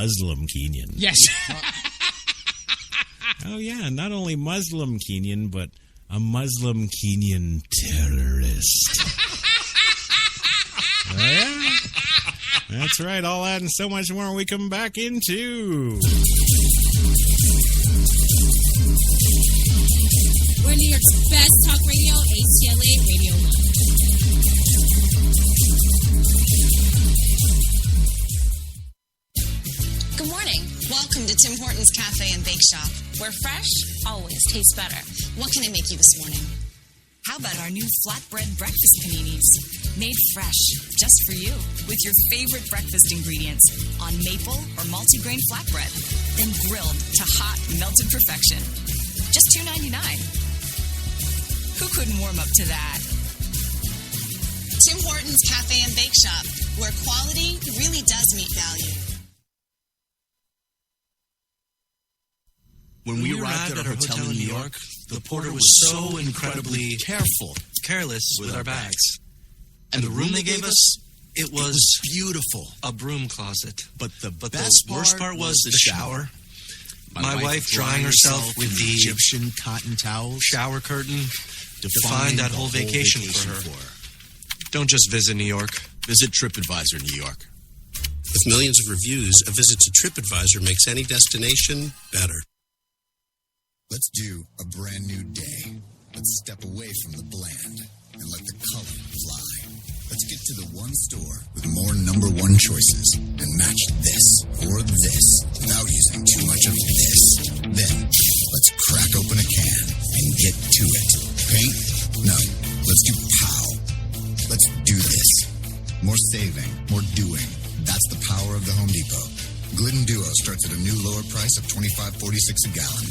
Muslim Kenyan. Yes. Oh, yeah, not only Muslim Kenyan, but a Muslim Kenyan terrorist. Oh, yeah. That's right. All that and so much more when we come back into... We're New York's best talk radio, HTLA Radio 1. Good morning. Welcome to Tim Hortons Cafe and Bake Shop, where fresh always tastes better. What can I make you this morning? How about our new flatbread breakfast paninis? Made fresh, just for you, with your favorite breakfast ingredients on maple or multigrain flatbread, then grilled to hot, melted perfection. Just $2.99. Who couldn't warm up to that? Tim Hortons Cafe and Bake Shop, where quality really does meet value. When we arrived at our hotel in New York, the porter was so incredibly careless with our bags. And the room they gave us, it was beautiful. A broom closet. But the worst part was the shower. My wife drying herself with the Egyptian cotton towels. Shower curtain defined that whole vacation for her. Don't just visit New York. Visit TripAdvisor New York. With millions of reviews, a visit to TripAdvisor makes any destination better. Let's do a brand new day. Let's step away from the bland and let the color fly. Let's get to the one store with more number one choices and match this or this without using too much of this. Then, let's crack open a can and get to it. Paint? No. Let's do POW. Let's do this. More saving, more doing. That's the power of the Home Depot. Glidden Duo starts at a new lower price of $25.46 a gallon.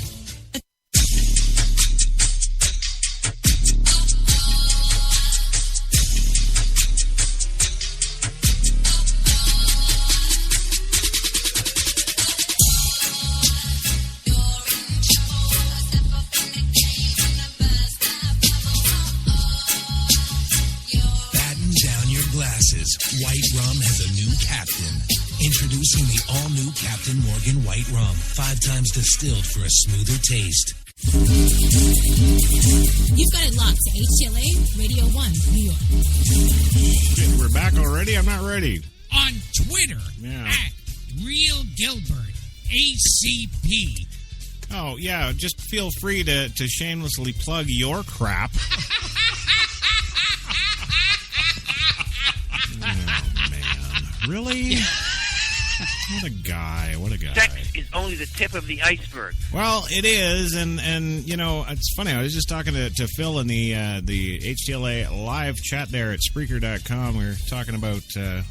White Rum has a new captain. Introducing the all-new Captain Morgan White Rum. 5 times distilled for a smoother taste. You've got it locked to HTLA Radio 1, New York. We're back already? I'm not ready. On Twitter, at Real Gilbert, ACP. Oh, yeah, just feel free to shamelessly plug your crap. Really? What a guy. Sex is only the tip of the iceberg. Well, it is, and you know, it's funny. I was just talking to Phil in the HTLA live chat there at Spreaker.com. We were talking about, we're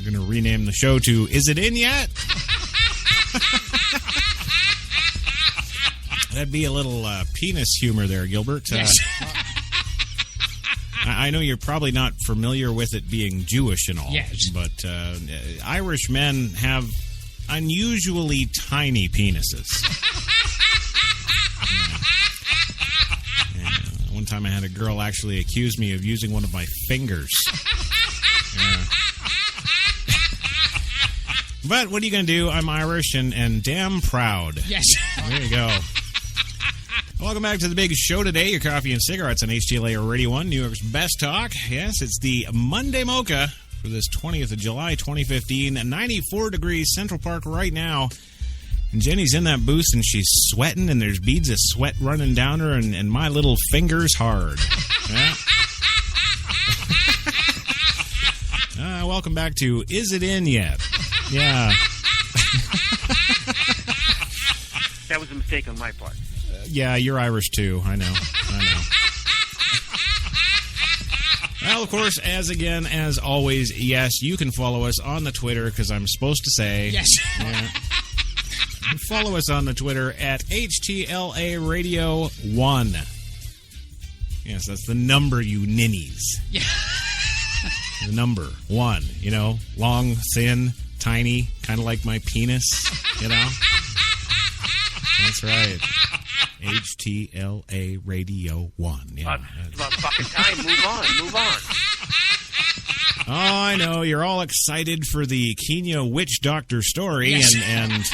going to rename the show to Is It In Yet? That'd be a little penis humor there, Gilbert. Yes. I know you're probably not familiar with it being Jewish and all, yes, but Irish men have unusually tiny penises. Yeah. One time I had a girl actually accuse me of using one of my fingers. Yeah. But what are you going to do? I'm Irish and damn proud. Yes. There you go. Welcome back to the big show today. Your coffee and cigarettes on HTLA Radio 1, New York's best talk. Yes, it's the Monday Mocha for this 20th of July, 2015. 94 degrees Central Park right now. And Jenny's in that booth, and she's sweating, and there's beads of sweat running down her, and my little finger's hard. Yeah. Welcome back to Is It In Yet? Yeah. That was a mistake on my part. Yeah, you're Irish, too. I know. Well, of course, as always, yes, you can follow us on the Twitter, because I'm supposed to say. Yes. Yeah. Follow us on the Twitter at HTLA Radio 1. Yes, that's the number, you ninnies. Yeah. The number 1, you know, long, thin, tiny, kind of like my penis, you know? That's right. HTLA Radio 1. Yeah. It's about fucking time. Move on. Oh, I know. You're all excited for the Kenya witch doctor story, Yes. and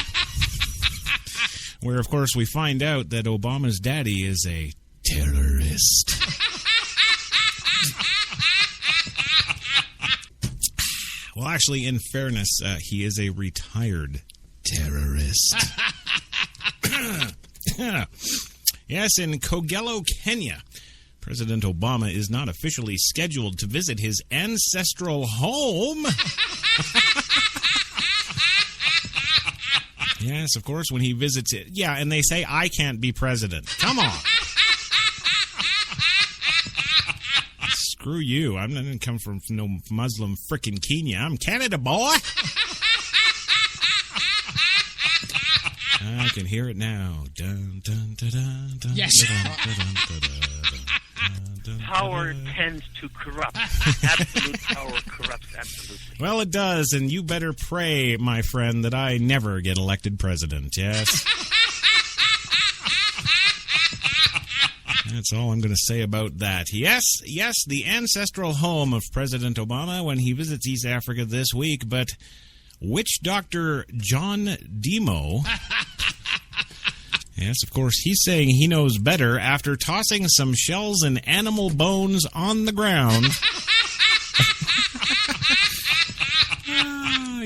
where, of course, we find out that Obama's daddy is a terrorist. Well, actually, in fairness, he is a retired terrorist. Yes, in Kogelo, Kenya, President Obama is not officially scheduled to visit his ancestral home. Yes, of course, when he visits it. Yeah, and they say, I can't be president. Come on. Screw you. I'm not going to come from no Muslim frickin' Kenya. I'm Canada, boy. I can hear it now. Dun, dun, dun, dun, dun, Yes. dun, dun, dun, dun, dun, dun, Power dun. tends to corrupt. Absolute power corrupts absolutely. Well, it does, and you better pray, my friend, that I never get elected president, yes? That's all I'm going to say about that. Yes, the ancestral home of President Obama when he visits East Africa this week, but witch doctor John Demo... Yes, of course, he's saying he knows better after tossing some shells and animal bones on the ground.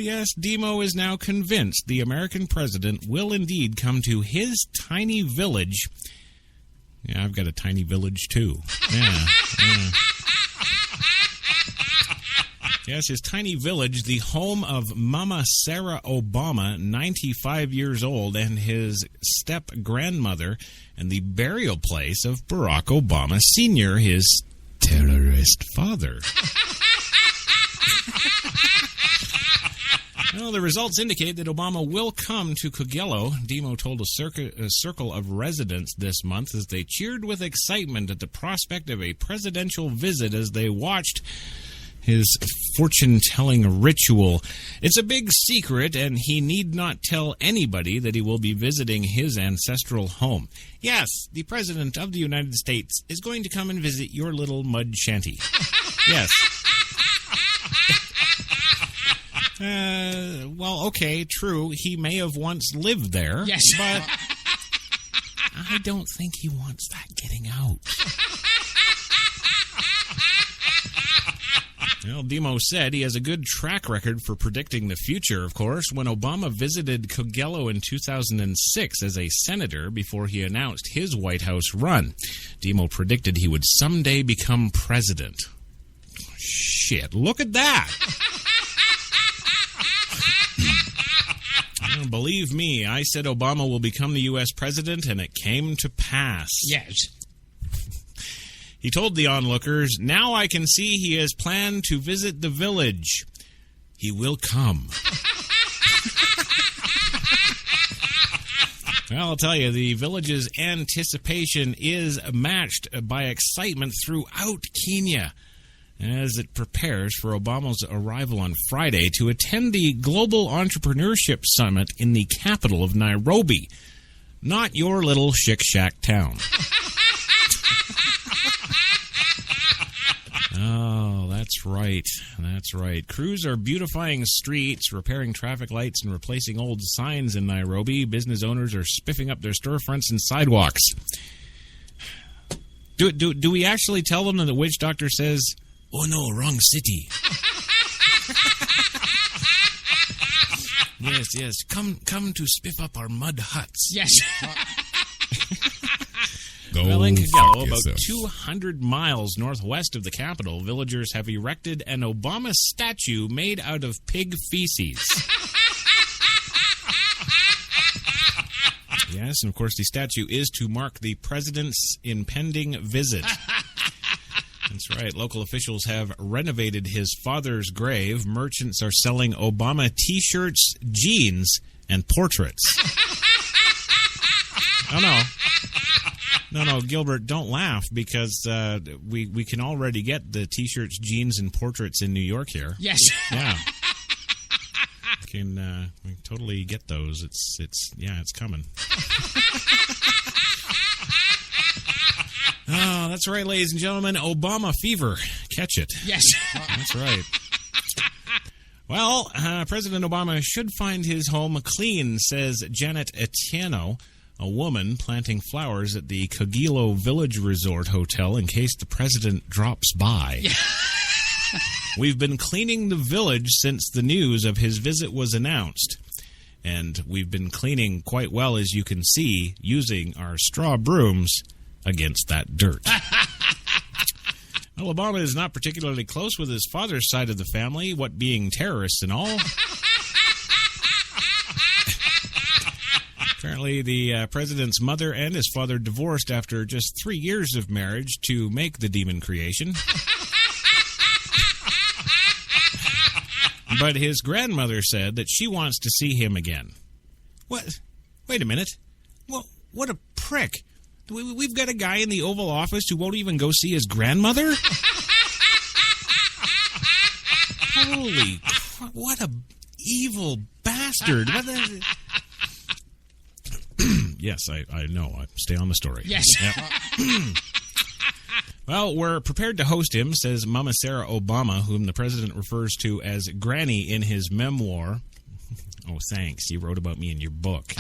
Yes, Demo is now convinced the American president will indeed come to his tiny village. Yeah, I've got a tiny village, too. Yeah. Yes, his tiny village, the home of Mama Sarah Obama, 95 years old, and his step-grandmother, and the burial place of Barack Obama Sr., his terrorist father. Well, the results indicate that Obama will come to Kogelo. Demo told a circle of residents this month as they cheered with excitement at the prospect of a presidential visit as they watched his fortune-telling ritual. It's a big secret, and he need not tell anybody that he will be visiting his ancestral home. Yes, the President of the United States is going to come and visit your little mud shanty. Yes. Well, okay, true. He may have once lived there. Yes. But I don't think he wants that getting out. Well, Demo said he has a good track record for predicting the future, of course. When Obama visited Kogelo in 2006 as a senator before he announced his White House run, Demo predicted he would someday become president. Shit, look at that! Well, believe me, I said Obama will become the U.S. president, and it came to pass. Yes. He told the onlookers, now I can see he has planned to visit the village. He will come. Well, I'll tell you, the village's anticipation is matched by excitement throughout Kenya as it prepares for Obama's arrival on Friday to attend the Global Entrepreneurship Summit in the capital of Nairobi. Not your little shick-shack town. Oh, that's right. That's right. Crews are beautifying streets, repairing traffic lights, and replacing old signs in Nairobi. Business owners are spiffing up their storefronts and sidewalks. Do we actually tell them that the witch doctor says, oh no, wrong city? Yes. Come to spiff up our mud huts. Yes. Well, in Kogelo, about 200 miles northwest of the capital, villagers have erected an Obama statue made out of pig feces. Yes, and of course the statue is to mark the president's impending visit. That's right. Local officials have renovated his father's grave. Merchants are selling Obama T-shirts, jeans, and portraits. Oh, no. No, Gilbert, don't laugh, because we can already get the T-shirts, jeans, and portraits in New York here. Yes. Yeah. We can totally get those. It's coming. Oh, that's right, ladies and gentlemen. Obama fever. Catch it. Yes. That's right. Well, President Obama should find his home clean, says Janet Etienne, a woman planting flowers at the Cogilo Village Resort Hotel in case the president drops by. We've been cleaning the village since the news of his visit was announced. And we've been cleaning quite well, as you can see, using our straw brooms against that dirt. Well, Obama is not particularly close with his father's side of the family, what being terrorists and all. Apparently, the president's mother and his father divorced after just 3 years of marriage to make the demon creation. But his grandmother said that she wants to see him again. What? Wait a minute. Well, what a prick. We've got a guy in the Oval Office who won't even go see his grandmother? Holy crap, what a evil bastard. Yes, I know. Stay on the story. Yes. Yep. Well, we're prepared to host him, says Mama Sarah Obama, whom the president refers to as Granny in his memoir. Oh, thanks. You wrote about me in your book.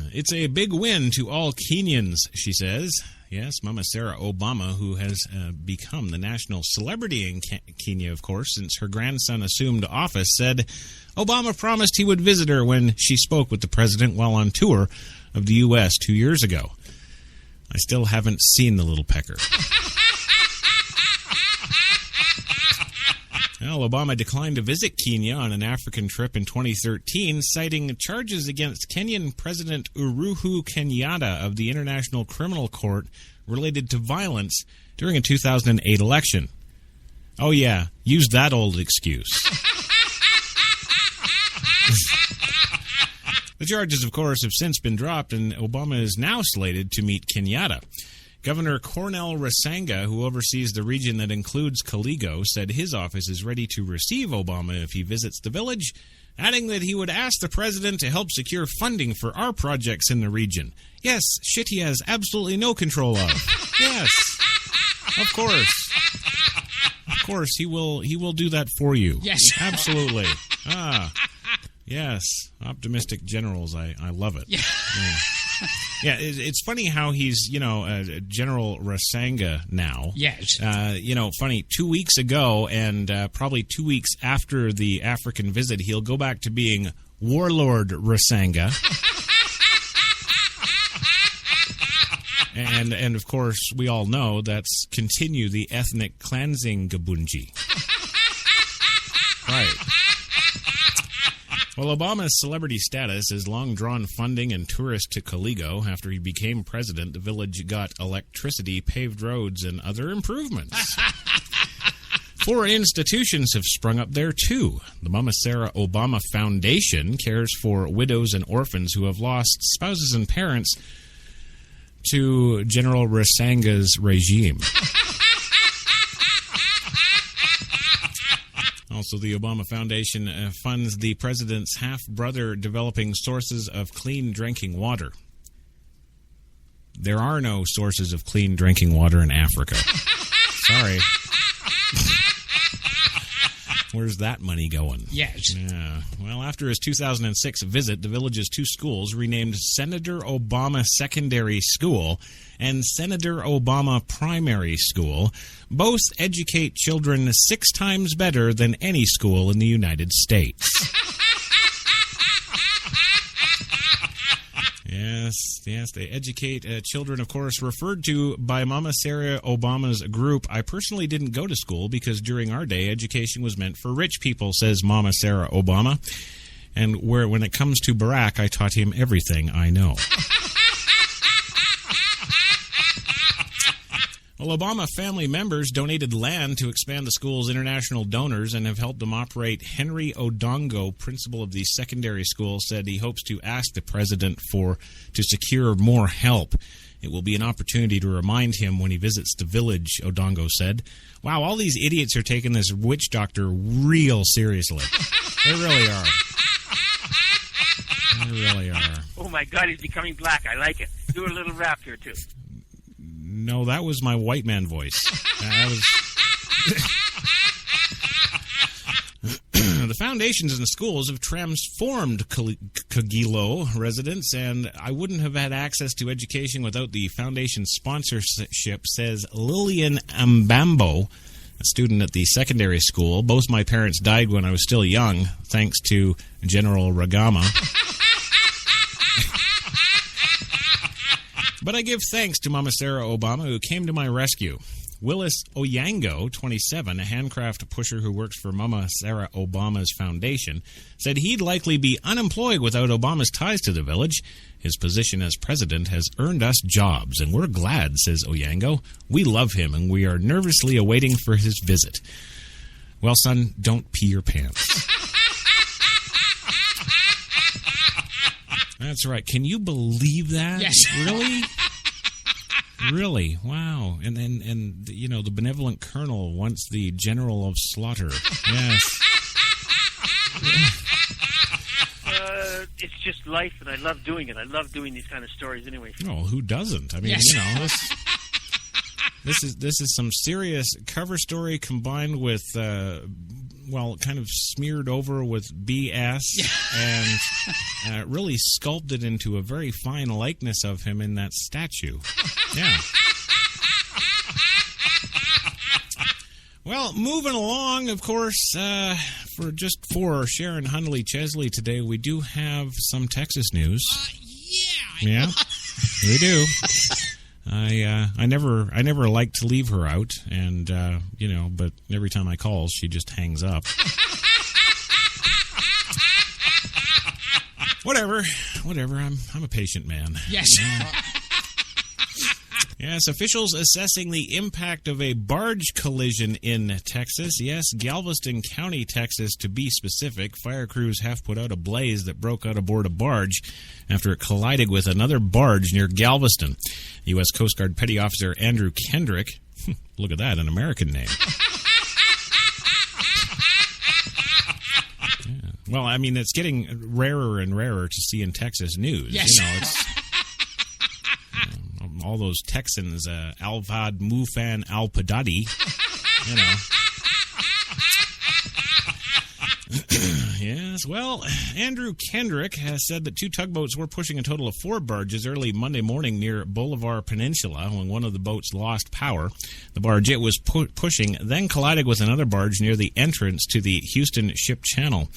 It's a big win to all Kenyans, she says. Yes, Mama Sarah Obama, who has become the national celebrity in Kenya, of course, since her grandson assumed office, said Obama promised he would visit her when she spoke with the president while on tour of the U.S. 2 years ago. I still haven't seen the little pecker. Well, Obama declined to visit Kenya on an African trip in 2013, citing charges against Kenyan President Uhuru Kenyatta of the International Criminal Court related to violence during a 2008 election. Oh yeah, use that old excuse. The charges, of course, have since been dropped, and Obama is now slated to meet Kenyatta. Governor Cornel Rasanga, who oversees the region that includes Caligo, said his office is ready to receive Obama if he visits the village, adding that he would ask the president to help secure funding for our projects in the region. Yes, shit he has absolutely no control of. Yes, of course. Of course, he will do that for you. Yes. Absolutely. Yes, optimistic generals. I love it. Yeah. Yeah, it's funny how he's, General Rasanga now. Yes. Funny, 2 weeks ago and probably 2 weeks after the African visit, he'll go back to being Warlord Rasanga. and of course, we all know that's continue the ethnic cleansing Gabunji. Right. Well, Obama's celebrity status has long drawn funding and tourists to Caligo. After he became president, the village got electricity, paved roads, and other improvements. 4 institutions have sprung up there, too. The Mama Sarah Obama Foundation cares for widows and orphans who have lost spouses and parents to General Rasanga's regime. Also, the Obama Foundation funds the president's half-brother developing sources of clean drinking water. There are no sources of clean drinking water in Africa. Sorry. Where's that money going? Yes. Yeah. Well, after his 2006 visit, the village's 2 schools, renamed Senator Obama Secondary School and Senator Obama Primary School, both educate children 6 times better than any school in the United States. Yes, they educate children, of course, referred to by Mama Sarah Obama's group. I personally didn't go to school because during our day, education was meant for rich people, says Mama Sarah Obama. And when it comes to Barack, I taught him everything I know. Well, Obama family members donated land to expand the school's international donors and have helped them operate. Henry Odongo, principal of the secondary school, said he hopes to ask the president to secure more help. It will be an opportunity to remind him when he visits the village, Odongo said. Wow, all these idiots are taking this witch doctor real seriously. They really are. They really are. Oh, my God, he's becoming black. I like it. Do a little rap here, too. No, that was my white man voice. foundations in the schools have transformed Kagilo residents, and I wouldn't have had access to education without the foundation sponsorship, says Lillian Mbambo, a student at the secondary school. Both my parents died when I was still young, thanks to General Ragama. But I give thanks to Mama Sarah Obama, who came to my rescue. Willis Oyango, 27, a handcraft pusher who works for Mama Sarah Obama's foundation, said he'd likely be unemployed without Obama's ties to the village. His position as president has earned us jobs, and we're glad, says Oyango. We love him, and we are nervously awaiting for his visit. Well, son, don't pee your pants. That's right. Can you believe that? Yes. Really? Really? Wow. And you know, the benevolent colonel wants the general of slaughter. Yes. It's just life, and I love doing it. I love doing these kind of stories anyway. Oh, who doesn't? I mean, yes. You know, this is some serious cover story combined with, kind of smeared over with BS and really sculpted into a very fine likeness of him in that statue. Yeah. Well, moving along, of course, for Sharon Hundley Chesley today, we do have some Texas news. Yeah, we do. I never like to leave her out, and but every time I call, she just hangs up. Whatever. I'm a patient man. Yes. Yes, officials assessing the impact of a barge collision in Texas. Yes, Galveston County, Texas, to be specific. Fire crews have put out a blaze that broke out aboard a barge after it collided with another barge near Galveston. U.S. Coast Guard Petty Officer Andrew Kendrick, look at that, an American name. Yeah. Well, I mean, it's getting rarer and rarer to see in Texas news. Yes. You know, it's... all those Texans, Alvad Mufan Al-Padadi, you know. Yes, well, Andrew Kendrick has said that two tugboats were pushing a total of 4 barges early Monday morning near Bolivar Peninsula when one of the boats lost power. The barge it was pushing then collided with another barge near the entrance to the Houston Ship Channel.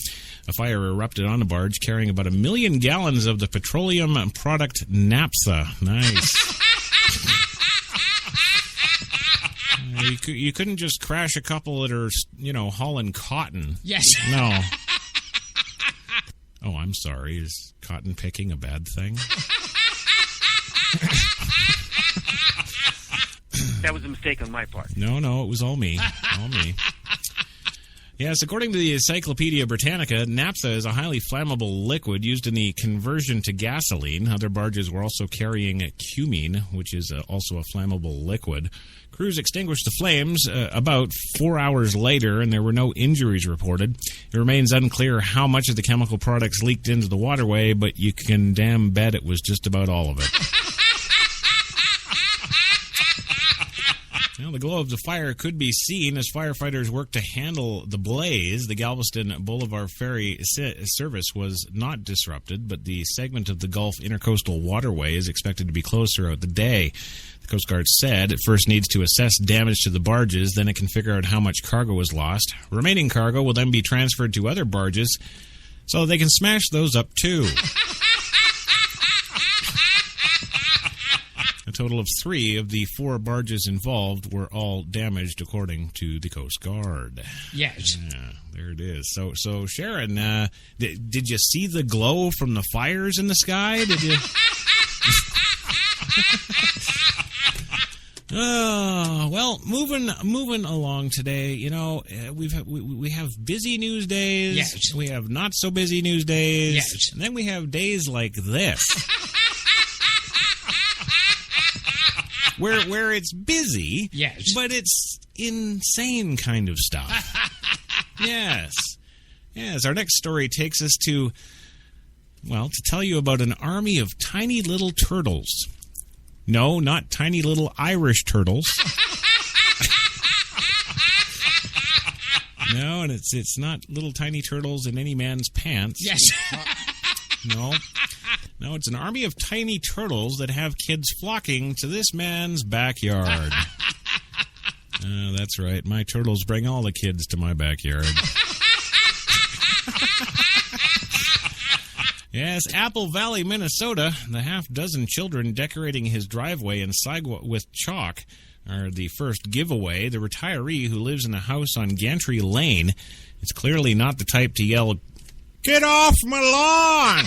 A fire erupted on the barge carrying about 1 million gallons of the petroleum product naphtha. Nice. You couldn't just crash a couple that are, hauling cotton. Yes. No. Oh, I'm sorry. Is cotton picking a bad thing? That was a mistake on my part. No, it was all me. All me. Yes, according to the Encyclopedia Britannica, naphtha is a highly flammable liquid used in the conversion to gasoline. Other barges were also carrying cumene, which is also a flammable liquid. Crews extinguished the flames about 4 hours later, and there were no injuries reported. It remains unclear how much of the chemical products leaked into the waterway, but you can damn bet it was just about all of it. The glow of the fire could be seen as firefighters worked to handle the blaze. The Galveston Boulevard ferry service was not disrupted, but the segment of the Gulf Intercoastal Waterway is expected to be closed throughout the day. The Coast Guard said it first needs to assess damage to the barges, then it can figure out how much cargo was lost. Remaining cargo will then be transferred to other barges so they can smash those up too. A total of 3 of the 4 barges involved were all damaged, according to the Coast Guard. Yes. Yeah, there it is. So Sharon, did you see the glow from the fires in the sky? Did you? Well, moving along today. We have busy news days. Yes. We have not so busy news days. Yes. And then we have days like this. Where it's busy, yes, but it's insane kind of stuff. Yes. Our next story takes us to tell you about an army of tiny little turtles. No, not tiny little Irish turtles. No, and it's not little tiny turtles in any man's pants. Yes. No, it's an army of tiny turtles that have kids flocking to this man's backyard. That's right. My turtles bring all the kids to my backyard. Yes, Apple Valley, Minnesota. The half-dozen children decorating his driveway and sidewalk with chalk are the first giveaway. The retiree who lives in a house on Gantry Lane is clearly not the type to yell, "Get off my lawn!"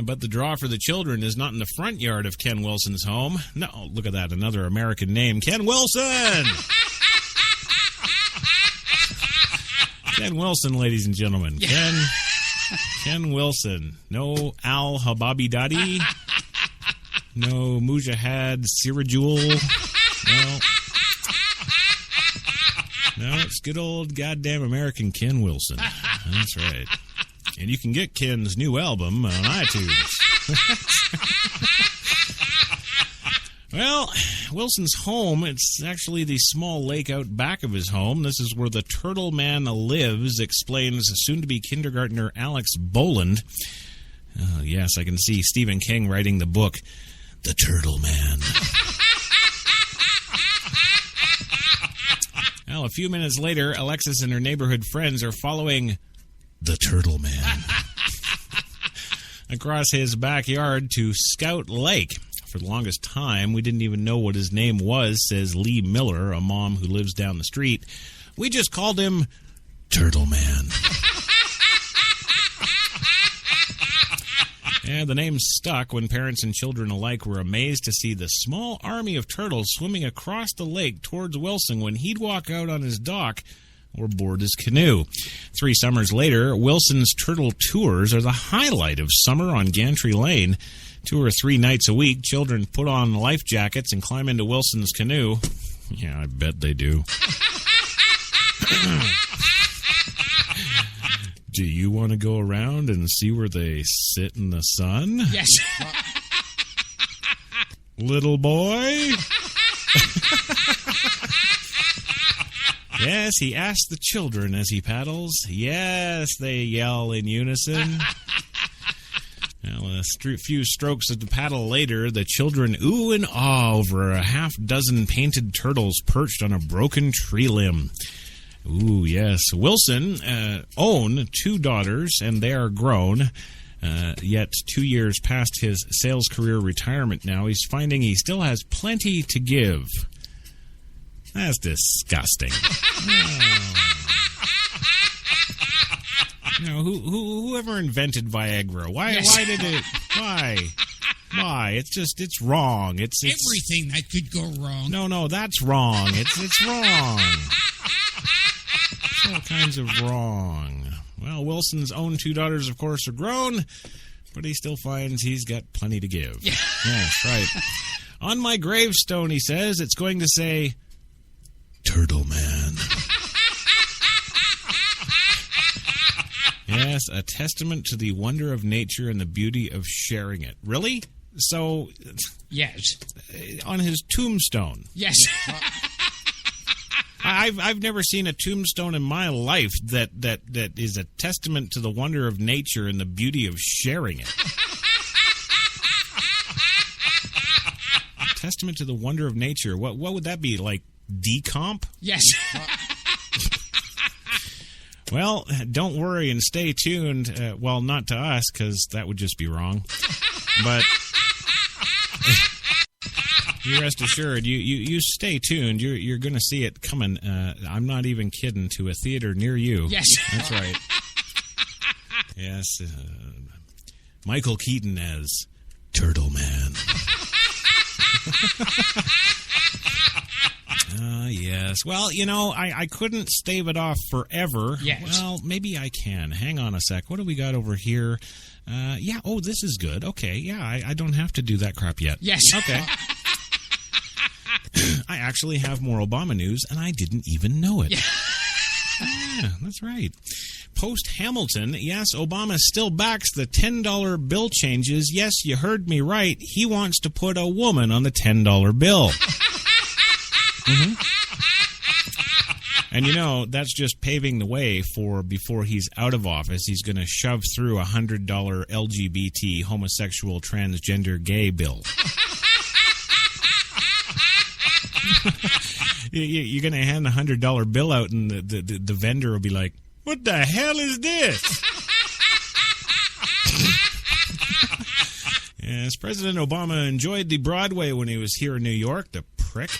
But the draw for the children is not in the front yard of Ken Wilson's home. No, look at that, another American name, Ken Wilson! Ken Wilson, ladies and gentlemen. Ken Wilson. No Al Hababi Dadi. No Mujahid Sirajul. No, it's good old goddamn American Ken Wilson. That's right. And you can get Ken's new album on iTunes. Well, Wilson's home, it's actually the small lake out back of his home. This is where the Turtle Man lives, explains soon-to-be kindergartner Alex Boland. Yes, I can see Stephen King writing the book, The Turtle Man. Well, a few minutes later, Alexis and her neighborhood friends are following the Turtle Man across his backyard to Scout Lake. For the longest time, we didn't even know what his name was, says Lee Miller, a mom who lives down the street. We just called him Turtle Man. Yeah, the name stuck when parents and children alike were amazed to see the small army of turtles swimming across the lake towards Wilson when he'd walk out on his dock or board his canoe. 3 summers later, Wilson's turtle tours are the highlight of summer on Gantry Lane. 2 or 3 nights a week, children put on life jackets and climb into Wilson's canoe. Yeah, I bet they do. Do you want to go around and see where they sit in the sun? Yes. Little boy? Yes, he asks the children as he paddles. Yes, they yell in unison. Well, a few strokes of the paddle later, the children ooh and ah over a half-dozen painted turtles perched on a broken tree limb. Ooh, yes. Wilson own 2 daughters, and they are grown. Yet 2 years past his sales career retirement now, he's finding he still has plenty to give. That's disgusting. You know, whoever invented Viagra? Why did it? Why? It's wrong. It's everything that could go wrong. No, that's wrong. It's wrong. It's all kinds of wrong. Well, Wilson's own 2 daughters, of course, are grown, but he still finds he's got plenty to give. Yeah. Yes, right. On my gravestone, he says, it's going to say, Turtle Man. Yes, a testament to the wonder of nature and the beauty of sharing it. Really? So, yes. On his tombstone. Yes. I've never seen a tombstone in my life that is a testament to the wonder of nature and the beauty of sharing it. Testament to the wonder of nature. What would that be? Like decomp? Yes. Well, don't worry and stay tuned. Well, not to us, because that would just be wrong. But you rest assured, you stay tuned. You're going to see it coming. I'm not even kidding. To a theater near you. Yes, that's right. Yes, Michael Keaton as Turtle Man. Yes. Well, you know, I couldn't stave it off forever. Yes. Well, maybe I can. Hang on a sec. What do we got over here? Yeah. Oh, this is good. Okay. Yeah, I don't have to do that crap yet. Yes. Okay. I actually have more Obama news, and I didn't even know it. Yeah, that's right. Post-Hamilton, yes, Obama still backs the $10 bill changes. Yes, you heard me right. He wants to put a woman on the $10 bill. Mm-hmm. And, that's just paving the way for before he's out of office, he's going to shove through a $100 LGBT, homosexual, transgender, gay bill. You're going to hand the $100 bill out, and the vendor will be like, "What the hell is this?" Yes, President Obama enjoyed the Broadway when he was here in New York, the prick.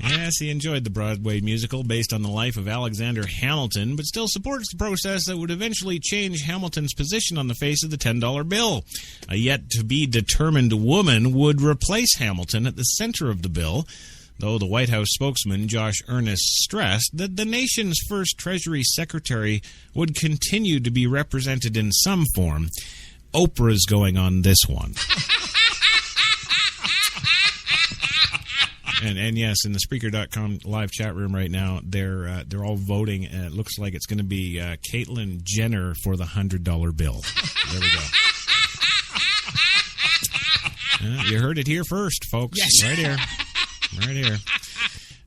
Yes, he enjoyed the Broadway musical based on the life of Alexander Hamilton, but still supports the process that would eventually change Hamilton's position on the face of the $10 bill. A yet-to-be-determined woman would replace Hamilton at the center of the bill, though the White House spokesman Josh Earnest stressed that the nation's first Treasury Secretary would continue to be represented in some form. Oprah's going on this one. And yes, in the Spreaker.com live chat room right now, they're all voting, and it looks like it's going to be Caitlyn Jenner for the $100 bill. There we go. You heard it here first, folks. Yes. Right here.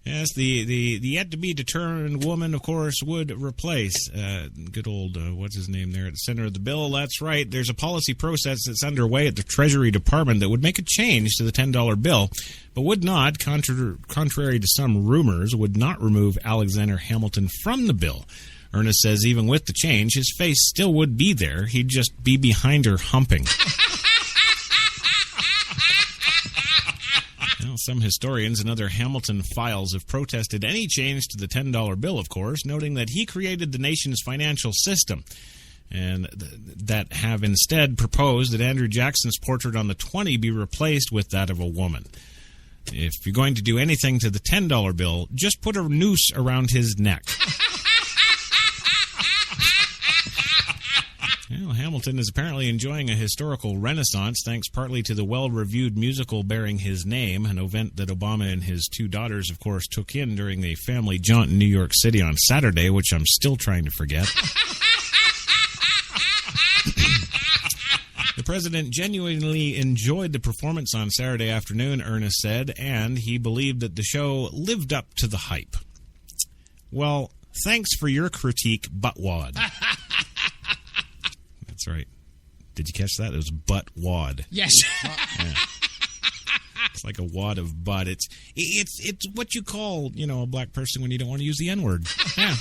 Yes, the yet-to-be-determined woman, of course, would replace good old, what's his name there at the center of the bill. That's right. There's a policy process that's underway at the Treasury Department that would make a change to the $10 bill, but would not, contrary to some rumors, would not remove Alexander Hamilton from the bill. Ernest says even with the change, his face still would be there. He'd just be behind her humping. Some historians and other Hamilton files have protested any change to the $10 bill, of course, noting that he created the nation's financial system, and that have instead proposed that Andrew Jackson's portrait on the 20 be replaced with that of a woman. If you're going to do anything to the $10 bill, just put a noose around his neck. Well, Hamilton is apparently enjoying a historical renaissance thanks partly to the well-reviewed musical bearing his name, an event that Obama and his two daughters, of course, took in during the family jaunt in New York City on Saturday, which I'm still trying to forget. The president genuinely enjoyed the performance on Saturday afternoon, Ernest said, and he believed that the show lived up to the hype. Well, thanks for your critique, buttwad. That's right. Did you catch that? It was butt wad. Yes. Yeah. It's like a wad of butt. It's what you call, a black person when you don't want to use the N-word. Yeah.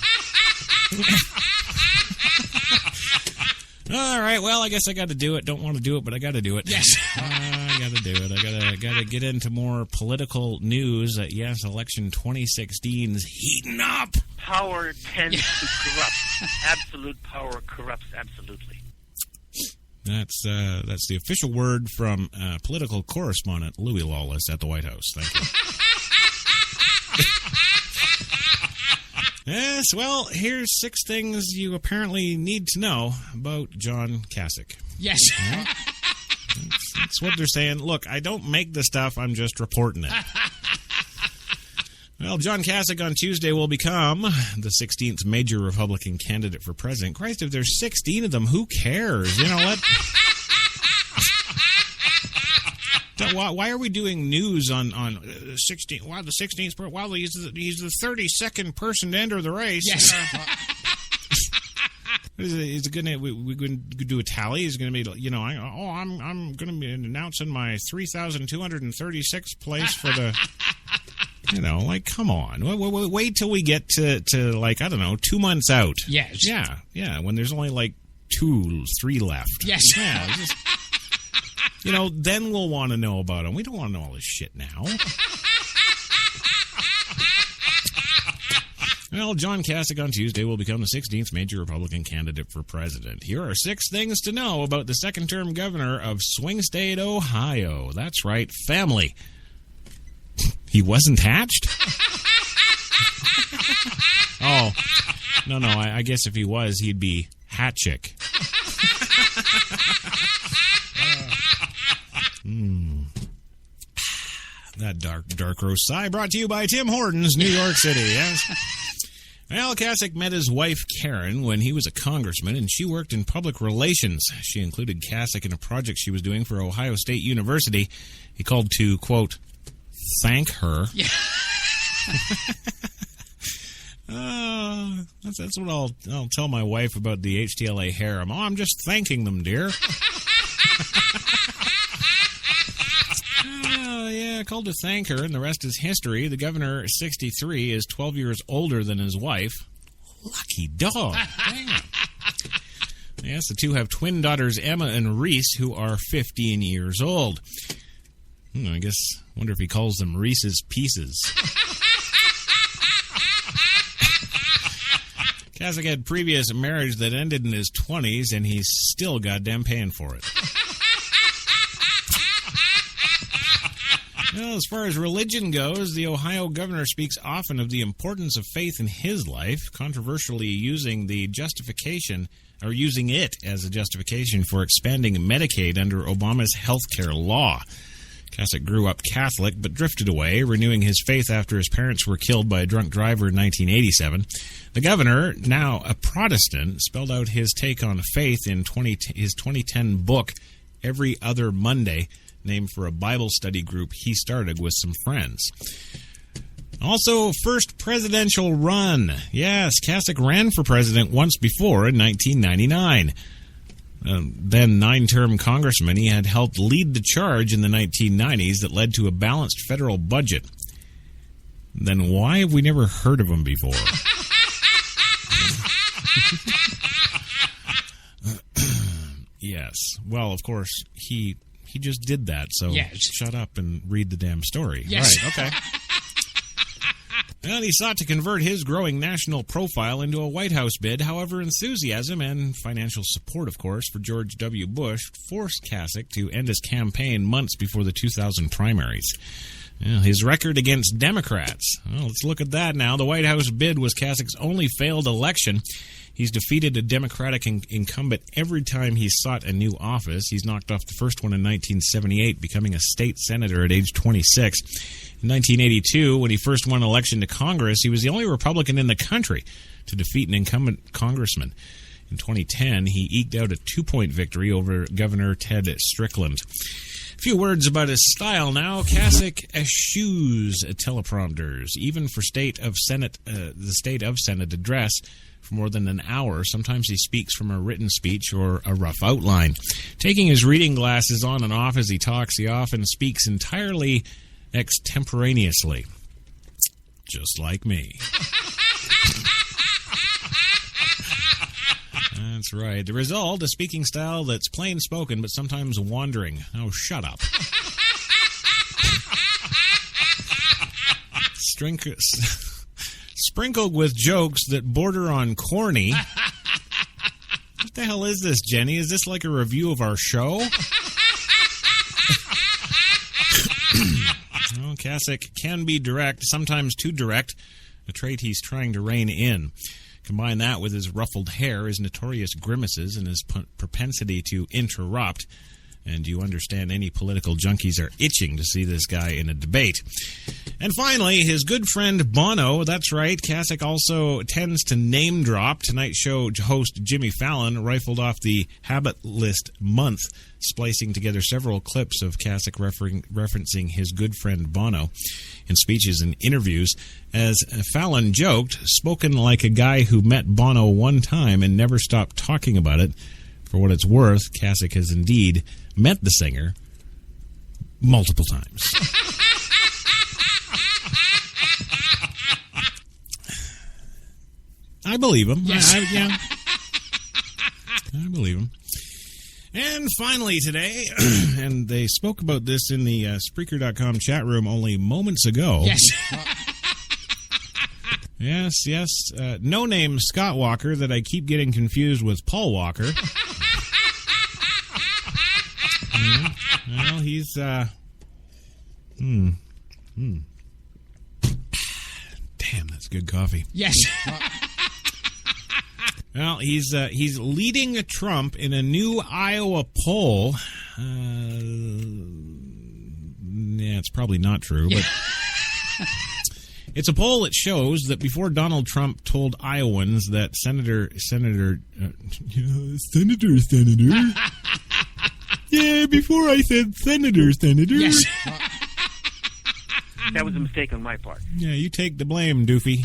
All right. Well, I guess I got to do it. Don't want to do it, but I got to do it. Yes. I got to do it. I got to get into more political news. Yes, election 2016's heating up. Power tends to corrupt. Absolute power corrupts absolutely. That's the official word from political correspondent Louis Lawless at the White House. Thank you. Yes, well, here's 6 things you apparently need to know about John Kasich. Yes. Yeah? That's what they're saying. Look, I don't make the stuff, I'm just reporting it. Well, John Kasich on Tuesday will become the 16th major Republican candidate for president. Christ, if there's 16 of them, who cares? You know what? Why are we doing news on 16? Wow, the 16th. Wow, he's the 32nd person to enter the race. Yes. Is it going to? We're going to do a tally. Is it going to be? I'm going to be announcing my 3,236th place for the. Come on. Wait till we get to 2 months out. Yes. Yeah, when there's only 2, 3 left. Yes. Yeah, then we'll want to know about them. We don't want to know all this shit now. Well, John Kasich on Tuesday will become the 16th major Republican candidate for president. Here are 6 things to know about the second-term governor of swing state Ohio. That's right, family. He wasn't hatched? Oh, no, I guess if he was, he'd be Hatchick. That dark roast sigh brought to you by Tim Hortons, New York City. Yes. Well, Kasich met his wife, Karen, when he was a congressman, and she worked in public relations. She included Kasich in a project she was doing for Ohio State University. He called to, quote, thank her. Yeah. That's what I'll tell my wife about the HTLA harem. Oh, I'm just thanking them, dear. Yeah, called to thank her, and the rest is history. The governor, 63, is 12 years older than his wife. Lucky dog. Damn. Yes, the two have twin daughters, Emma and Reese, who are 15 years old. I wonder if he calls them Reese's Pieces. Kasich had previous marriage that ended in his 20s, and he's still goddamn paying for it. Well, as far as religion goes, the Ohio governor speaks often of the importance of faith in his life, controversially using it as a justification for expanding Medicaid under Obama's health care law. Kasich grew up Catholic but drifted away, renewing his faith after his parents were killed by a drunk driver in 1987. The governor, now a Protestant, spelled out his take on faith in his 2010 book, Every Other Monday, named for a Bible study group he started with some friends. Also, first presidential run. Yes, Kasich ran for president once before in 1999. Then nine-term congressman, he had helped lead the charge in the 1990s that led to a balanced federal budget. Then why have we never heard of him before? Yes. Well, of course, he just did that, so yes. Shut up and read the damn story. Yes. Right, okay. Well, he sought to convert his growing national profile into a White House bid. However, enthusiasm and financial support, of course, for George W. Bush forced Kasich to end his campaign months before the 2000 primaries. Well, his record against Democrats. Well, let's look at that now. The White House bid was Kasich's only failed election. He's defeated a Democratic incumbent every time he's sought a new office. He's knocked off the first one in 1978, becoming a state senator at age 26. In 1982, when he first won an election to Congress, he was the only Republican in the country to defeat an incumbent congressman. In 2010, he eked out a 2-point victory over Governor Ted Strickland. A few words about his style now. Kasich eschews teleprompters, even for the State of Senate address for more than an hour. Sometimes he speaks from a written speech or a rough outline. Taking his reading glasses on and off as he talks, he often speaks entirely extemporaneously. Just like me. That's right. The result, a speaking style that's plain spoken but sometimes wandering. Oh, shut up. Sprinkled with jokes that border on corny. What the hell is this, Jenny? Is this like a review of our show? Well, Kasich can be direct, sometimes too direct, a trait he's trying to rein in. Combine that with his ruffled hair, his notorious grimaces, and his propensity to interrupt, and you understand any political junkies are itching to see this guy in a debate. And finally, his good friend Bono. That's right, Kasich also tends to name drop. Tonight Show host Jimmy Fallon rifled off the Habit List month, splicing together several clips of Kasich referencing his good friend Bono in speeches and interviews. As Fallon joked, spoken like a guy who met Bono one time and never stopped talking about it. For what it's worth, Kasich has indeed met the singer multiple times. I believe him. Yes. I believe him. And finally today, and they spoke about this in the Spreaker.com chat room only moments ago. Yes. Yes. No-name Scott Walker that I keep getting confused with Paul Walker. Well, he's, Damn, that's good coffee. Yes. Well, he's leading Trump in a new Iowa poll. Yeah, it's probably not true, but It's a poll that shows that before Donald Trump told Iowans that Senator. Yeah, before I said Senator. Yes. That was a mistake on my part. Yeah, you take the blame, doofy.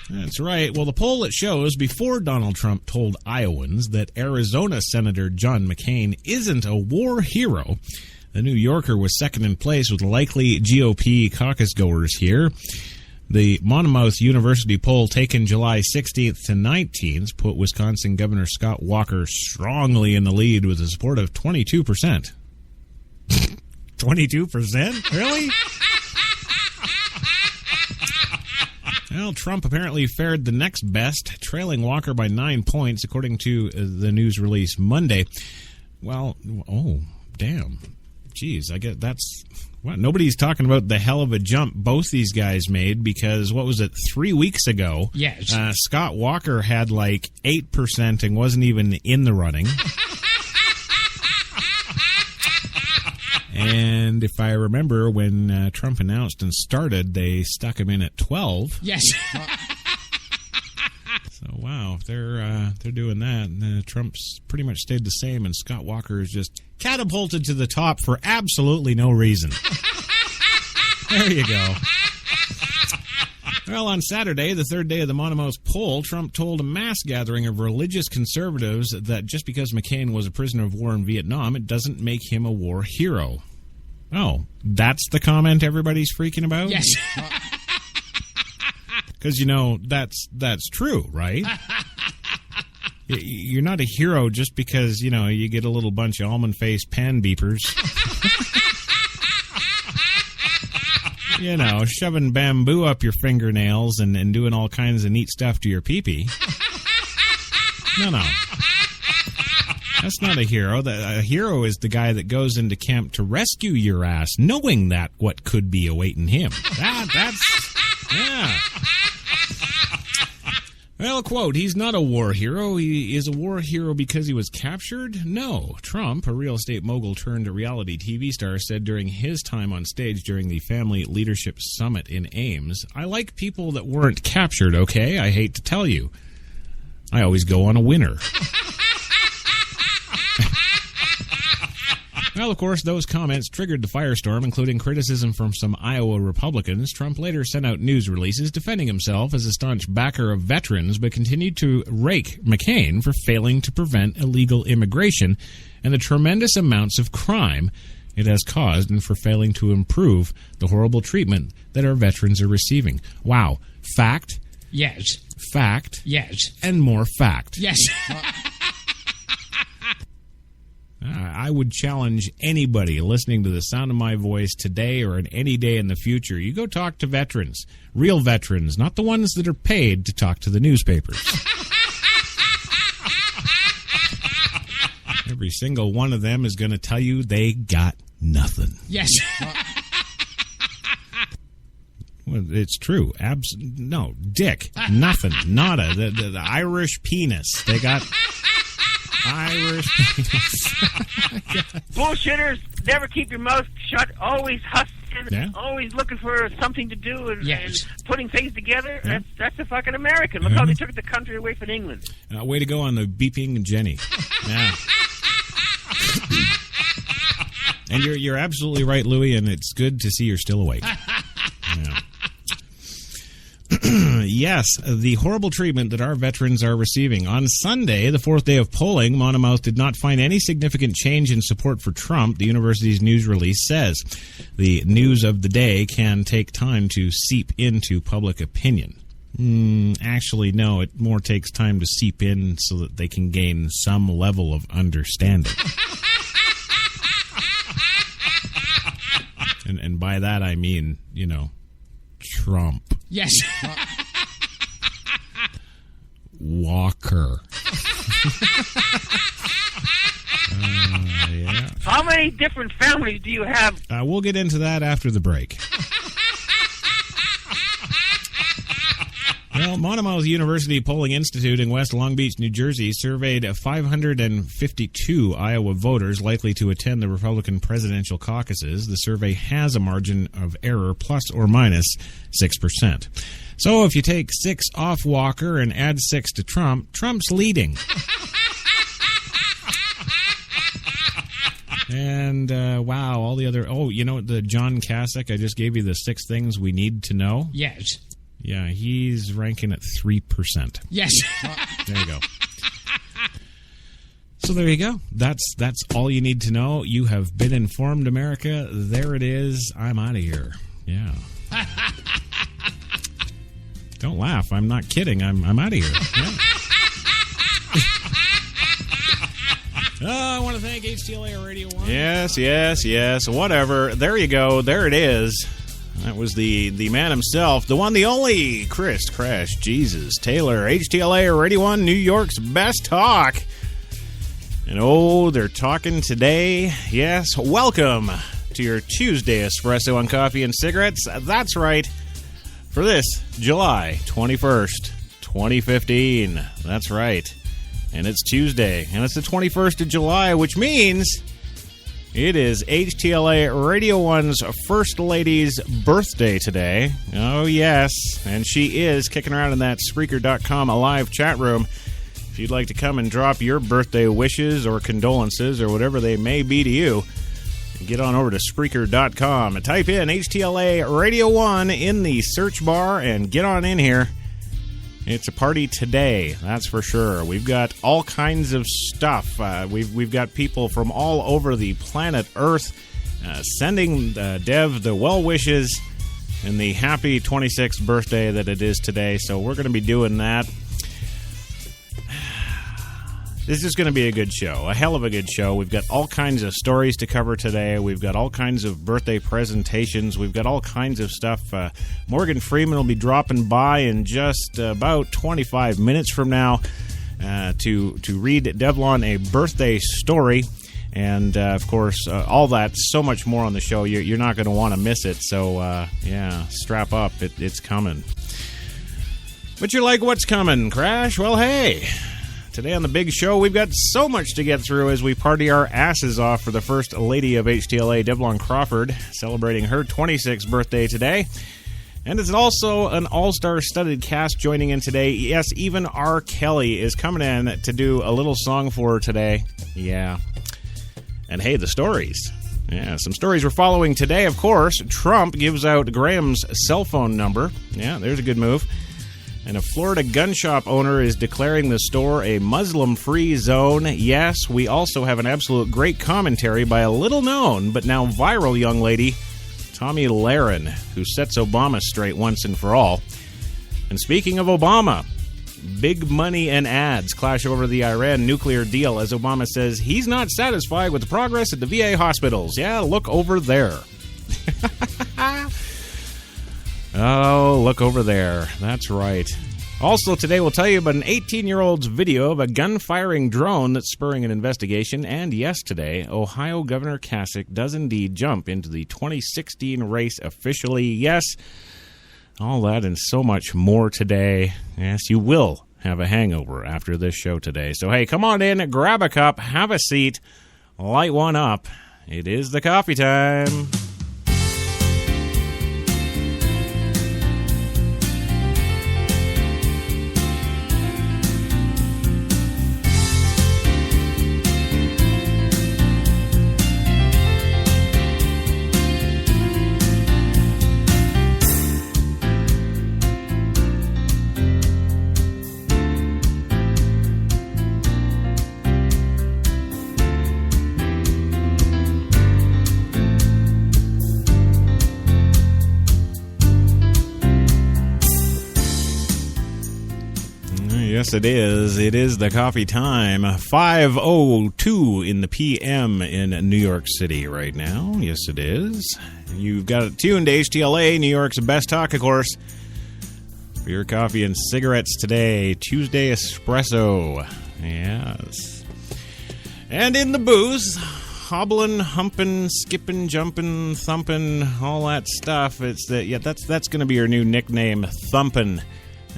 That's right. Well, the poll that shows before Donald Trump told Iowans that Arizona Senator John McCain isn't a war hero, the New Yorker was second in place with likely GOP caucus goers here. The Monmouth University poll taken July 16th to 19th put Wisconsin Governor Scott Walker strongly in the lead with a support of 22%. 22%? Really? Well, Trump apparently fared the next best, trailing Walker by 9 points, according to the news release Monday. Well, oh, damn. Jeez, I guess that's... Well, nobody's talking about the hell of a jump both these guys made because, what was it, 3 weeks ago? Yes. Scott Walker had like 8% and wasn't even in the running. And if I remember, when Trump announced and started, they stuck him in at 12. Yes. So, wow, if they're doing that. Trump's pretty much stayed the same, and Scott Walker is just catapulted to the top for absolutely no reason. There you go. Well, on Saturday, the third day of the Monmouth poll, Trump told a mass gathering of religious conservatives that just because McCain was a prisoner of war in Vietnam, it doesn't make him a war hero. Oh, that's the comment everybody's freaking about? Yes. Because, you know, that's true, right? You're not a hero just because, you know, you get a little bunch of almond-faced pan beepers. You know, shoving bamboo up your fingernails and doing all kinds of neat stuff to your pee-pee. No. That's not a hero. A hero is the guy that goes into camp to rescue your ass, knowing that what could be awaiting him. Yeah. Well, quote, he's not a war hero. He is a war hero because he was captured? No. Trump, a real estate mogul turned reality TV star, said during his time on stage during the Family Leadership Summit in Ames, I like people that weren't captured, okay? I hate to tell you. I always go on a winner. Well, of course, those comments triggered the firestorm, including criticism from some Iowa Republicans. Trump later sent out news releases defending himself as a staunch backer of veterans, but continued to rake McCain for failing to prevent illegal immigration and the tremendous amounts of crime it has caused, and for failing to improve the horrible treatment that our veterans are receiving. Wow. Fact. Yes. Fact. Yes. And more fact. Yes. I would challenge anybody listening to the sound of my voice today or at any day in the future. You go talk to veterans, real veterans, not the ones that are paid to talk to the newspapers. Every single one of them is going to tell you they got nothing. Yes. Well, it's true. No, dick, nothing, nada. The Irish penis. They got... Irish penis. Bullshitters, never keep your mouth shut, always hustling, Yeah. always looking for something to do and putting things together. Yeah. That's a fucking American. Look how they took the country away from England. Way to go on the beeping Jenny. Yeah. And you're absolutely right, Louie, and it's good to see you're still awake. Yeah. Yes, the horrible treatment that our veterans are receiving. On Sunday, the fourth day of polling, Monmouth did not find any significant change in support for Trump, the university's news release says. The news of the day can take time to seep into public opinion. Actually, no, it more takes time to seep in so that they can gain some level of understanding. And by that I mean, you know, Trump. Yes. Walker. Yeah. How many different families do you have? We'll get into that after the break. Well, Monmouth University Polling Institute in West Long Beach, New Jersey, surveyed 552 Iowa voters likely to attend the Republican presidential caucuses. The survey has a margin of error plus or minus 6%. So if you take 6 off Walker and add 6 to Trump, Trump's leading. And, wow, all the other... Oh, you know the John Kasich, I just gave you the 6 things we need to know? Yes. Yeah, he's ranking at 3%. Yes. There you go. So there you go. That's all you need to know. You have been informed, America. There it is. I'm out of here. Yeah. Don't laugh. I'm not kidding. I'm out of here. Yeah. I want to thank HTLA Radio 1. Yes. Whatever. There you go. There it is. That was the man himself, the one, the only, Chris Crash Jesus Taylor, HTLA Radio 1, New York's best talk. And oh, they're talking today. Yes, welcome to your Tuesday Espresso on Coffee and Cigarettes. That's right, for this July 21st, 2015. That's right. And it's Tuesday, and it's the 21st of July, which means it is HTLA Radio 1's First Lady's birthday today. Oh, yes. And she is kicking around in that Spreaker.com live chat room. If you'd like to come and drop your birthday wishes or condolences or whatever they may be to you, get on over to Spreaker.com and type in HTLA Radio 1 in the search bar and get on in here. It's a party today, that's for sure. We've got all kinds of stuff. We've got people from all over the planet Earth sending Dev the well wishes and the happy 26th birthday that it is today. So we're going to be doing that. This is going to be a good show, a hell of a good show. We've got all kinds of stories to cover today. We've got all kinds of birthday presentations. We've got all kinds of stuff. Morgan Freeman will be dropping by in just about 25 minutes from now to read Devalon a birthday story. And, of course, all that, so much more on the show. You're not going to want to miss it. So, yeah, strap up. It's coming. But you're like, what's coming, Crash? Well, hey... Today on the big show, we've got so much to get through as we party our asses off for the first lady of HTLA, Devalon Crawford, celebrating her 26th birthday today. And it's also an all-star studded cast joining in today. Yes, even R. Kelly is coming in to do a little song for her today. Yeah. And hey, the stories. Yeah, some stories we're following today, of course. Trump gives out Graham's cell phone number. Yeah, there's a good move. And a Florida gun shop owner is declaring the store a Muslim-free zone. Yes, we also have an absolute great commentary by a little-known but now viral young lady, Tomi Lahren, who sets Obama straight once and for all. And speaking of Obama, big money and ads clash over the Iran nuclear deal as Obama says he's not satisfied with the progress at the VA hospitals. Yeah, look over there. Oh, look over there. That's right. Also, today we'll tell you about an 18-year-old's video of a gun-firing drone that's spurring an investigation. And yes, today, Ohio Governor Kasich does indeed jump into the 2016 race officially. Yes, all that and so much more today. Yes, you will have a hangover after this show today. So, hey, come on in, grab a cup, have a seat, light one up. It is the coffee time. Yes, it is. It is the coffee time. 5:02 in the p.m. in New York City right now. Yes, it is. You've got it tuned to HTLA, New York's best talk, of course, for your coffee and cigarettes today. Tuesday Espresso. Yes. And in the booth, hobbling, humping, skipping, jumping, thumping, all that stuff. It's that's going to be your new nickname, Thumpin'.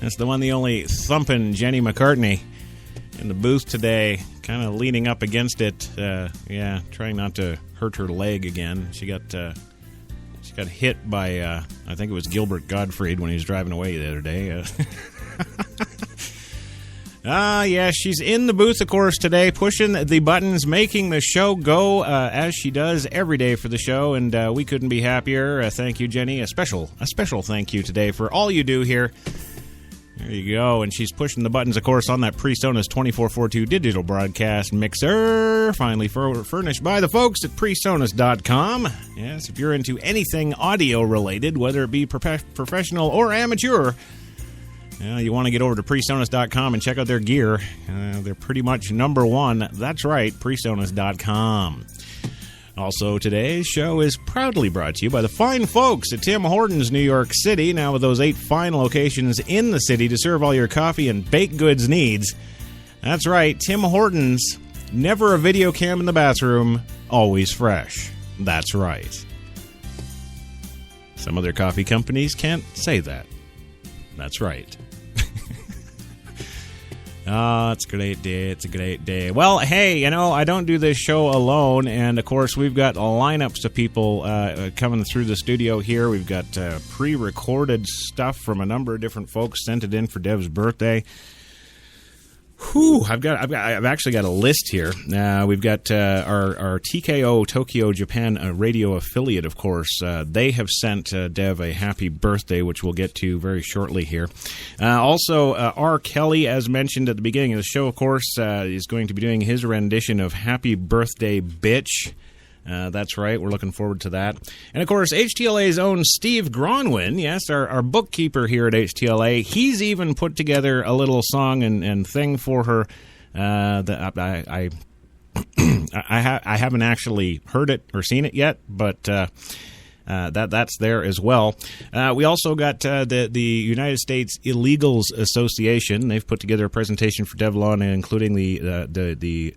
That's the one, the only thumping Jenny McCartney in the booth today, kind of leaning up against it. Trying not to hurt her leg again. She got hit by, I think it was Gilbert Gottfried when he was driving away the other day. She's in the booth, of course, today, pushing the buttons, making the show go as she does every day for the show, and we couldn't be happier. Thank you, Jenny. A special thank you today for all you do here. There you go, and she's pushing the buttons, of course, on that PreSonus 2442 digital broadcast mixer, finally furnished by the folks at PreSonus.com. Yes, if you're into anything audio-related, whether it be professional or amateur, you want to get over to PreSonus.com and check out their gear. They're pretty much number one. That's right, PreSonus.com. Also, today's show is proudly brought to you by the fine folks at Tim Hortons, New York City. Now with those 8 fine locations in the city to serve all your coffee and baked goods needs. That's right, Tim Hortons, never a video cam in the bathroom, always fresh. That's right. Some other coffee companies can't say that. That's right. It's a great day. It's a great day. Well, hey, I don't do this show alone, and of course, we've got lineups of people coming through the studio here. We've got pre-recorded stuff from a number of different folks sent it in for Dev's birthday. I've actually got a list here. We've got our TKO Tokyo Japan radio affiliate, of course. They have sent Dev a happy birthday, which we'll get to very shortly here. Also, R. Kelly, as mentioned at the beginning of the show, of course, is going to be doing his rendition of Happy Birthday Bitch. That's right. We're looking forward to that. And, of course, HTLA's own Steve Gronwyn, yes, our bookkeeper here at HTLA, he's even put together a little song and thing for her that I haven't actually heard it or seen it yet, but that's there as well. We also got the United States Illegals Association. They've put together a presentation for Devalon, including the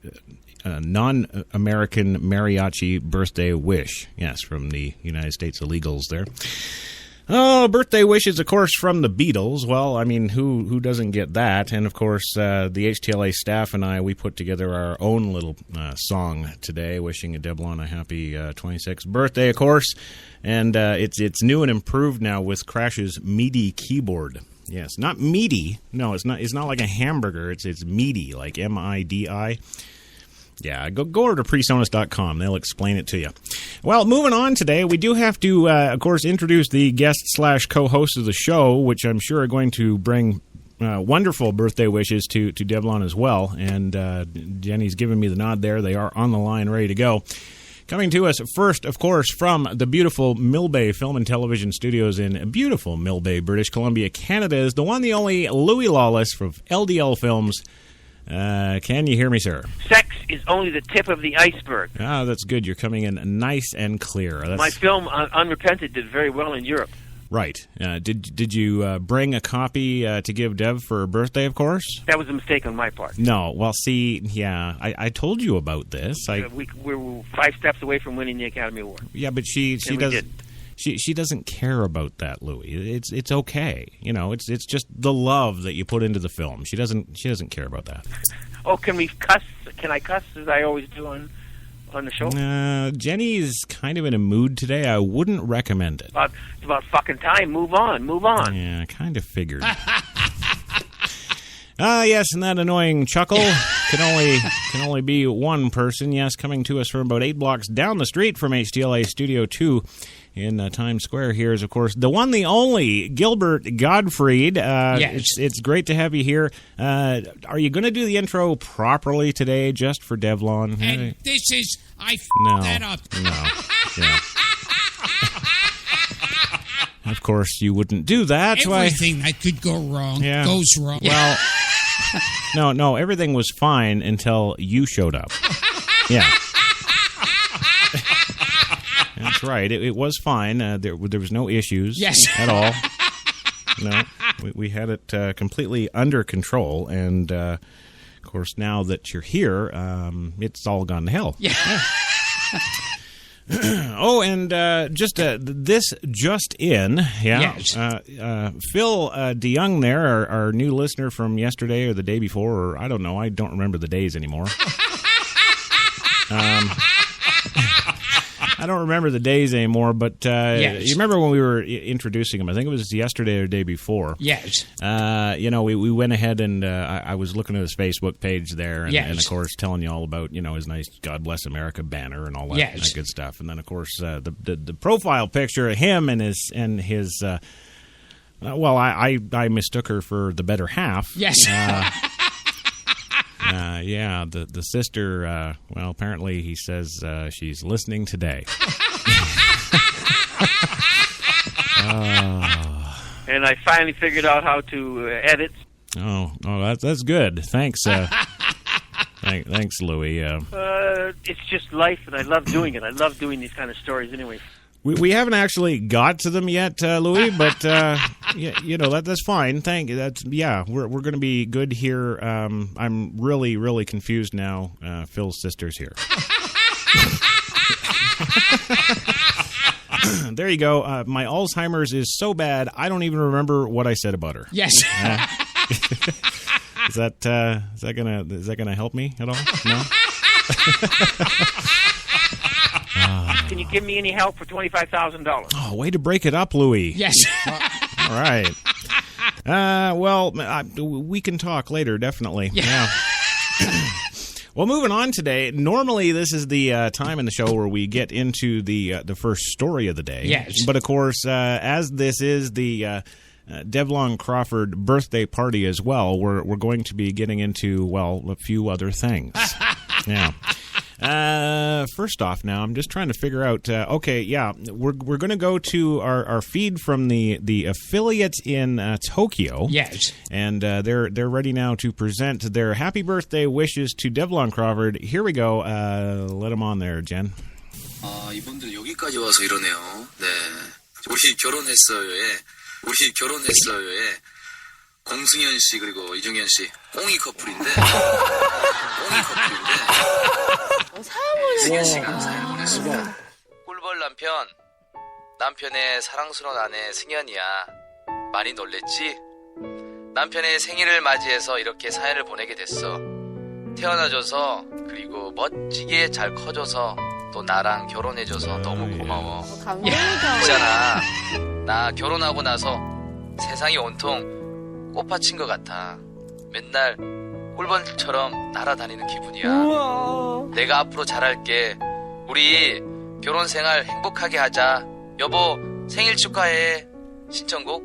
non-American mariachi birthday wish. Yes, from the United States Illegals there. Oh, birthday wishes, of course, from the Beatles. Well, I mean, who doesn't get that? And, of course, the HTLA staff and I, we put together our own little song today, wishing Devalon a happy 26th birthday, of course. And it's new and improved now with Crash's MIDI keyboard. Yes, not meaty. No, it's not like a hamburger. It's meaty, like M-I-D-I. Yeah, go over to PreSonus.com. They'll explain it to you. Well, moving on today, we do have to, of course, introduce the guest/co-host of the show, which I'm sure are going to bring wonderful birthday wishes to Devalon as well. And Jenny's giving me the nod there. They are on the line, ready to go. Coming to us first, of course, from the beautiful Millbay Film and Television Studios in beautiful Millbay, British Columbia, Canada, is the one, the only Louis Lawless from LDL Films. Can you hear me, sir? Sex is only the tip of the iceberg. Ah, that's good. You're coming in nice and clear. My film, Unrepented, did very well in Europe. Right. Did you bring a copy to give Dev for her birthday, of course? That was a mistake on my part. No. Well, see, yeah, I told you about this. We were 5 steps away from winning the Academy Award. Yeah, but she doesn't. She doesn't care about that, Louis. It's okay. It's just the love that you put into the film. She doesn't care about that. Oh, can we cuss? Can I cuss as I always do on the show? Jenny's kind of in a mood today. I wouldn't recommend it. It's about fucking time. Move on. Yeah, I kind of figured. Yes, and that annoying chuckle can only be one person. Yes, coming to us from about 8 blocks down the street from HTLA Studio 2 in Times Square here is, of course, the one, the only Gilbert Gottfried. Yes. It's great to have you here. Are you going to do the intro properly today, just for Devalon? And this is, that up. No. Yeah. Of course, you wouldn't do that. Everything that could go wrong goes wrong. Well, no, everything was fine until you showed up. Yeah. That's right. It was fine. There was no issues at all. No, we had it completely under control. And, of course, now that you're here, it's all gone to hell. Yeah. Oh, and this just in, yeah. Yes. Phil DeYoung there, our new listener from yesterday or the day before, or I don't know. I don't remember the days anymore. I don't remember the days anymore, but yes. You remember when we were introducing him? I think it was yesterday or the day before. Yes. We went ahead and I was looking at his Facebook page there, and, yes. and of course telling you all about his nice "God Bless America" banner and all that, yes. that good stuff. And then of course the profile picture of him and his. I mistook her for the better half. Yes. The sister, apparently he says she's listening today. And I finally figured out how to edit. Oh, that's good. Thanks. Thanks, Louie. It's just life, and I love doing it. I love doing these kind of stories anyway. We haven't actually got to them yet, Louis, but that's fine. Thank you. We're going to be good here. I'm really, really confused now. Phil's sister's here. There you go. My Alzheimer's is so bad I don't even remember what I said about her. Yes. Is that gonna help me at all? No. Can you give me any help for $25,000? Oh, way to break it up, Louis. Yes. All right. We can talk later, definitely. Yeah. Well, moving on today. Normally, this is the time in the show where we get into the first story of the day. Yes. But of course, as this is the Devalon Crawford birthday party as well, we're going to be getting into a few other things. Yeah. First off, now I'm just trying to figure out. We're going to go to our feed from the affiliate in Tokyo. Yes, and they're ready now to present their happy birthday wishes to Devalon Crawford. Here we go. Let them on there, Jen. 이분들 여기까지 와서 이러네요. 네, 우리 결혼했어요에 공승현 씨 그리고 이중현 씨 꽁이 커플인데. 승현 씨가 사연을 보냈습니다. 꿀벌 남편의 사랑스러운 아내 승현이야. 많이 놀랬지? 남편의 생일을 맞이해서 이렇게 사연을 보내게 됐어. 태어나줘서 그리고 멋지게 잘 커줘서 또 나랑 결혼해줘서 너무 고마워. 있잖아, 나 결혼하고 나서 세상이 온통 꽃밭인 것 같아. 맨날 꿀벌처럼 날아다니는 기분이야. 우와. 내가 앞으로 잘할게. 우리 결혼 생활 행복하게 하자. 여보 생일 축하해. 신청곡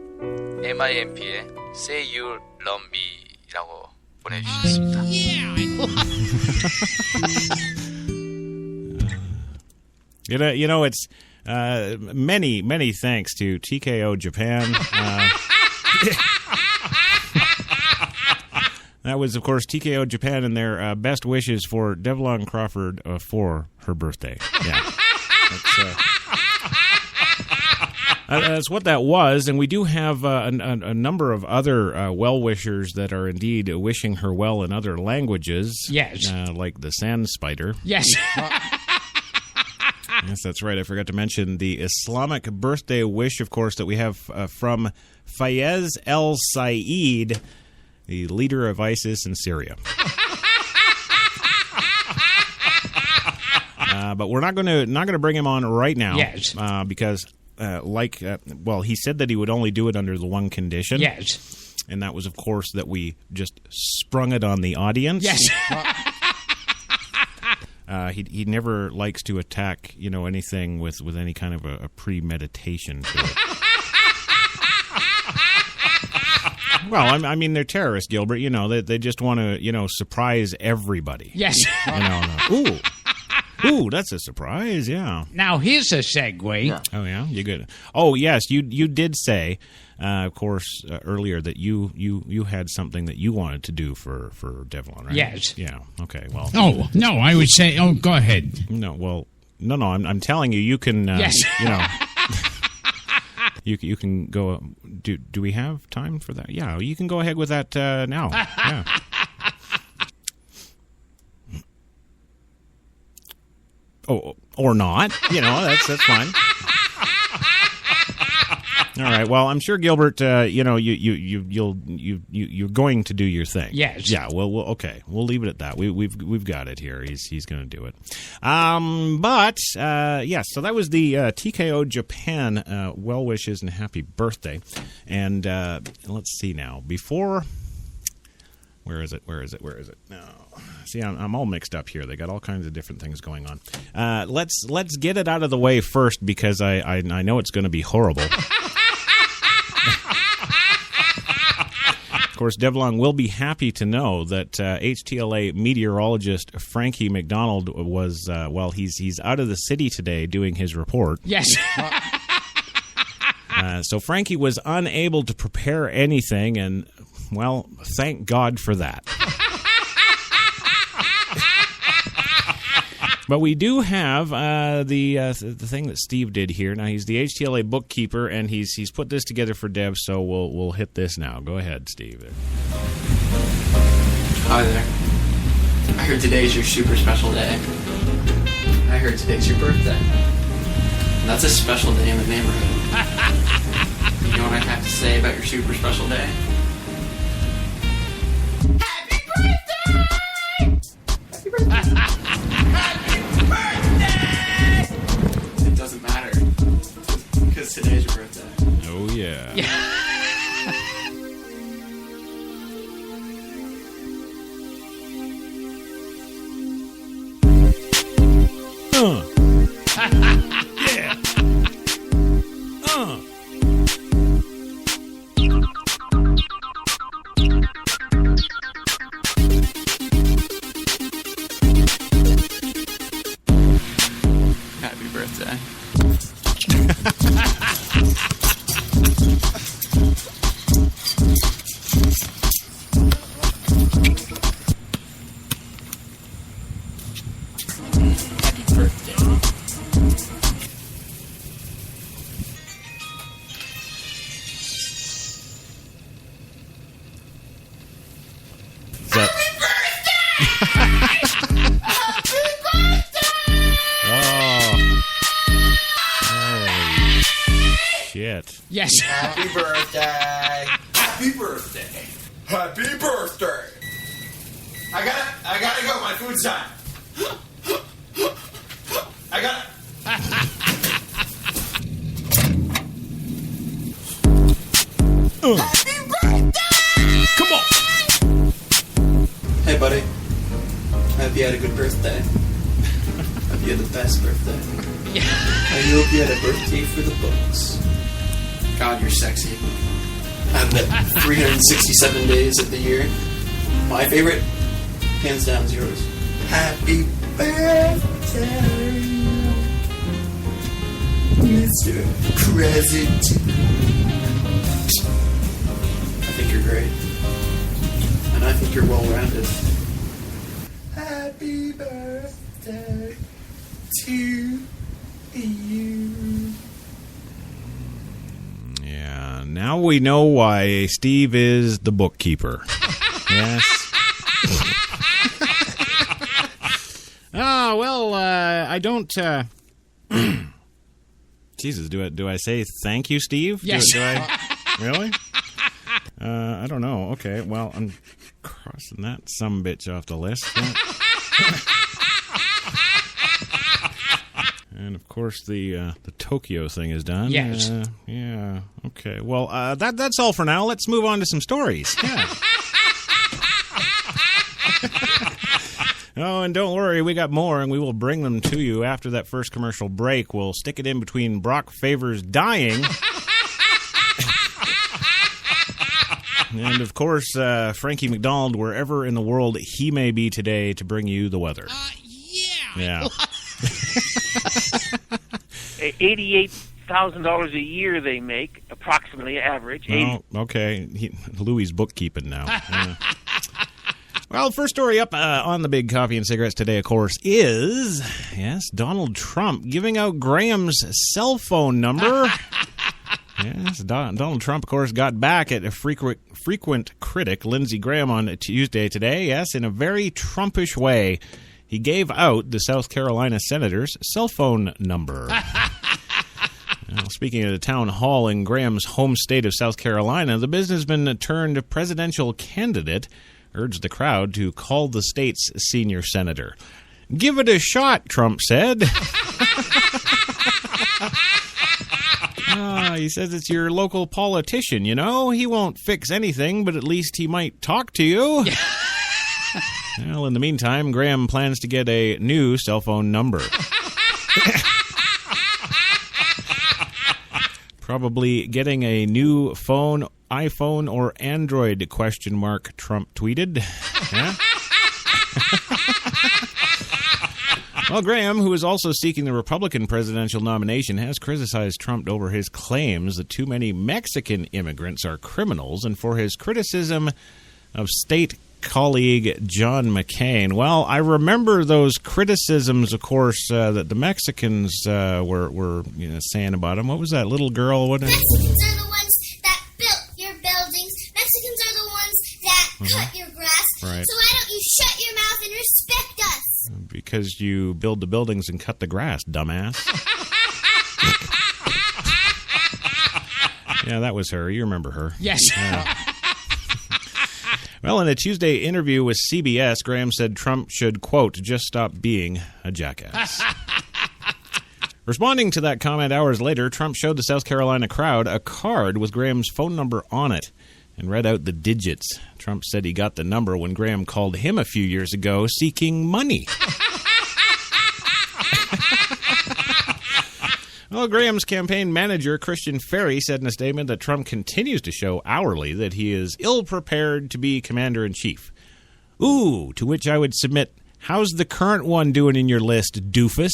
MIMP의 Say You Love Me라고 보내주셨습니다. It's many thanks to TKO Japan. That was, of course, TKO Japan and their best wishes for Devalon Crawford for her birthday. Yeah. That's what that was, and we do have a number of other well-wishers that are indeed wishing her well in other languages. Yes. Like the sand spider. Yes. Yes, that's right. I forgot to mention the Islamic birthday wish, of course, that we have from Fayez El Said, the leader of ISIS in Syria. But we're not going to bring him on right now. Yes. Because he said that he would only do it under the one condition. Yes. And that was, of course, that we just sprung it on the audience. Yes. He never likes to attack, anything with any kind of a premeditation to it. Well, I mean, they're terrorists, Gilbert. They just want to, surprise everybody. Yes. Ooh, that's a surprise. Yeah. Now here's a segue. Yeah. Oh yeah, you good? Oh yes, you did say, of course, earlier that you had something that you wanted to do for Devalon, right? Yes. Yeah. Okay. Well. Oh no, I would say. Oh, go ahead. No. Well, no. I'm telling you, you can. Yes. You can go. Do we have time for that? Yeah, you can go ahead with that now. Yeah. Oh, or not. That's fine. All right. Well, I'm sure Gilbert. You're going to do your thing. Yes. Yeah. Well. Okay. We'll leave it at that. We've got it here. He's going to do it. But yes. So that was the TKO Japan well wishes and happy birthday. And let's see now. Before. Where is it? No. See, I'm all mixed up here. They got all kinds of different things going on. Let's get it out of the way first because I know it's going to be horrible. Of course, Devalon will be happy to know that HTLA meteorologist Frankie McDonald was he's out of the city today doing his report. Yes. So Frankie was unable to prepare anything, and well, thank God for that. But we do have the thing that Steve did here. Now he's the HTLA bookkeeper, and he's put this together for Dev. So we'll hit this now. Go ahead, Steve. Hi there. I heard today's your super special day. I heard today's your birthday. And that's a special day in the neighborhood. You know what I have to say about your super special day? Happy birthday! Happy birthday! It doesn't matter, because today's your birthday. Oh, yeah. Yeah. Happy birthday. Happy birthday. Shit. Yes. Happy birthday. Happy birthday. Happy birthday. I gotta go. My food's time. I gotta. Happy birthday! Come on. Hey, buddy. I hope you had a good birthday. I hope you had the best birthday. I hope you had a birthday for the books. God, you're sexy. I've met 367 days of the year. My favorite, hands down, is yours. Happy birthday, Mr. President. I think you're great. And I think you're well-rounded. Happy birthday to you. Yeah, now we know why Steve is the bookkeeper. Yes. Oh, well, I don't... Jesus, do I say thank you, Steve? Yes. Do I? Really? I don't know. Okay, well, I'm crossing that sumbitch off the list. And, of course, the Tokyo thing is done. Yes. Yeah. Okay. Well, that's all for now. Let's move on to some stories. Yeah. Oh, and don't worry, we got more, and we will bring them to you after that first commercial break. We'll stick it in between Brock Favors dying and, of course, Frankie McDonald, wherever in the world he may be today, to bring you the weather. Yeah. $88,000 a year they make, approximately average. Oh, okay. Louis' bookkeeping now. Yeah. Well, first story up on the Big Coffee and Cigarettes today, of course, is, yes, Donald Trump giving out Graham's cell phone number. Yes, Donald Trump, of course, got back at a frequent critic, Lindsey Graham, on Tuesday today. Yes, in a very Trumpish way. he gave out the South Carolina senator's cell phone number. Well, speaking at a town hall in Graham's home state of South Carolina, the businessman turned presidential candidate urged the crowd to call the state's senior senator. Give it a shot, Trump said. He says it's your local politician, you know. He won't fix anything, but at least he might talk to you. Well, in the meantime, Graham plans to get a new cell phone number. Probably getting a new phone, iPhone, or Android, ? Trump tweeted. Yeah. Well, Graham, who is also seeking the Republican presidential nomination, has criticized Trump over his claims that too many Mexican immigrants are criminals and for his criticism of state colleague John McCain. Well, I remember those criticisms, of course, that the Mexicans were saying about him. What was that little girl? Mexicans are the ones that built your buildings. Mexicans are the ones that cut your grass. Right. So why don't you shut your mouth and respect us? Because you build the buildings and cut the grass, dumbass. Yeah, that was her. You remember her. Yes. Well, in a Tuesday interview with CBS, Graham said Trump should, quote, just stop being a jackass. Responding to that comment hours later, Trump showed the South Carolina crowd a card with Graham's phone number on it and read out the digits. Trump said he got the number when Graham called him a few years ago seeking money. Well, Graham's campaign manager, Christian Ferry, said in a statement that Trump continues to show hourly that he is ill-prepared to be commander-in-chief. Ooh, to which I would submit, how's the current one doing in your list, doofus?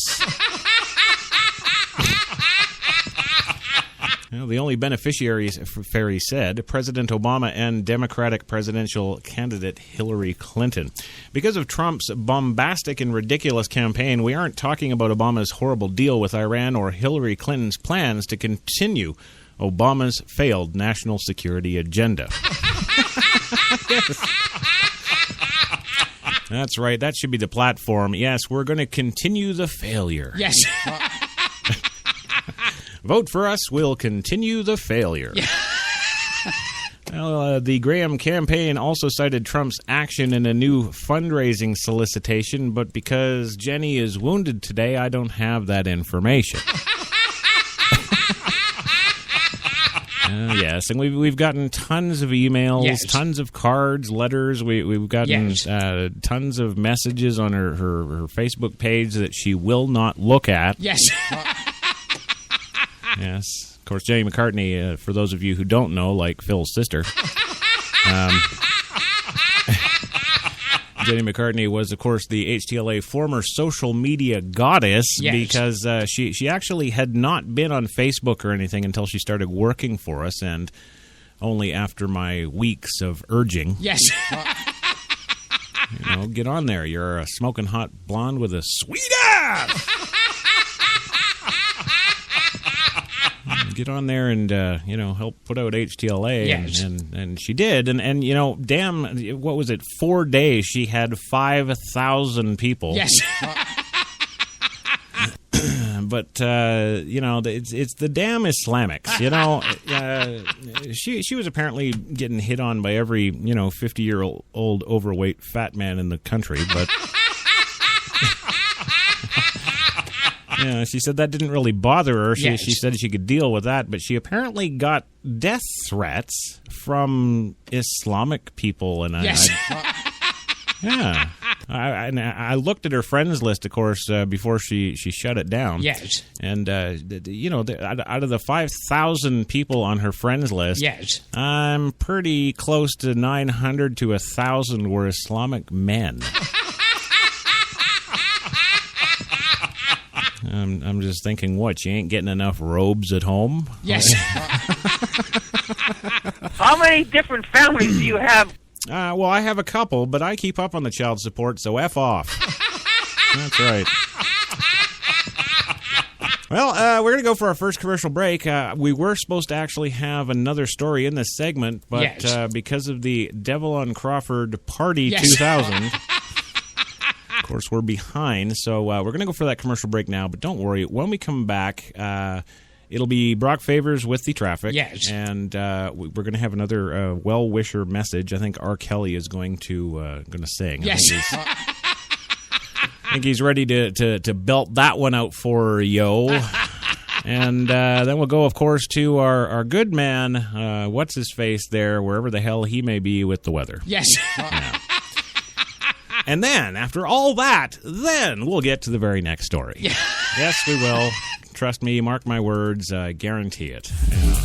Well, the only beneficiaries, Ferry said, President Obama and Democratic presidential candidate Hillary Clinton. Because of Trump's bombastic and ridiculous campaign, we aren't talking about Obama's horrible deal with Iran or Hillary Clinton's plans to continue Obama's failed national security agenda. Yes. That's right. That should be the platform. Yes, we're going to continue the failure. Yes. Vote for us, we'll continue the failure. Well, the Graham campaign also cited Trump's action in a new fundraising solicitation, but because Jenny is wounded today, I don't have that information. Yes, and we've gotten tons of emails, yes. Tons of cards, letters. We've gotten yes. Tons of messages on her Facebook page that she will not look at. Yes. Yes. Of course, Jenny McCartney, for those of you who don't know, like Phil's sister, Jenny McCartney was, of course, the HTLA former social media goddess, yes. because she actually had not been on Facebook or anything until she started working for us, and only after my weeks of urging. Yes. Get on there. You're a smoking hot blonde with a sweet ass. Get on there and, help put out HTLA. Yes. And she did. And damn, what was it? 4 days she had 5,000 people. Yes. But, it's the damn Islamics. She was apparently getting hit on by every, 50-year-old overweight fat man in the country. But... Yeah, she said that didn't really bother her. She said she could deal with that, but she apparently got death threats from Islamic people. And I looked at her friends list, of course, before she shut it down. Yes. And, out of the 5,000 people on her friends list, yes. I'm pretty close to 900 to 1,000 were Islamic men. I'm just thinking, what, you ain't getting enough robes at home? Yes. How many different families do you have? Well, I have a couple, but I keep up on the child support, so F off. That's right. Well, we're going to go for our first commercial break. We were supposed to actually have another story in this segment, but because of the Devalon Crawford Party 2000... course, we're behind, so we're going to go for that commercial break now, but don't worry. When we come back, it'll be Brock Favors with the traffic. Yes. And we're going to have another well-wisher message. I think R. Kelly is going to sing. Yes. I think he's ready to belt that one out for yo. And then we'll go, of course, to our good man, what's his face there, wherever the hell he may be with the weather. Yes. Yeah. And then, after all that, then we'll get to the very next story. Yeah. Yes, we will. Trust me, mark my words, guarantee it. Yeah.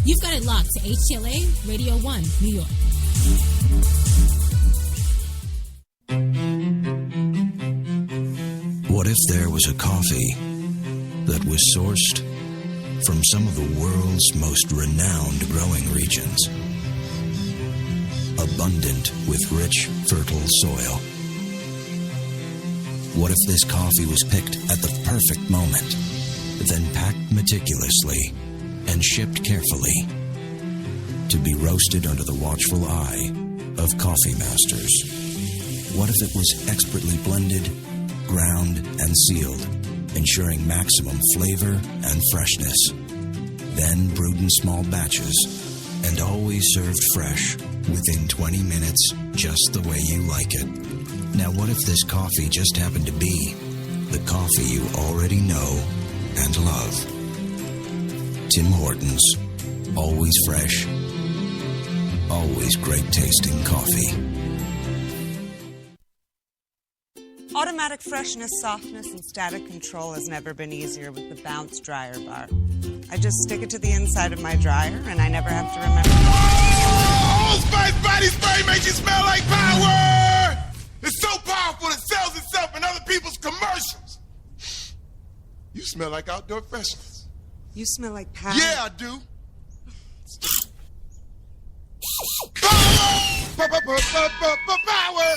You've got it locked to HTLA Radio 1, New York. What if there was a coffee that was sourced from some of the world's most renowned growing regions? Abundant with rich, fertile soil. What if this coffee was picked at the perfect moment, then packed meticulously and shipped carefully to be roasted under the watchful eye of coffee masters? What if it was expertly blended, ground, and sealed, ensuring maximum flavor and freshness, then brewed in small batches and always served fresh within 20 minutes, just the way you like it? Now, what if this coffee just happened to be the coffee you already know and love? Tim Hortons. Always fresh. Always great tasting coffee. Automatic freshness, softness, and static control has never been easier with the Bounce Dryer Bar. I just stick it to the inside of my dryer, and I never have to remember. Old Spice Body Spray makes you smell like power! It's so powerful it sells itself in other people's commercials. You smell like outdoor freshness. You smell like power. Yeah, I do. Power! Power!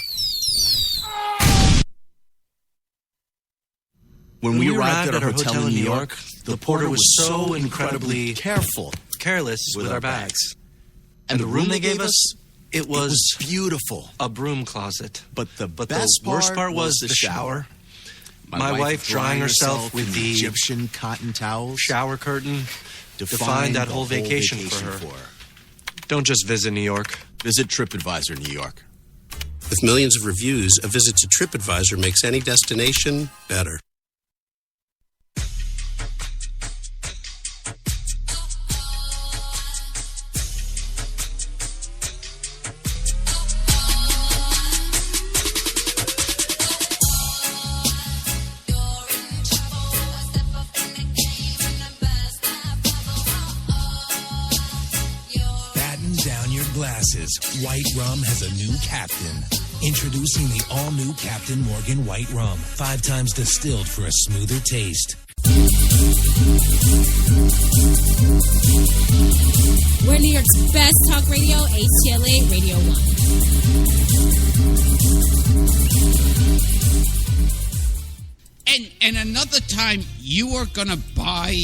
When we arrived at our hotel in New York, the porter was so incredibly careless with our bags. And the room they gave us, it was beautiful. A broom closet. But the worst part was the shower. My wife drying herself with the Egyptian cotton towels. Shower curtain defined that whole vacation for her. Don't just visit New York. Visit TripAdvisor New York. With millions of reviews, a visit to TripAdvisor makes any destination better. White Rum has a new captain. Introducing the all-new Captain Morgan White Rum. 5 times distilled for a smoother taste. We're New York's best talk radio, HTLA Radio 1. And another time, you were going to buy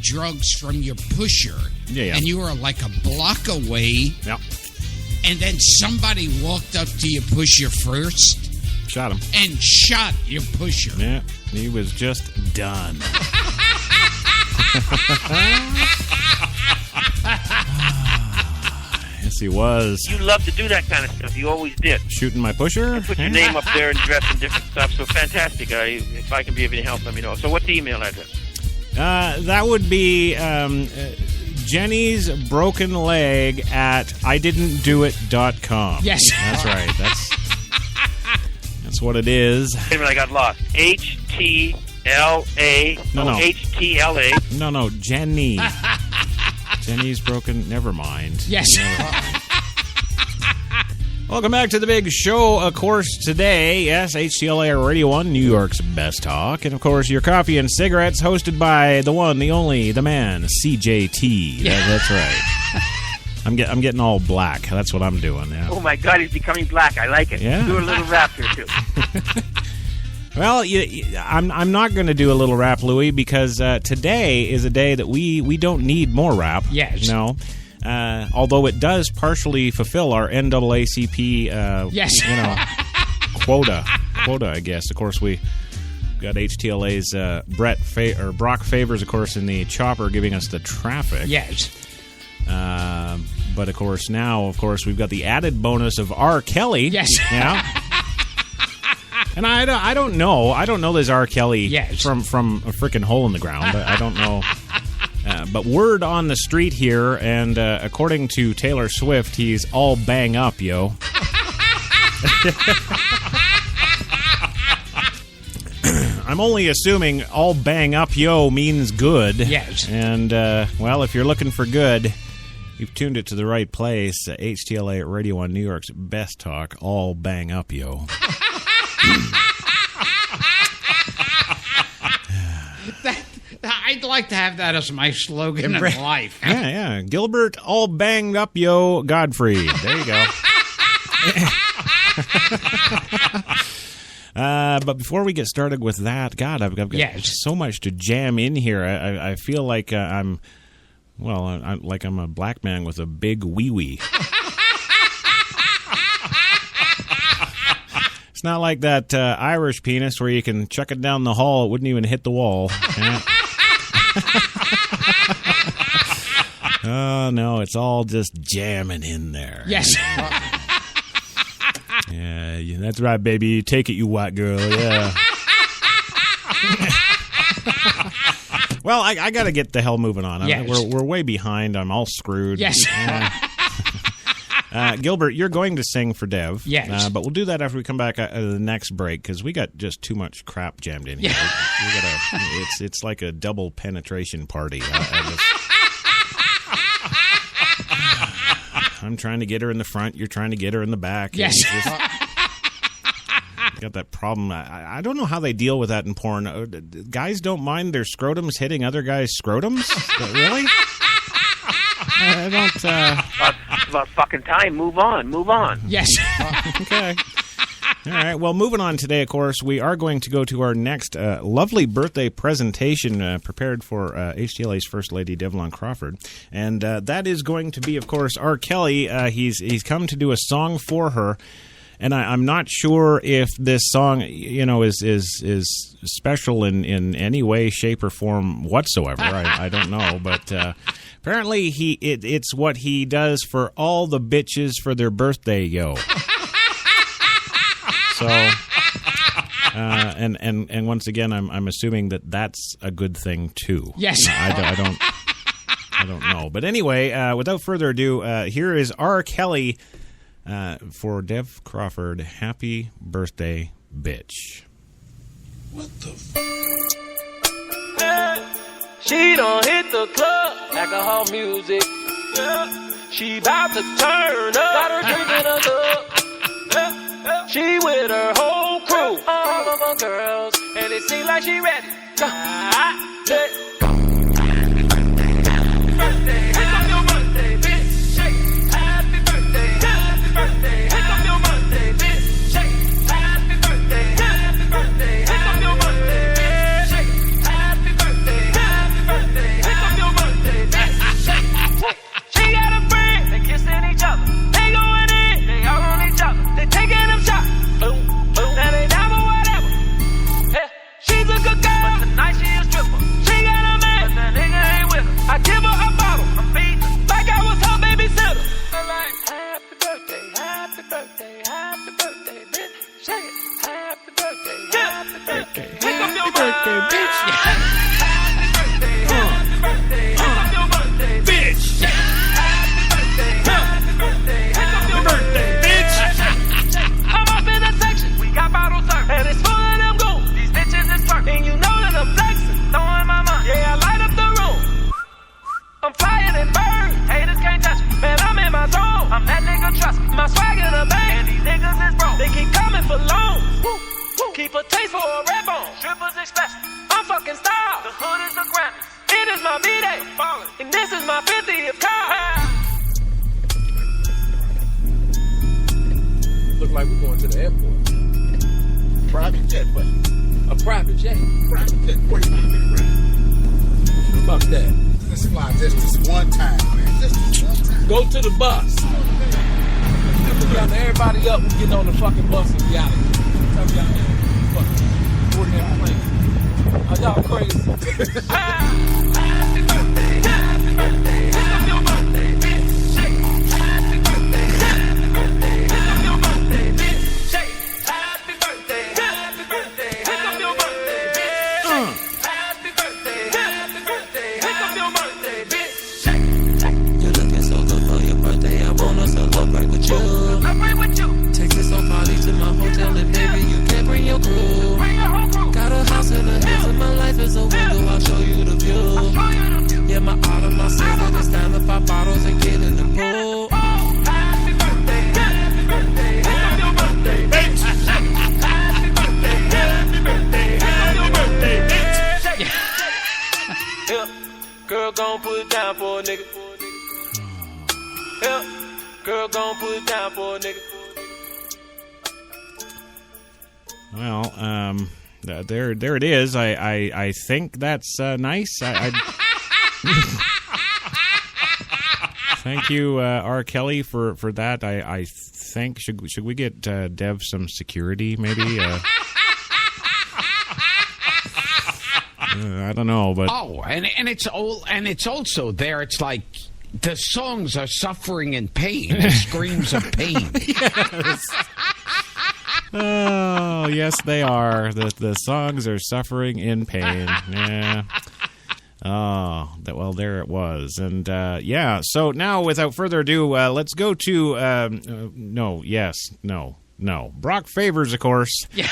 drugs from your pusher. Yeah. And you were like a block away. Yep. And then somebody walked up to your pusher first. Shot him. And shot your pusher. Yeah, he was just done. Yes, he was. You love to do that kind of stuff. You always did. Shooting my pusher? And put your name up there and dress in different stuff. So fantastic. If I can be of any help, let me know. So what's the email address? That would be Jenny's broken leg at ididn'tdoit.com. Yes. That's right. That's what it is. Wait a minute, I got lost. HTLA. No. HTLA. No, Jenny. Jenny's broken. Never mind. Yes. Welcome back to the big show, of course, today. Yes, HTLA Radio 1, New York's best talk. And, of course, your coffee and cigarettes, hosted by the one, the only, the man, CJT. That's right. I'm getting all black. That's what I'm doing. Yeah. Oh, my God, he's becoming black. I like it. Yeah. Do a little rap here, too. Well, I'm not going to do a little rap, Louie, because today is a day that we don't need more rap. Yes. No. Although it does partially fulfill our NAACP, quota, I guess. Of course, we got HTLA's Brock Favors, of course, in the chopper giving us the traffic. Yes. But, of course, now, we've got the added bonus of R. Kelly. Yes. Yeah. And I don't know this R. Kelly from a freaking hole in the ground. I don't know. But word on the street here, and according to Taylor Swift, he's all bang up, yo. I'm only assuming all bang up, yo, means good. Yes. And, well, if you're looking for good, you've tuned it to the right place. HTLA Radio 1, New York's best talk, all bang up, yo. I'd like to have that as my slogan in life. Yeah. Gilbert, all banged up, yo, Godfrey. There you go. But before we get started with that, God, I've got so much to jam in here. I feel like I'm a black man with a big wee-wee. It's not like that Irish penis where you can chuck it down the hall. It wouldn't even hit the wall. Oh, no, it's all just jamming in there. Yes. Yeah, that's right, baby. Take it, you white girl. Yeah. Well, I got to get the hell moving on. Yes. We're way behind. I'm all screwed. Yes. Gilbert, you're going to sing for Dev. Yes. But we'll do that after we come back at the next break, because we got just too much crap jammed in here. Yeah. It's like a double penetration party. I'm trying to get her in the front. You're trying to get her in the back. Yes. Got that problem. I don't know how they deal with that in porn. Guys don't mind their scrotums hitting other guys' scrotums? Really? I don't... It's about fucking time. Move on. Yes. Okay. All right. Well, moving on today, of course, we are going to go to our next lovely birthday presentation prepared for HTLA's First Lady, Devalon Crawford. And that is going to be, of course, R. Kelly. He's come to do a song for her. And I'm not sure if this song, is special in any way, shape, or form whatsoever. I don't know. But apparently it's what he does for all the bitches for their birthday, yo. So, and once again, I'm assuming that that's a good thing too. Yes. I don't know. But anyway, without further ado, here is R. Kelly for Dev Crawford. Happy birthday, bitch. What the She done hit the club, alcohol music. She about to turn up, got her drinking a cup. She with her whole crew, all of her girls, and it seems like she ready. Birthday, pick up your birthday, bitch. Shake, happy birthday, happy birthday. Pick up your birthday, bitch. Shake, happy birthday, happy birthday. Pick up your birthday, bitch. Shake, happy birthday, happy birthday. Pick up your birthday, bitch. Shake. She got a friend, they kissing each other. They going in, they all on each other. They taking them shots. Boom, boom. Now they never whatever. Yeah, she's a good girl, but tonight she a stripper. She got a man, but that nigga ain't with her. I give her a bottle, I feed her like I was her babysitter. I'm like, happy birthday, happy birthday, happy birthday, bitch. Shake it, happy birthday, happy birthday. Pick up your birthday, bitch. Happy birthday, happy birthday, pick up your birthday, bitch. Happy birthday, happy birthday, pick up your birthday, bitch. I'm up in the section, we got bottle service, and it's full of them goons. These bitches is perfect, and you know that I'm flexing, throwing my mind. Yeah, I light up the room. I'm flying and bird, haters can't touch me. Man, I'm in my zone. I'm that nigga, trust me. My swag in the bank, and these niggas is broke. They keep coming for loans. Woo, woo. Keep a taste for a red bone. Strippers express. I'm fucking style. The hood is the Grammy. It is my B-Day, and this is my 50th car. Look like we're going to the airport. Private jet, but A private jet. private jet, 45-minute ride. Fuck that. Let's fly just this one time, man. Just this one time. Go to the bus. Gather everybody up and get on the fucking bus and be out of here. time y'all niggas fucking coordinate plans. Are y'all crazy? Happy birthday, happy birthday, happy your birthday, bitch. Shake. Happy birthday, happy birthday, happy your birthday, bitch. Shake. Happy birthday, happy birthday, happy your birthday, bitch. Happy birthday, happy birthday, happy your birthday, bitch. Shake. You're looking so good for your birthday. I wanna celebrate with you. Take this on party to my hotel and baby, you can bring your crew. Got a house in the hills and my life is a window. I'll show you the view. Yeah, my autumn, my season. It's time to pop bottles and get in the pool. Happy birthday, happy birthday, happy your birthday, bitch. Happy birthday, happy birthday, happy your birthday, bitch. Yeah, girl, gon' put it down for a nigga. Yeah, girl, gon' put it down for a nigga. Well, there it is. I think that's nice. Thank you, R. Kelly, for that. I think should we get Dev some security maybe? I don't know, but and it's also there. It's like the songs are suffering in pain. The screams of pain. Yes. Oh, yes, they are. The songs are suffering in pain. Yeah. Oh, well, there it was. And, yeah, so now, without further ado, let's go to, no. Brock Favors, of course. Yeah.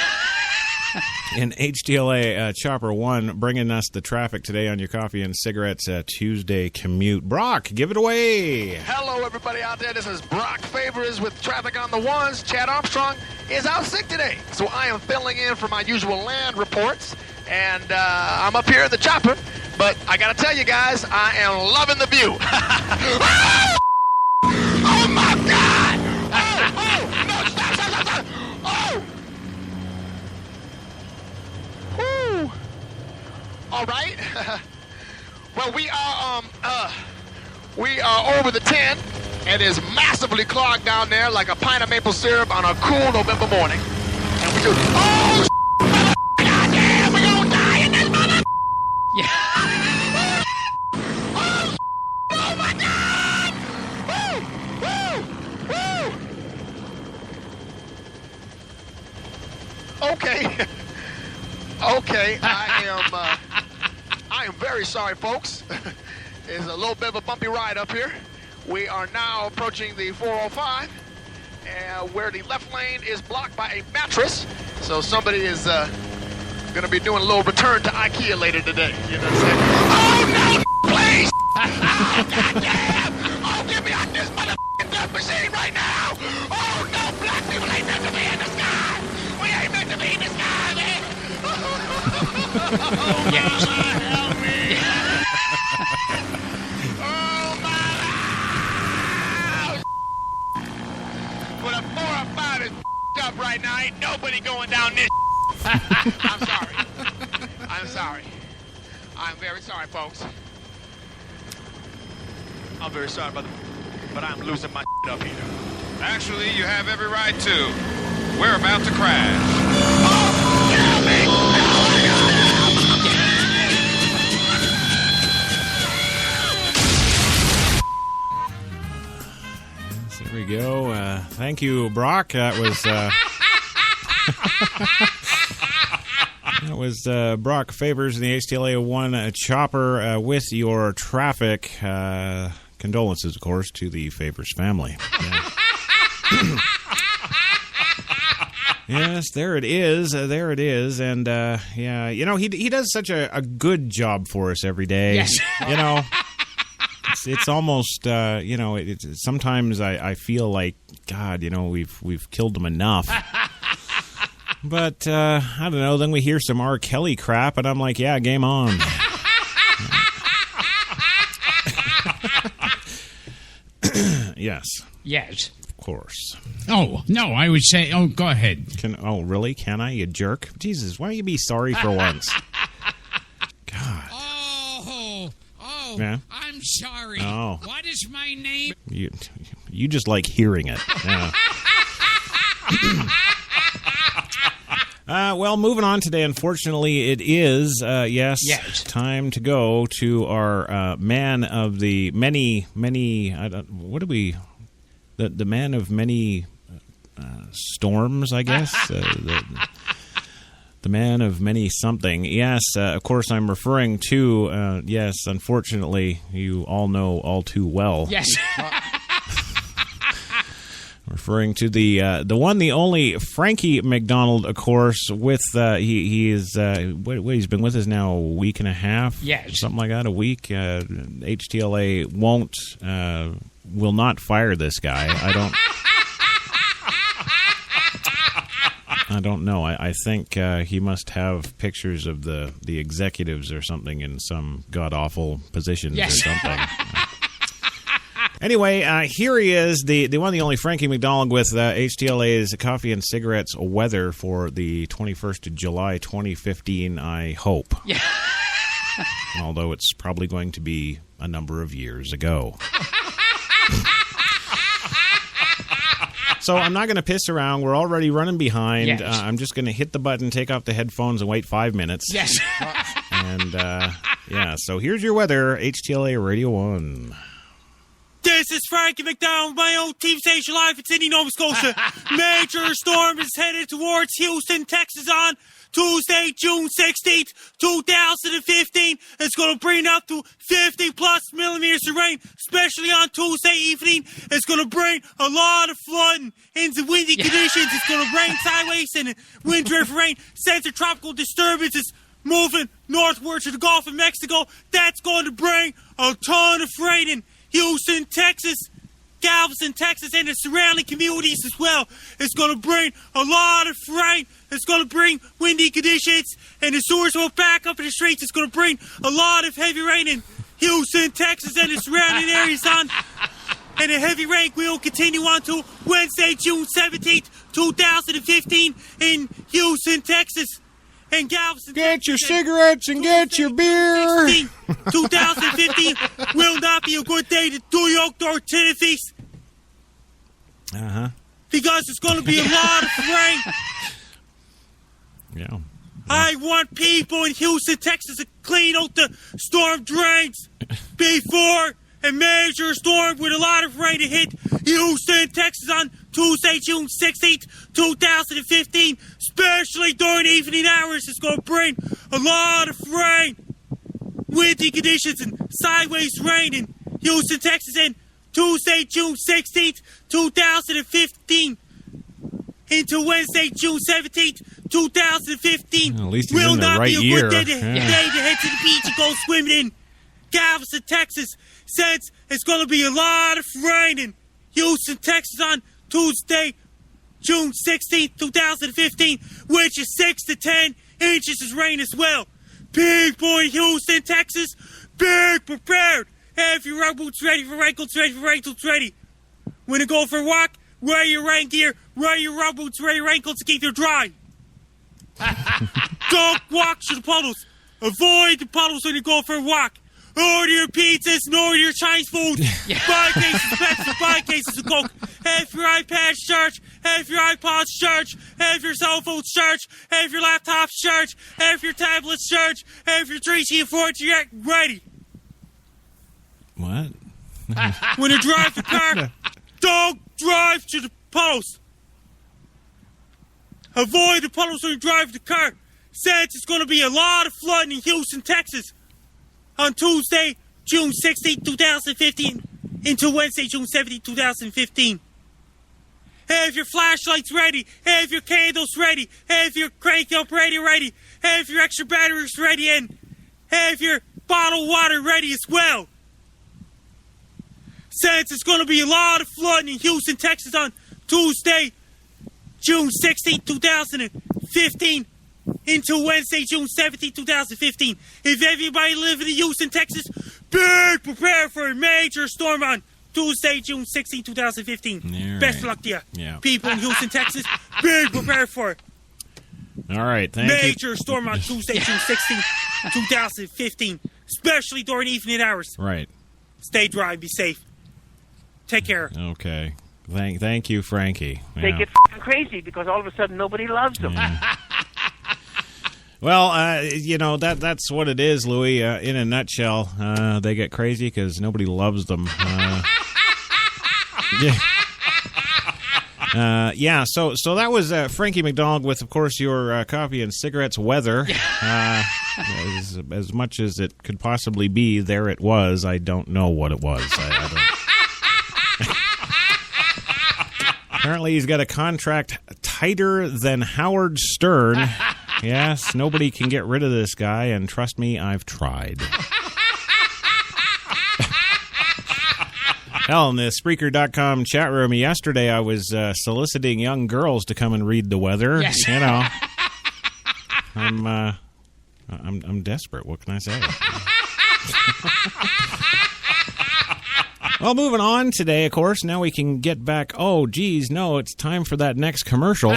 In HTLA Chopper 1, bringing us the traffic today on your Coffee and Cigarettes Tuesday commute. Brock, give it away. Hello, everybody out there. This is Brock Favors with traffic on the ones. Chad Armstrong is out sick today, so I am filling in for my usual land reports, and I'm up here in the chopper, but I gotta tell you guys, I am loving the view. Oh, my God! Oh, no, stop. Oh! Whew. All right. Well, we are over the 10. It is massively clogged down there like a pint of maple syrup on a cool November morning. And we do, oh, goddamn, we're gonna die in this mother. Yeah. Oh, my God. Woo. Okay. Okay, I am very sorry, folks. It's a little bit of a bumpy ride up here. We are now approaching the 405, where the left lane is blocked by a mattress. So somebody is going to be doing a little return to IKEA later today. You know what I'm saying? Oh, no, please! Oh, goddamn! Oh, get me out this motherfucking death machine right now! Oh, no, black people ain't meant to be in the sky! We ain't meant to be in the sky, man! Oh, yes. Mama, help me! Oh, mama! But a 405 is up right now. Ain't nobody going down this. I'm sorry. I'm sorry. I'm very sorry, folks. I'm very sorry, but I'm losing my up here. Actually, you have every right to. We're about to crash. Oh, help me! There we go. Thank you, Brock. That was Brock Favors in the HTLA 1 chopper with your traffic. Condolences, of course, to the Favors family. Yeah. Yes, there it is. There it is. And, yeah, you know, he does such a good job for us every day. Yes. You know. It's almost, you know, sometimes I feel like, God, you know, we've killed him enough. But, I don't know, then we hear some R. Kelly crap, and I'm like, yeah, game on. Yes. Yes. Of course. Oh, no, I would say, go ahead. Oh, really? Can I, you jerk? Jesus, why don't you be sorry for once? God. Yeah. I'm sorry. Oh. What is my name? You just like hearing it. Yeah. Well, moving on today, unfortunately, it is, time to go to our man of the many, the man of many storms, I guess? The man of many something. Yes, of course, I'm referring to, unfortunately, you all know all too well. Yes. Referring to the one, the only Frankie McDonald, of course. With he is he's been with us now a week and a half, something like that, a week. HTLA will not fire this guy. I don't know. I think he must have pictures of the executives or something in some god awful positions or something. Anyway, here he is, the one, the only Frankie McDonald with HTLA's Coffee and Cigarettes weather for the 21st of July, 2015, I hope. Yeah. Although it's probably going to be a number of years ago. So I'm not going to piss around. We're already running behind. Yes. I'm just going to hit the button, take off the headphones, and wait 5 minutes. Yes. And, so here's your weather, HTLA Radio 1. This is Frankie McDonald, my own team station live in Sydney, Nova Scotia. Major storm is headed towards Houston, Texas on Tuesday, June 16th, 2015. It's going to bring up to 50-plus millimeters of rain, especially on Tuesday evening. It's going to bring a lot of flooding into windy conditions. It's going to rain sideways and wind-driven rain. Center tropical disturbance is moving northward to the Gulf of Mexico. That's going to bring a ton of rain in Houston, Texas, Galveston, Texas, and the surrounding communities as well. It's going to bring a lot of rain. It's going to bring windy conditions, and the sewers will back up in the streets. It's going to bring a lot of heavy rain in Houston, Texas, and the surrounding areas on. And the heavy rain will continue on to Wednesday, June 17th, 2015 in Houston, Texas. And Galveston, get your cigarettes and get your beer. 2015 will not be a good day to do your outdoor activities. Because it's going to be a lot of rain. Yeah. I want people in Houston, Texas to clean out the storm drains before a major storm with a lot of rain to hit Houston, Texas on Tuesday, June 16th, 2015, especially during evening hours. It's going to bring a lot of rain, windy conditions, and sideways rain in Houston, Texas, and Tuesday, June 16th, 2015, into Wednesday, June 17th, 2015. At least will in the not right be a year. good day to head to the beach and go swimming in Galveston, Texas, since it's going to be a lot of rain in Houston, Texas on Tuesday, June 16th, 2015, which is 6 to 10 inches of rain as well. People in Houston, Texas, be prepared. Have your road boots ready for raincoats, ready for raincoats, ready. When you go for a walk, wear your rain gear, wear your road boots, wear your raincoats to keep you dry. Don't walk through the puddles. Avoid the puddles when you go for a walk. Order your pizzas and order your Chinese food. Buy cases of Pepsi, buy cases of Coke. Have your iPads charged. Have your iPods charged. Have your cell phones charged. Have your laptops charged. Have your tablets charged. Have your 3G and 4G ready. What? When you drive the car, don't drive to the puddles. Avoid the puddles when you drive the car, since it's going to be a lot of flooding in Houston, Texas, on Tuesday, June 16, 2015, into Wednesday, June 17, 2015. Have your flashlights ready. Have your candles ready. Have your crank-up radio ready. Have your extra batteries ready. And have your bottled water ready as well. Since it's going to be a lot of flooding in Houston, Texas on Tuesday, June 16, 2015, into Wednesday, June 17, 2015. If everybody living in Houston, Texas, be prepared for a major storm on Tuesday, June 16, 2015. Best of luck to you. Yeah. People in Houston, Texas, be prepared for it. All right, thank you. Major storm on Tuesday, June 16, 2015, especially during evening hours. Right. Stay dry, be safe. Take care. Okay. Thank you, Frankie. They get f***ing crazy because all of a sudden nobody loves them. Yeah. Well, that's what it is, Louis. In a nutshell, they get crazy because nobody loves them. So that was Frankie McDonald with, of course, your coffee and cigarettes weather. As much as it could possibly be, there it was. I don't know what it was. I don't. Apparently, he's got a contract tighter than Howard Stern. Yes, nobody can get rid of this guy, and trust me, I've tried. Hell, in the Spreaker.com chat room yesterday, I was soliciting young girls to come and read the weather. Yes. You know, I'm desperate. What can I say? Well, moving on today, of course. Now we can get back. Oh, geez, no, it's time for that next commercial.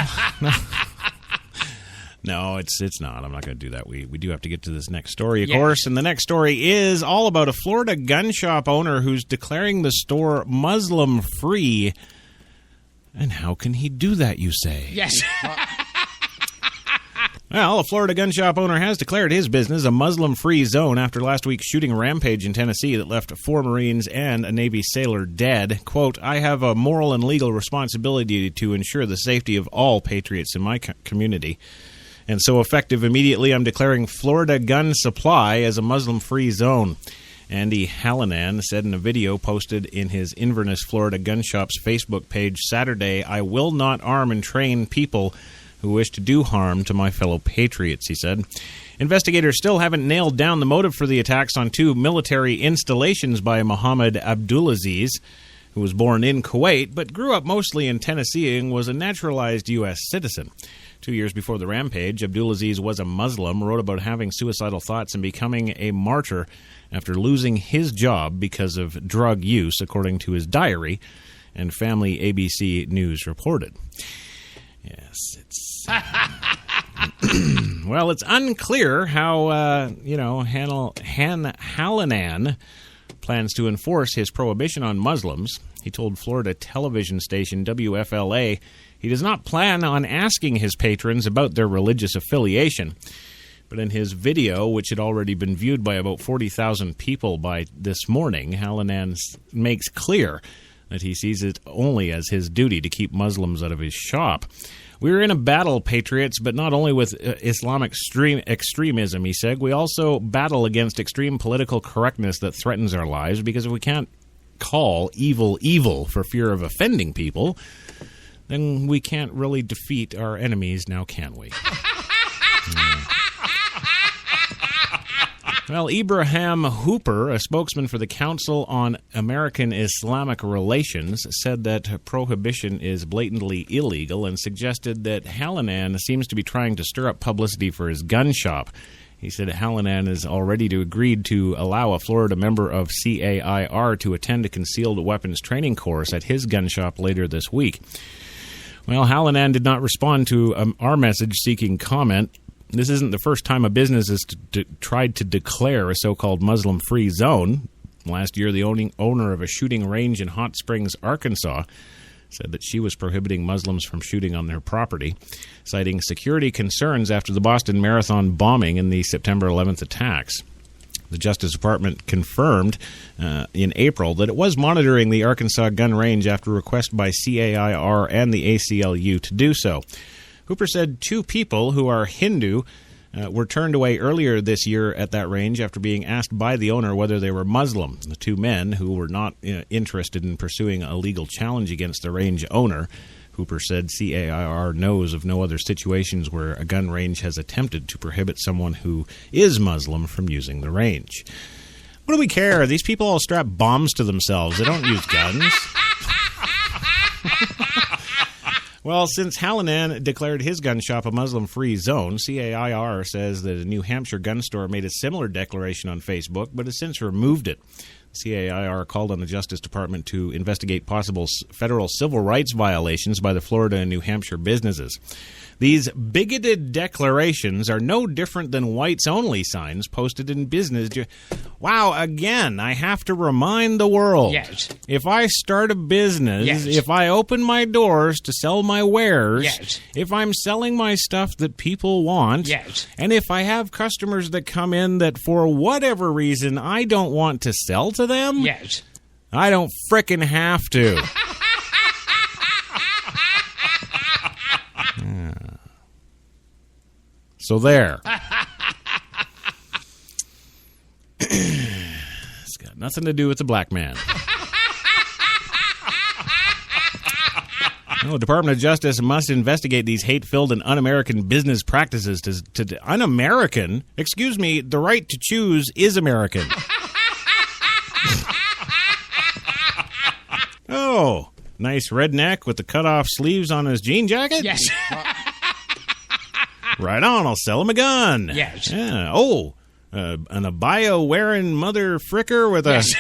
No, it's not. I'm not going to do that. We do have to get to this next story, of course. And the next story is all about a Florida gun shop owner who's declaring the store Muslim-free. And how can he do that, you say? Yes. Well, a Florida gun shop owner has declared his business a Muslim-free zone after last week's shooting rampage in Tennessee that left 4 Marines and a Navy sailor dead. Quote, I have a moral and legal responsibility to ensure the safety of all patriots in my community. And so effective immediately, I'm declaring Florida Gun Supply as a Muslim-free zone. Andy Hallinan said in a video posted in his Inverness, Florida gun shop's Facebook page Saturday, I will not arm and train people who wish to do harm to my fellow patriots, he said. Investigators still haven't nailed down the motive for the attacks on 2 military installations by Mohammed Abdulaziz, who was born in Kuwait but grew up mostly in Tennessee and was a naturalized U.S. citizen. 2 years before the rampage, Abdulaziz was a Muslim, wrote about having suicidal thoughts and becoming a martyr after losing his job because of drug use, according to his diary, and Family ABC News reported. Yes, it's... Well, it's unclear how, Hallinan plans to enforce his prohibition on Muslims. He told Florida television station WFLA he does not plan on asking his patrons about their religious affiliation. But in his video, which had already been viewed by about 40,000 people by this morning, Hallinan makes clear that he sees it only as his duty to keep Muslims out of his shop. We're in a battle, patriots, but not only with Islamic extremism, he said. We also battle against extreme political correctness that threatens our lives, because if we can't call evil evil for fear of offending people, then we can't really defeat our enemies, now can we? Well, Ibrahim Hooper, a spokesman for the Council on American Islamic Relations, said that prohibition is blatantly illegal and suggested that Hallinan seems to be trying to stir up publicity for his gun shop. He said Hallinan is already agreed to allow a Florida member of CAIR to attend a concealed weapons training course at his gun shop later this week. Well, Hallinan did not respond to our message seeking comment. This isn't the first time a business has tried to declare a so-called Muslim-free zone. Last year, the owner of a shooting range in Hot Springs, Arkansas, said that she was prohibiting Muslims from shooting on their property, citing security concerns after the Boston Marathon bombing and the September 11th attacks. The Justice Department confirmed in April that it was monitoring the Arkansas gun range after request by CAIR and the ACLU to do so. Hooper said 2 people who are Hindu were turned away earlier this year at that range after being asked by the owner whether they were Muslim. The 2 men, who were not interested in pursuing a legal challenge against the range owner, Hooper said CAIR knows of no other situations where a gun range has attempted to prohibit someone who is Muslim from using the range. What do we care? These people all strap bombs to themselves. They don't use guns. Well, since Hallinan declared his gun shop a Muslim-free zone, CAIR says that a New Hampshire gun store made a similar declaration on Facebook, but has since removed it. CAIR called on the Justice Department to investigate possible federal civil rights violations by the Florida and New Hampshire businesses. These bigoted declarations are no different than whites-only signs posted in business. Wow, again, I have to remind the world. Yes. If I start a business, Yes. if I open my doors to sell my wares, Yes. if I'm selling my stuff that people want, Yes. and if I have customers that come in that for whatever reason I don't want to sell to them, Yes. I don't frickin' have to. So there. It's got nothing to do with the black man. No, the Department of Justice must investigate these hate-filled and un-American business practices to un-American. Excuse me, the right to choose is American. Oh, nice redneck with the cut-off sleeves on his jean jacket? Yes. Right on, I'll sell him a gun. Yes. Yeah. Oh, an abaya-wearing mother fricker with a... Yes.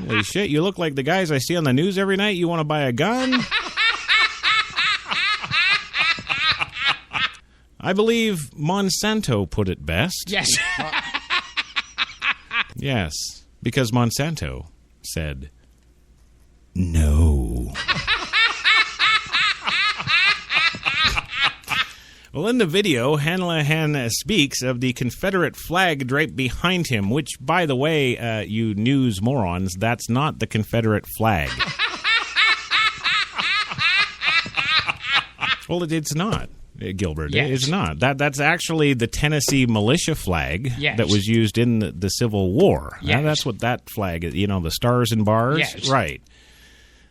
Holy shit, you look like the guys I see on the news every night. You want to buy a gun? I believe Monsanto put it best. Yes. Yes, because Monsanto said no. Well, in the video, Hanlahan speaks of the Confederate flag draped behind him, which, by the way, you news morons, that's not the Confederate flag. Well, it's not, Gilbert. Yes. It's not. That's actually the Tennessee militia flag Yes. that was used in the Civil War. Yes. Now, that's what that flag is, the stars and bars? Yes. Right.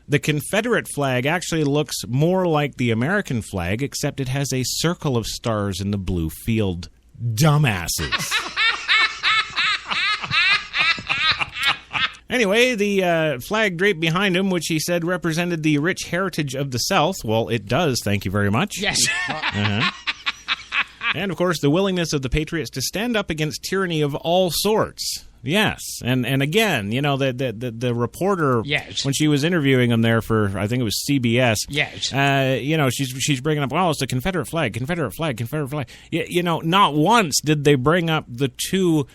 The Confederate flag actually looks more like the American flag, except it has a circle of stars in the blue field. Dumbasses. Anyway, the flag draped behind him, which he said represented the rich heritage of the South. Well, it does, thank you very much. Yes. Uh-huh. And, of course, the willingness of the Patriots to stand up against tyranny of all sorts. Yes, and again, the reporter, yes, when she was interviewing him there for, I think it was CBS, yes, she's bringing up, it's the Confederate flag, Confederate flag, Confederate flag. Not once did they bring up the two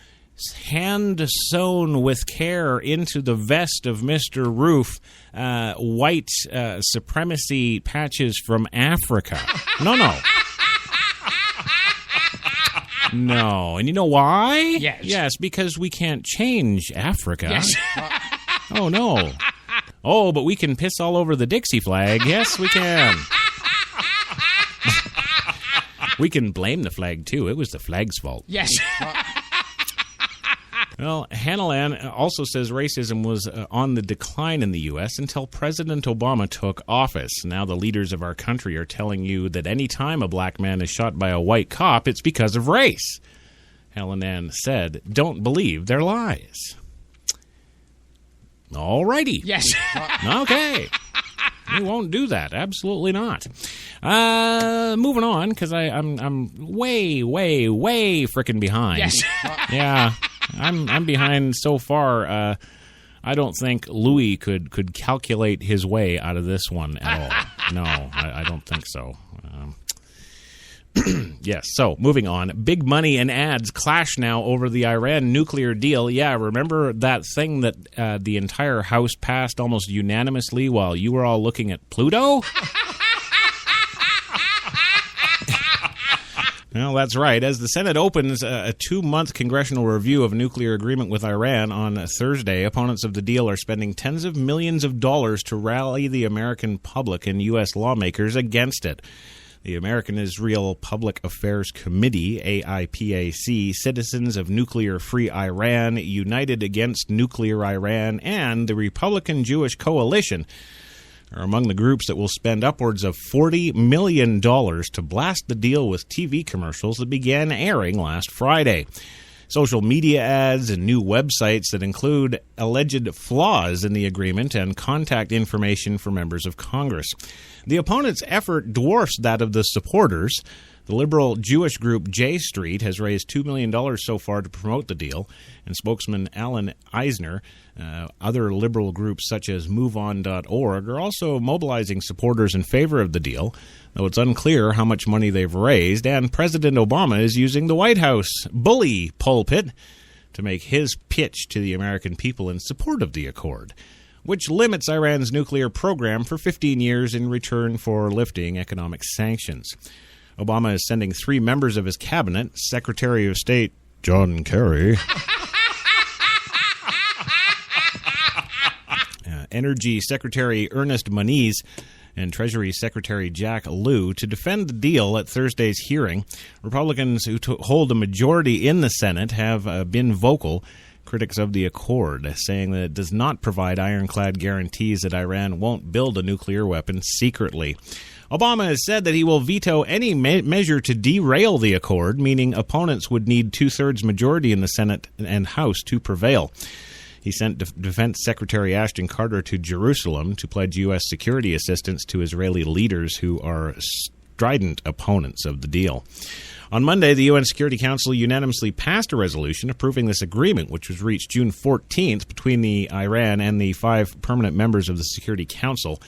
hand sewn with care into the vest of Mr. Roof white supremacy patches from Africa. No. No, and you know why? Yes. Yes, because we can't change Africa. Yes. Oh, no. Oh, but we can piss all over the Dixie flag. Yes, we can. We can blame the flag, too. It was the flag's fault. Yes. Well, Hanlahan also says racism was on the decline in the U.S. until President Obama took office. Now the leaders of our country are telling you that any time a black man is shot by a white cop, it's because of race. Hanlahan said, don't believe their lies. All righty. Yes. Okay. We won't do that. Absolutely not. Moving on, because I'm way frickin' behind. Yes. Yeah. I'm behind so far. I don't think Louis could calculate his way out of this one at all. No, I don't think so. Yes, so moving on. Big money and ads clash now over the Iran nuclear deal. Yeah, remember that thing that the entire House passed almost unanimously while you were all looking at Pluto? Well, that's right. As the Senate opens a 2-month congressional review of nuclear agreement with Iran on Thursday, opponents of the deal are spending tens of millions of dollars to rally the American public and U.S. lawmakers against it. The American Israel Public Affairs Committee, AIPAC, Citizens of Nuclear-Free Iran, United Against Nuclear Iran, and the Republican Jewish Coalition are among the groups that will spend upwards of $40 million to blast the deal with TV commercials that began airing last Friday. Social media ads and new websites that include alleged flaws in the agreement and contact information for members of Congress. The opponents' effort dwarfs that of the supporters. The liberal Jewish group J Street has raised $2 million so far to promote the deal, and spokesman Alan Eisner, other liberal groups such as MoveOn.org are also mobilizing supporters in favor of the deal, though it's unclear how much money they've raised, and President Obama is using the White House bully pulpit to make his pitch to the American people in support of the accord, which limits Iran's nuclear program for 15 years in return for lifting economic sanctions. Obama is sending 3 members of his cabinet, Secretary of State John Kerry, Energy Secretary Ernest Moniz, and Treasury Secretary Jack Lew to defend the deal at Thursday's hearing. Republicans who hold a majority in the Senate have been vocal critics of the accord, saying that it does not provide ironclad guarantees that Iran won't build a nuclear weapon secretly. Obama has said that he will veto any measure to derail the accord, meaning opponents would need 2/3 majority in the Senate and House to prevail. He sent Defense Secretary Ashton Carter to Jerusalem to pledge U.S. security assistance to Israeli leaders who are strident opponents of the deal. On Monday, the UN Security Council unanimously passed a resolution approving this agreement, which was reached June 14th between the Iran and the 5 permanent members of the Security Council: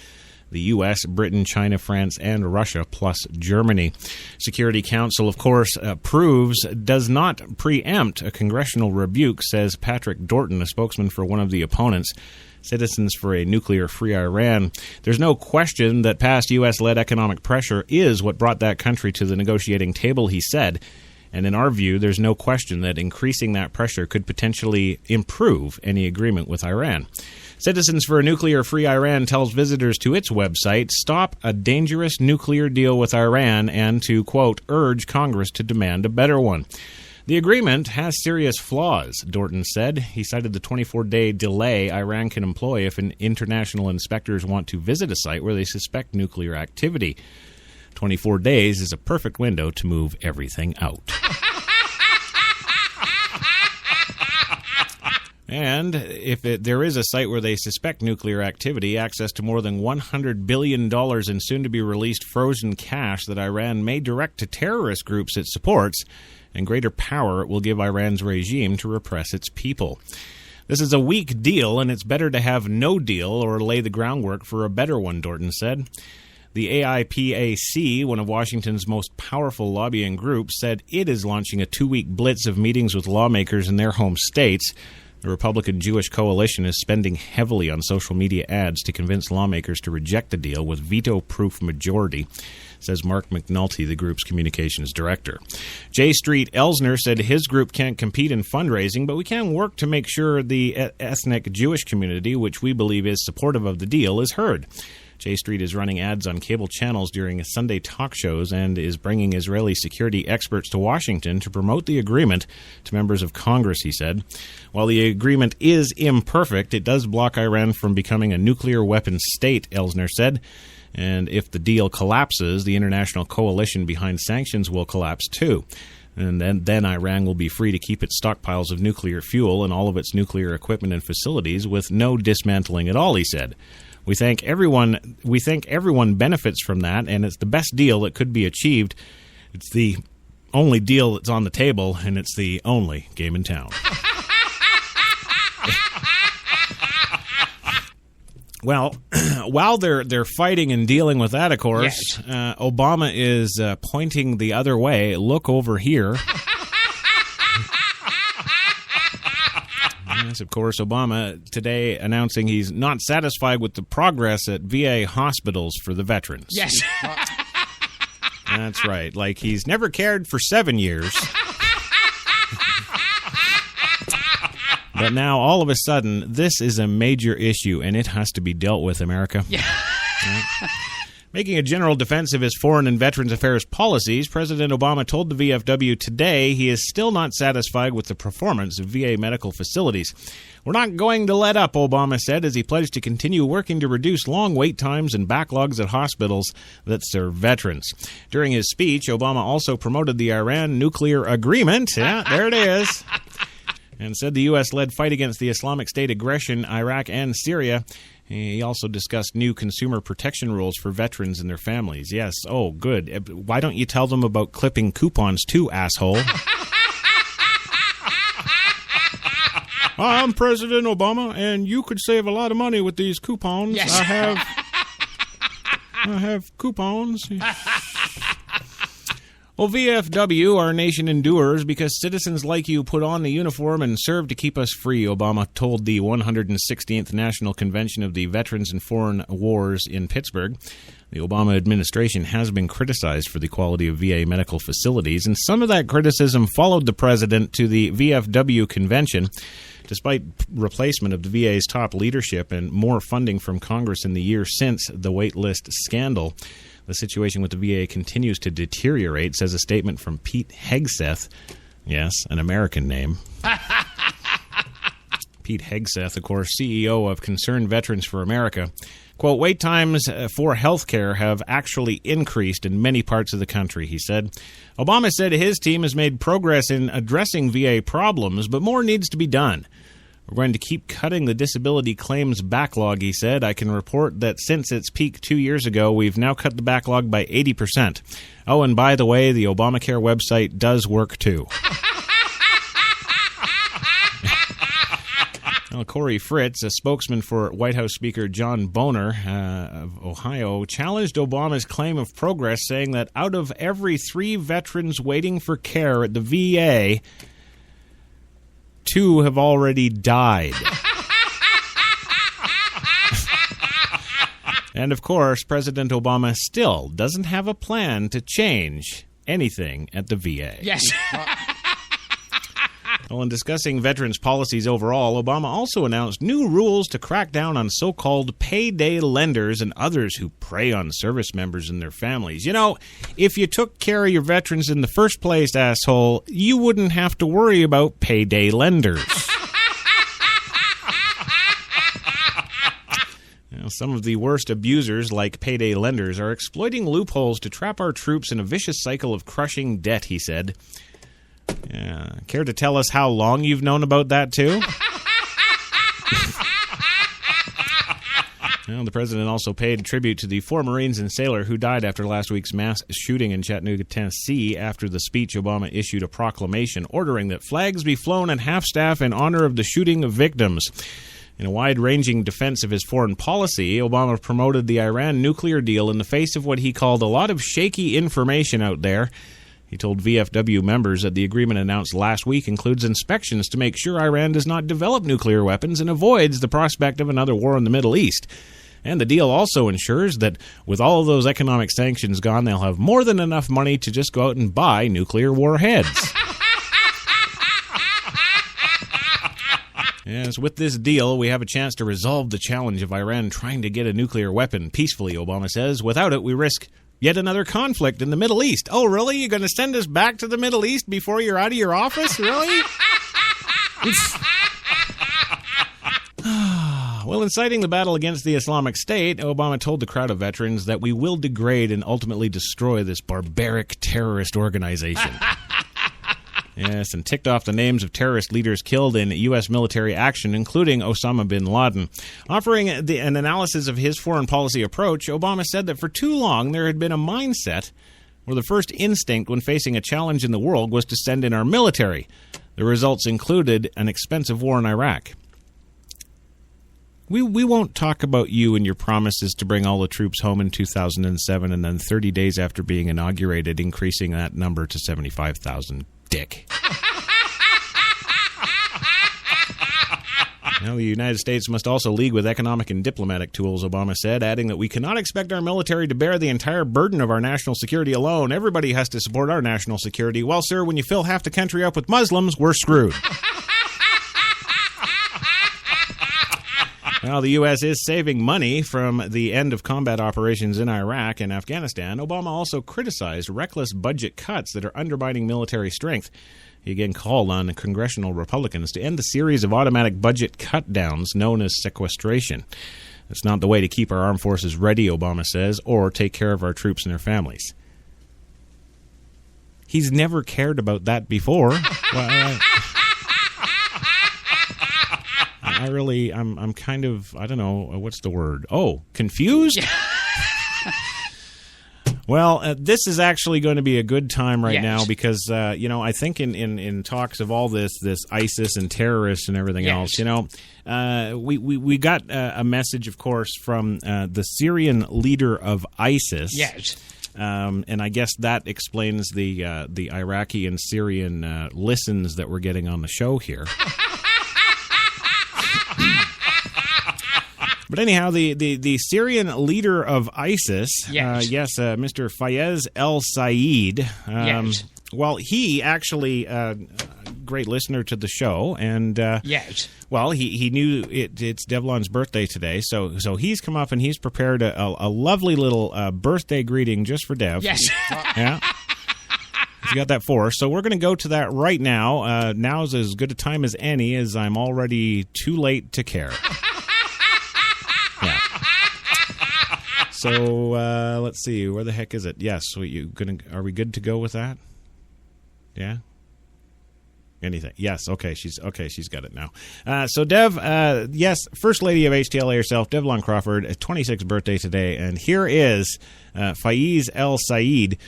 the U.S., Britain, China, France, and Russia, plus Germany. Security Council, of course, does not preempt a congressional rebuke, says Patrick Dorton, a spokesman for one of the opponents, Citizens for a Nuclear-Free Iran. There's no question that past U.S.-led economic pressure is what brought that country to the negotiating table, he said. And in our view, there's no question that increasing that pressure could potentially improve any agreement with Iran. Citizens for a Nuclear-Free Iran tells visitors to its website, stop a dangerous nuclear deal with Iran and to, quote, urge Congress to demand a better one. The agreement has serious flaws, Dorton said. He cited the 24-day delay Iran can employ if international inspectors want to visit a site where they suspect nuclear activity. 24 days is a perfect window to move everything out. And if there is a site where they suspect nuclear activity, access to more than $100 billion in soon-to-be-released frozen cash that Iran may direct to terrorist groups it supports, and greater power it will give Iran's regime to repress its people. This is a weak deal, and it's better to have no deal or lay the groundwork for a better one, Dorton said. The AIPAC, one of Washington's most powerful lobbying groups, said it is launching a 2-week blitz of meetings with lawmakers in their home states. The Republican Jewish coalition is spending heavily on social media ads to convince lawmakers to reject the deal with veto-proof majority, says Mark McNulty, the group's communications director. J Street Elsner said his group can't compete in fundraising, but we can work to make sure the ethnic Jewish community, which we believe is supportive of the deal, is heard. J Street is running ads on cable channels during Sunday talk shows and is bringing Israeli security experts to Washington to promote the agreement to members of Congress, he said. While the agreement is imperfect, it does block Iran from becoming a nuclear weapons state, Elsner said. And if the deal collapses, the international coalition behind sanctions will collapse too. And then Iran will be free to keep its stockpiles of nuclear fuel and all of its nuclear equipment and facilities with no dismantling at all, he said. We think everyone benefits from that, and it's the best deal that could be achieved. It's the only deal that's on the table, and it's the only game in town. Well, while they're fighting and dealing with that, of course, yes. Obama is pointing the other way. Look over here. Yes, of course, Obama today announcing he's not satisfied with the progress at VA hospitals for the veterans. Yes. That's right. Like he's never cared for 7 years. But now, all of a sudden, this is a major issue, and it has to be dealt with, America. Yeah. Right? Making a general defense of his foreign and veterans affairs policies, President Obama told the VFW today he is still not satisfied with the performance of VA medical facilities. We're not going to let up, Obama said, as he pledged to continue working to reduce long wait times and backlogs at hospitals that serve veterans. During his speech, Obama also promoted the Iran nuclear agreement. Yeah, there it is. And said the U.S.-led fight against the Islamic State aggression, Iraq and Syria, He also discussed new consumer protection rules for veterans and their families. Yes, oh, good. Why don't you tell them about clipping coupons too, asshole? I'm President Obama, and you could save a lot of money with these coupons. Yes. I have coupons. Well, VFW, our nation endures because citizens like you put on the uniform and serve to keep us free, Obama told the 116th National Convention of the Veterans and Foreign Wars in Pittsburgh. The Obama administration has been criticized for the quality of VA medical facilities, and some of that criticism followed the president to the VFW convention. Despite replacement of the VA's top leadership and more funding from Congress in the year since the waitlist scandal, the situation with the VA continues to deteriorate, says a statement from Pete Hegseth. Yes, an American name. Pete Hegseth, of course, CEO of Concerned Veterans for America. Quote, wait times for health care have actually increased in many parts of the country, he said. Obama said his team has made progress in addressing VA problems, but more needs to be done. We're going to keep cutting the disability claims backlog, he said. I can report that since its peak 2 years ago, we've now cut the backlog by 80%. Oh, and by the way, the Obamacare website does work too. Well, Corey Fritz, a spokesman for White House Speaker John Boehner of Ohio, challenged Obama's claim of progress, saying that out of every 3 veterans waiting for care at the VA, 2 have already died. And, of course, President Obama still doesn't have a plan to change anything at the VA. Yes. Well, in discussing veterans' policies overall, Obama also announced new rules to crack down on so-called payday lenders and others who prey on service members and their families. You know, if you took care of your veterans in the first place, asshole, you wouldn't have to worry about payday lenders. Some of the worst abusers, like payday lenders, are exploiting loopholes to trap our troops in a vicious cycle of crushing debt, he said. Yeah. Care to tell us how long you've known about that, too? Well, the president also paid tribute to the 4 Marines and sailor who died after last week's mass shooting in Chattanooga, Tennessee. After the speech, Obama issued a proclamation ordering that flags be flown at half-staff in honor of the shooting victims. In a wide-ranging defense of his foreign policy, Obama promoted the Iran nuclear deal in the face of what he called a lot of shaky information out there. He told VFW members that the agreement announced last week includes inspections to make sure Iran does not develop nuclear weapons and avoids the prospect of another war in the Middle East. And the deal also ensures that with all of those economic sanctions gone, they'll have more than enough money to just go out and buy nuclear warheads. Yes, with this deal, we have a chance to resolve the challenge of Iran trying to get a nuclear weapon peacefully, Obama says. Without it, we risk yet another conflict in the Middle East. Oh, really? You're going to send us back to the Middle East before you're out of your office? Really? Well, inciting the battle against the Islamic State, Obama told the crowd of veterans that we will degrade and ultimately destroy this barbaric terrorist organization. Yes, and ticked off the names of terrorist leaders killed in U.S. military action, including Osama bin Laden. Offering an analysis of his foreign policy approach, Obama said that for too long there had been a mindset where the first instinct when facing a challenge in the world was to send in our military. The results included an expensive war in Iraq. We won't talk about you and your promises to bring all the troops home in 2007 and then 30 days after being inaugurated, increasing that number to 75,000. Dick. Now, the United States must also lead with economic and diplomatic tools, Obama said, adding that we cannot expect our military to bear the entire burden of our national security alone. Everybody has to support our national security. Well, sir, when you fill half the country up with Muslims, we're screwed. Well, the U.S. is saving money from the end of combat operations in Iraq and Afghanistan. Obama also criticized reckless budget cuts that are undermining military strength. He again called on congressional Republicans to end the series of automatic budget cut-downs known as sequestration. It's not the way to keep our armed forces ready, Obama says, or take care of our troops and their families. He's never cared about that before. I'm kind of, I don't know, what's the word? Oh, confused? Well, this is actually going to be a good time right now because, I think in talks of all this ISIS and terrorists and everything else, we got a message, of course, from the Syrian leader of ISIS. Yes. And I guess that explains the Iraqi and Syrian listens that we're getting on the show here. But anyhow, the Syrian leader of ISIS, Mr. Fayez el-Said, well, he actually, great listener to the show, and well, he knew it's Devalon's birthday today, so he's come up and he's prepared a lovely little birthday greeting just for Dev. Yes. Yeah. He's got that for us. So we're going to go to that right now. Now's as good a time as any, as I'm already too late to care. So let's see, where the heck is it? Yes, are we good to go with that? Yeah. Anything? Yes. Okay. She's got it now. So Dev, yes, First Lady of HTLA herself, Devalon Crawford, 26th birthday today, and here is Fayez el-Said,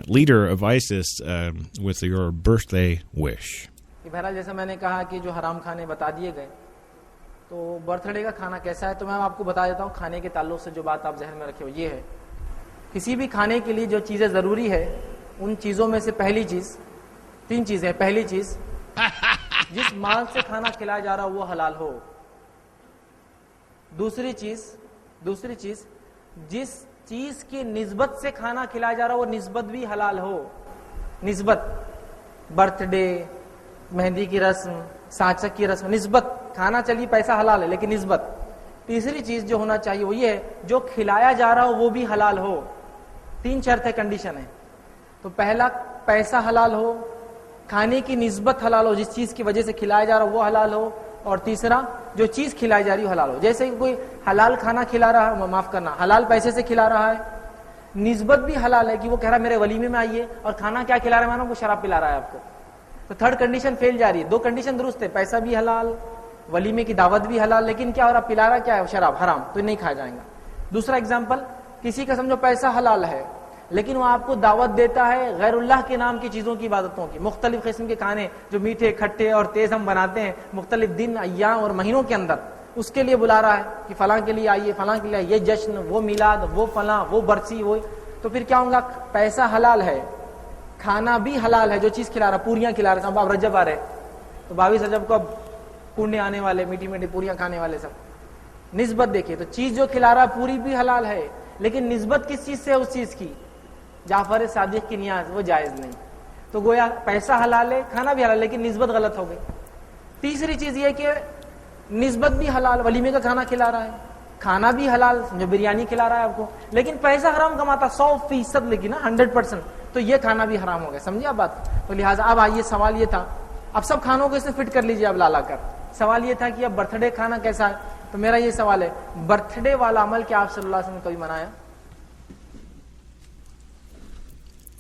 leader of ISIS, with your birthday wish. बहरहाल जैसा मैंने कहा कि जो हराम खाने बता दिए गए, तो बर्थडे का खाना कैसा है, तो मैं आपको बता देता हूँ। खाने के ताल्लुक से जो बात आप जहन में रखे हो ये है, किसी भी खाने के लिए जो चीज़ें ज़रूरी है, उन चीज़ों में से पहली चीज़, 3 चीज़ें। पहली चीज़, जिस माल से खाना खिलाया जा रहा हो वो हलाल हो। दूसरी चीज़, जिस चीज़ की निस्बत से खाना खिलाया जा रहा हो वो निस्बत भी हलाल हो। निस्बत, बर्थडे, मेहंदी की रस्म, साचक की रस्म, निस्बत। खाना चलिए पैसा हलाल है, लेकिन निस्बत। तीसरी चीज जो होना चाहिए वो ये है, जो खिलाया जा रहा हो वो भी हलाल हो। 3 शर्त है, कंडीशन है। तो पहला, पैसा हलाल हो, खाने की निस्बत हलाल हो, जिस चीज की वजह से खिलाया जा रहा हो वो हलाल हो, और तीसरा, जो चीज खिलाई जा रही हो हलाल हो। जैसे कि कोई हलाल खाना खिला रहा है, माफ करना, हलाल पैसे से खिला रहा है, निस्बत भी हलाल है कि वो कह रहा है मेरे वलीमे में आइए, और खाना क्या खिला रहा है, मानो वो शराब पिला रहा है आपको। तो 3rd कंडीशन फेल जा रही है। 2 कंडीशन दुरुस्त है, पैसा भी हलाल, वलीमे की दावत भी हलाल, लेकिन क्या हो रहा, पिला रहा क्या है, शराब, हराम, तो नहीं खाया जाएगा। दूसरा एग्जाम्पल, किसी का समझो पैसा हलाल है, लेकिन वो आपको दावत देता है गैरुल्लाह के नाम की चीजों की इबादतों की, मुख्तलिफ किस्म के खाने जो मीठे, खट्टे और तेज हम बनाते हैं मुख्तलिफ दिन, अय्याम और महीनों के अंदर, उसके लिए बुला रहा है कि फलां के लिए आइए, फलां के लिए आइए, ये जश्न, वो मिलाद, वो फलां, वो बरसी, वो, तो फिर क्या होगा, पैसा हलाल है, खाना भी हलाल है, जो चीज खिला रहा, पूरियां खिला रहे, अब रजब आ रहे, तो 22 रजब को पुण्य आने वाले, मीठी मीठी पूरियां खाने वाले सब। निस्बत देखिए, तो चीज जो खिला रहा पूरी भी हलाल है, लेकिन निस्बत किस चीज से है, उस चीज की, जाफर सादिक की नियाज, वो जायज नहीं। तो गोया पैसा हलाल है, खाना भी हलाल, लेकिन निस्बत गलत हो गई। तीसरी चीज ये कि निस्बत भी हलाल, वलीमे का खाना खिला रहा है, खाना भी हलाल, जो बिरयानी खिला रहा है आपको, लेकिन पैसा हराम कमाता 100%, लेकिन 100%, तो ये खाना भी हराम हो गया। समझिए आप बात। तो लिहाजा अब आइए, सवाल ये था, अब सब खानों को इससे फिट कर लीजिए अब ला कर। सवाल ये था कि अब बर्थडे खाना कैसा है, तो मेरा ये सवाल है, बर्थडे वाला अमल क्या आप सल्लल्लाहु अलैहि वसल्लम ने कभी मनाया?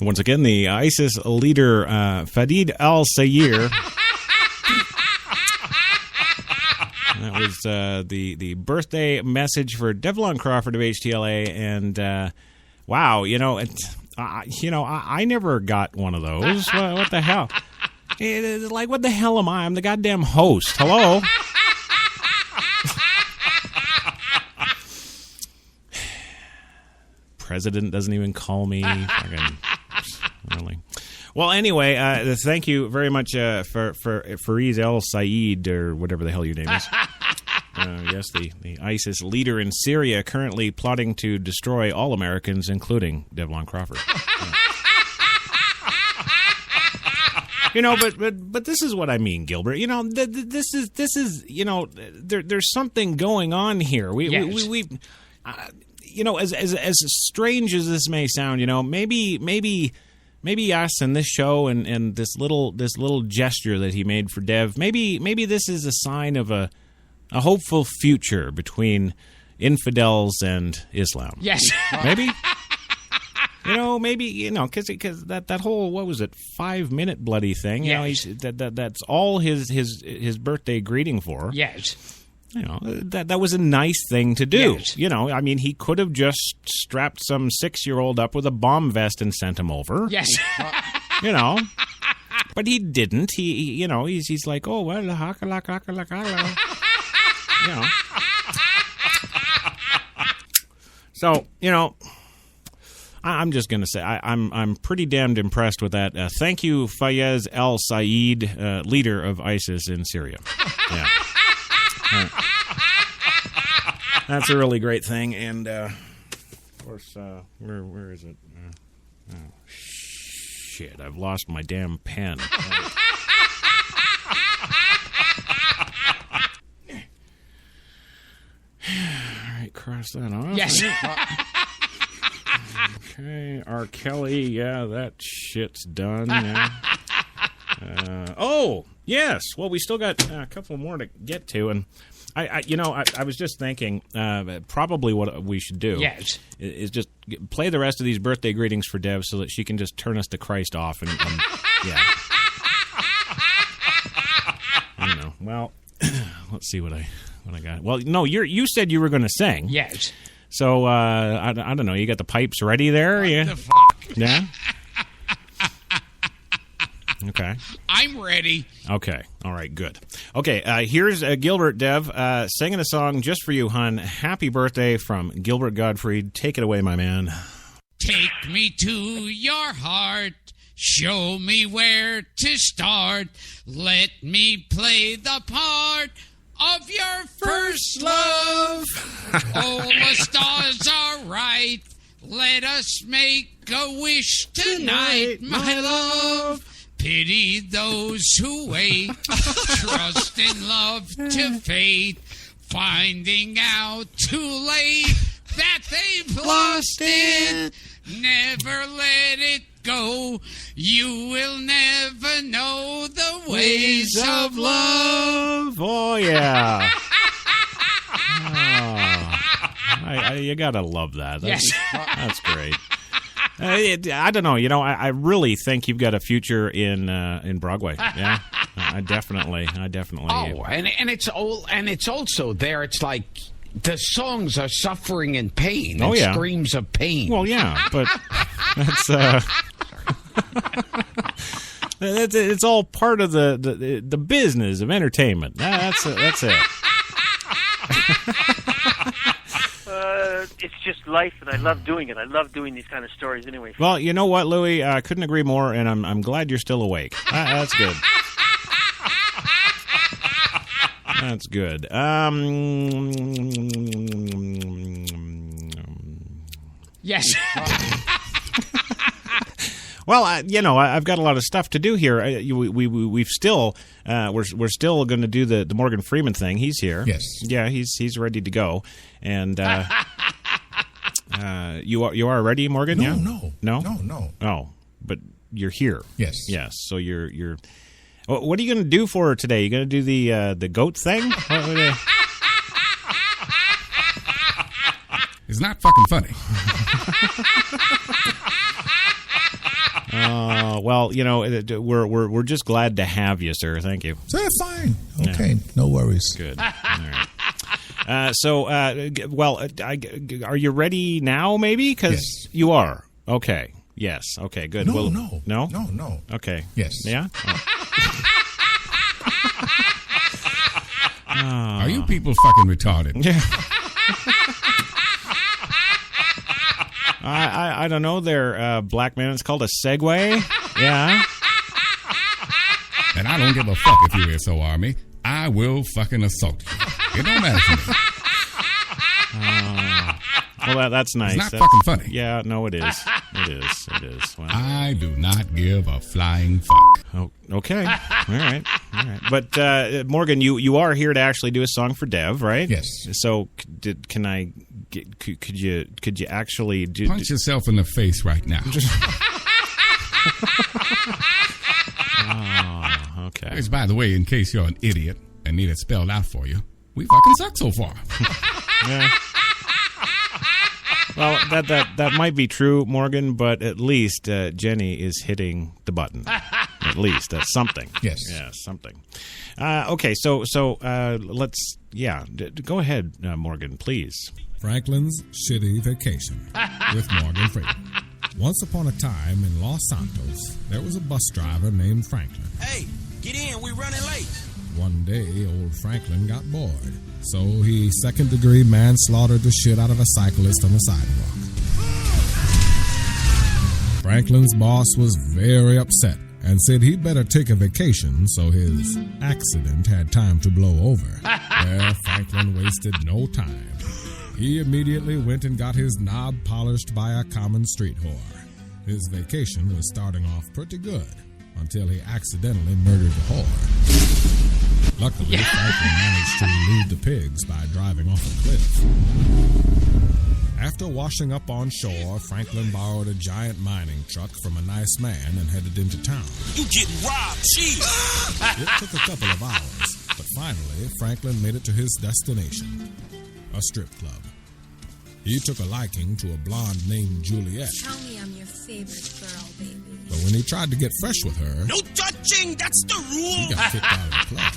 Once again, the ISIS leader, Fayez el-Said. That was the birthday message for Devalon Crawford of HTLA, and wow, I never got one of those. What the hell? It's like, what the hell am I? I'm the goddamn host. Hello. President doesn't even call me. Fucking, really. Well, anyway, thank you very much for Fayez el-Said, or whatever the hell your name is. Yes, the ISIS leader in Syria, currently plotting to destroy all Americans, including Devalon Crawford. But this is what I mean, Gilbert. This is there's something going on here. We as strange as this may sound, maybe us and this show and this little gesture that he made for Dev, maybe this is a sign of a hopeful future between infidels and Islam. Yes. Maybe. Because that whole, what was it, 5-minute bloody thing? Yes. That's all his birthday greeting for. Yes. that was a nice thing to do. Yes. I mean, he could have just strapped some 6-year-old up with a bomb vest and sent him over. Yes. But he didn't. He's like, oh, well, haka. So, I'm just going to say I'm pretty damned impressed with that. Thank you, Fayez al-Said, leader of ISIS in Syria. Yeah. That's a really great thing. And, of course, where is it? Oh, shit, I've lost my damn pen. All right, cross that off. Yes. Okay, R. Kelly, yeah, that shit's done. Yeah. Oh, yes. Well, we still got a couple more to get to, and I was just thinking probably what we should do is just play the rest of these birthday greetings for Dev so that she can just turn us to Christ off, and yeah. Well, let's see what I got. Well, no, you said you were going to sing. Yes. So, I don't know. You got the pipes ready there? What the fuck? Yeah? Okay. I'm ready. Okay. All right, good. Okay, here's Gilbert, Dev, singing a song just for you, hon. Happy birthday from Gilbert Gottfried. Take it away, my man. Take me to your heart. Show me where to start. Let me play the part of your first love. All the stars are right. Let us make a wish tonight, my love. Pity those who wait. Trust in love to fate. Finding out too late that they've lost it. Never let it go. You will never know the ways of love. Oh, yeah. You gotta love that. That's great. I don't know. I really think you've got a future in Broadway. Yeah, I definitely. Oh, and it's also there. It's like the songs are suffering and pain. Oh, and yeah. Screams of pain. Well, yeah, but that's it's all part of the business of entertainment. That's it. It's just life, and I love doing it. I love doing these kind of stories anyway. Well, you know what, Louie? I couldn't agree more, and I'm glad you're still awake. That's good. That's good. Yes. Well, I've got a lot of stuff to do here. We've still we're still going to do the Morgan Freeman thing. He's here. Yes. Yeah, he's ready to go. And you are ready, Morgan? No. Oh, but you're here. Yes. Yes. So you're. What are you going to do for her today? You going to do the goat thing? It's not fucking funny. Well, we're just glad to have you, sir. Thank you. So fine. Okay, no worries. Good. All right. Are you ready now? Maybe because you are. Okay. Yes. Okay. Good. No. Okay. Yes. Yeah. Are you people fucking retarded? Yeah. I don't know. They're black men. It's called a Segway. Yeah. And I don't give a fuck if you're SOR me. I will fucking assault you. It don't matter to me. Well, that's nice. It's not fucking funny. Yeah, no, it is. It is. Well, I do not give a flying fuck. Oh, okay. All right. But Morgan, you are here to actually do a song for Dev, right? Yes. So can I? Could you actually do? Punch yourself in the face right now. Oh, okay. Which, by the way, in case you're an idiot and need it spelled out for you, we fucking suck so far. Yeah. Well, that might be true, Morgan, but at least Jenny is hitting the button. At least that's something. Yes. Yeah, something. Okay, so let's go ahead, Morgan, please. Franklin's Shitty Vacation with Morgan Freeman. Once upon a time in Los Santos, there was a bus driver named Franklin. Hey, get in, we're running late. One day, old Franklin got bored, so he second-degree manslaughtered the shit out of a cyclist on the sidewalk. Franklin's boss was very upset and said he'd better take a vacation so his accident had time to blow over. Well, Franklin wasted no time. He immediately went and got his knob polished by a common street whore. His vacation was starting off pretty good until he accidentally murdered the whore. Luckily, Franklin managed to elude the pigs by driving off a cliff. After washing up on shore, Franklin borrowed a giant mining truck from a nice man and headed into town. You getting robbed, chief! It took a couple of hours, but finally, Franklin made it to his destination, a strip club. He took a liking to a blonde named Juliet, Tell me I'm your favorite girl, baby. but when he tried to get fresh with her, No touching, that's the rule! he got kicked out of the club.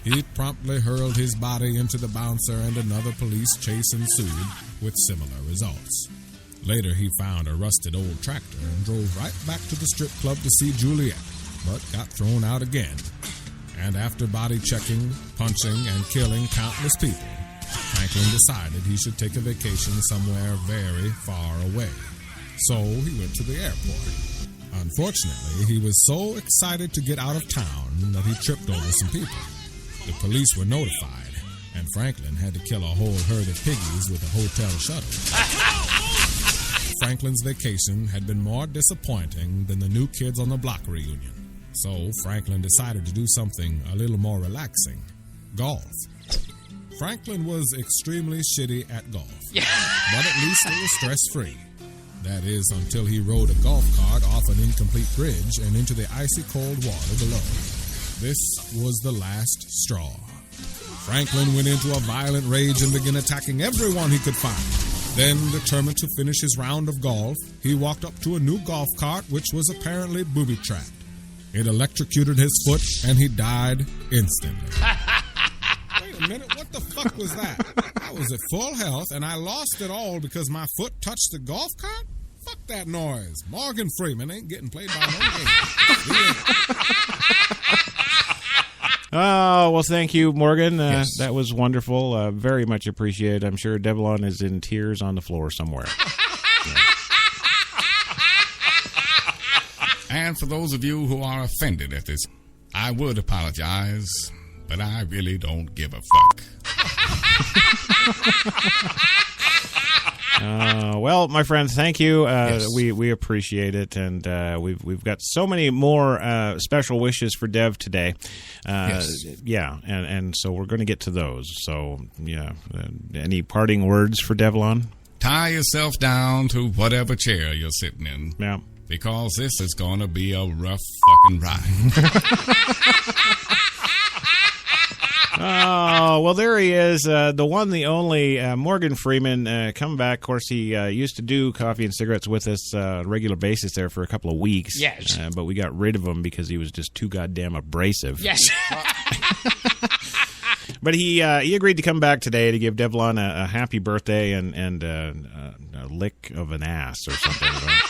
He promptly hurled his body into the bouncer, and another police chase ensued with similar results. Later, he found a rusted old tractor and drove right back to the strip club to see Juliet, but got thrown out again. And after body checking, punching, and killing countless people, Franklin decided he should take a vacation somewhere very far away. So he went to the airport. Unfortunately, he was so excited to get out of town that he tripped over some people. The police were notified, and Franklin had to kill a whole herd of piggies with a hotel shuttle. Franklin's vacation had been more disappointing than the New Kids on the Block reunion. So Franklin decided to do something a little more relaxing: golf. Franklin was extremely shitty at golf, but at least it was stress-free. That is, until he rode a golf cart off an incomplete bridge and into the icy cold water below. This was the last straw. Franklin went into a violent rage and began attacking everyone he could find. Then, determined to finish his round of golf, he walked up to a new golf cart which was apparently booby-trapped. It electrocuted his foot and he died instantly. Wait a minute, what the fuck was that? I was at full health and I lost it all because my foot touched the golf cart? Fuck that noise. Morgan Freeman ain't getting played by no game. Oh, well, thank you, Morgan. That was wonderful. Very much appreciated. I'm sure Devalon is in tears on the floor somewhere. And for those of you who are offended at this, I would apologize, but I really don't give a fuck. Well, my friends, thank you. We appreciate it, and we've got so many more special wishes for Dev today. Yeah, and so we're going to get to those. So, yeah, any parting words for Devalon? Tie yourself down to whatever chair you're sitting in. Yeah. Because this is going to be a rough fucking ride. Oh, well, there he is, the one, the only, Morgan Freeman, come back. Of course, he used to do Coffee and Cigarettes with us on a regular basis there for a couple of weeks. Yes. But we got rid of him because he was just too goddamn abrasive. Yes. But he agreed to come back today to give Devalon a happy birthday and a lick of an ass or something. Right?